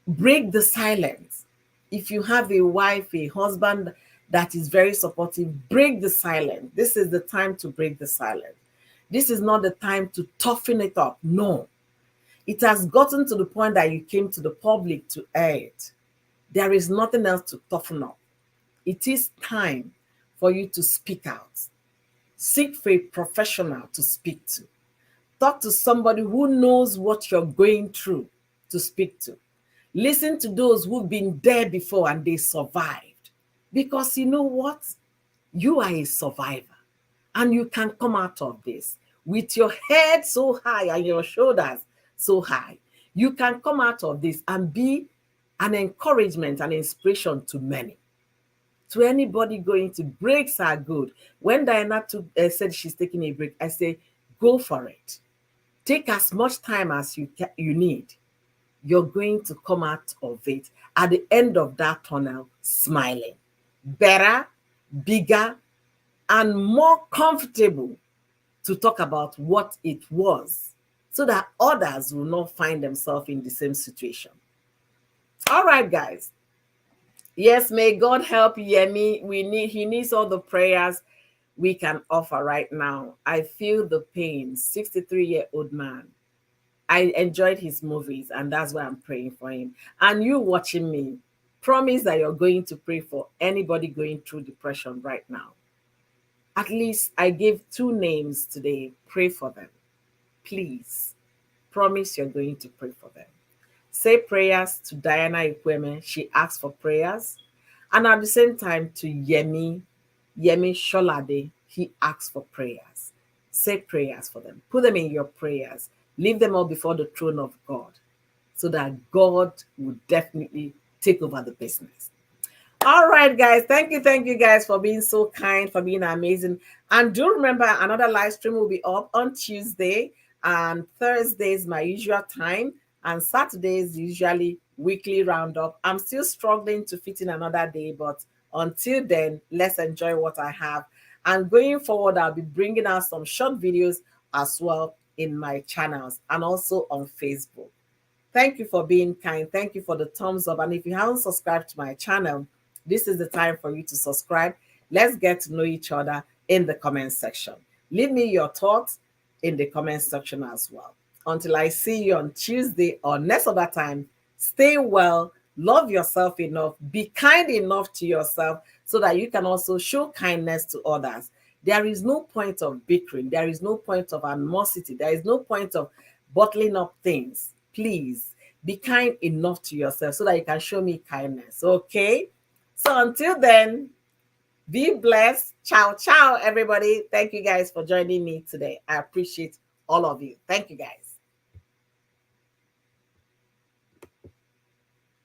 S1: Break the silence. If you have a wife, a husband that is very supportive, break the silence. This is the time to break the silence. This is not the time to toughen it up. No. It has gotten to the point that you came to the public to air it. There is nothing else to toughen up. It is time for you to speak out. Seek for a professional to speak to. Talk to somebody who knows what you're going through to speak to. Listen to those who've been there before and they survived. Because you know what? You are a survivor and you can come out of this with your head so high and your shoulders so high. You can come out of this and be an encouragement and inspiration to many. To anybody going to breaks are good. When Diana said she's taking a break, I say, go for it. Take as much time as you need. You're going to come out of it at the end of that tunnel smiling. Better, bigger, and more comfortable to talk about what it was so that others will not find themselves in the same situation. All right, guys. Yes, may God help Yemi. He needs all the prayers we can offer right now. I feel the pain. 63-year-old man. I enjoyed his movies, and that's why I'm praying for him. And you watching me, promise that you're going to pray for anybody going through depression right now. At least I gave 2 names today. Pray for them. Please. Promise you're going to pray for them. Say prayers to Diana Ikweme. She asked for prayers. And at the same time to Yemi Solade. He asked for prayers. Say prayers for them. Put them in your prayers. Leave them all before the throne of God so that God will definitely take over the business. All right, guys. Thank you guys for being so kind, for being amazing. And do remember, another live stream will be up on Tuesday, and Thursday is my usual time, and Saturday is usually weekly roundup. I'm still struggling to fit in another day, but until then, let's enjoy what I have. And going forward, I'll be bringing out some short videos as well in my channels and also on Facebook. Thank you for being kind. Thank you for the thumbs up. And if you haven't subscribed to my channel, this is the time for you to subscribe. Let's get to know each other in the comment section. Leave me your thoughts in the comment section as well. Until I see you on Tuesday or next other time, stay well, love yourself enough, be kind enough to yourself so that you can also show kindness to others. There is no point of bickering. There is no point of animosity. There is no point of bottling up things. Please be kind enough to yourself so that you can show me kindness. Okay? So until then, be blessed. Ciao, ciao, everybody. Thank you guys for joining me today. I appreciate all of you. Thank you, guys.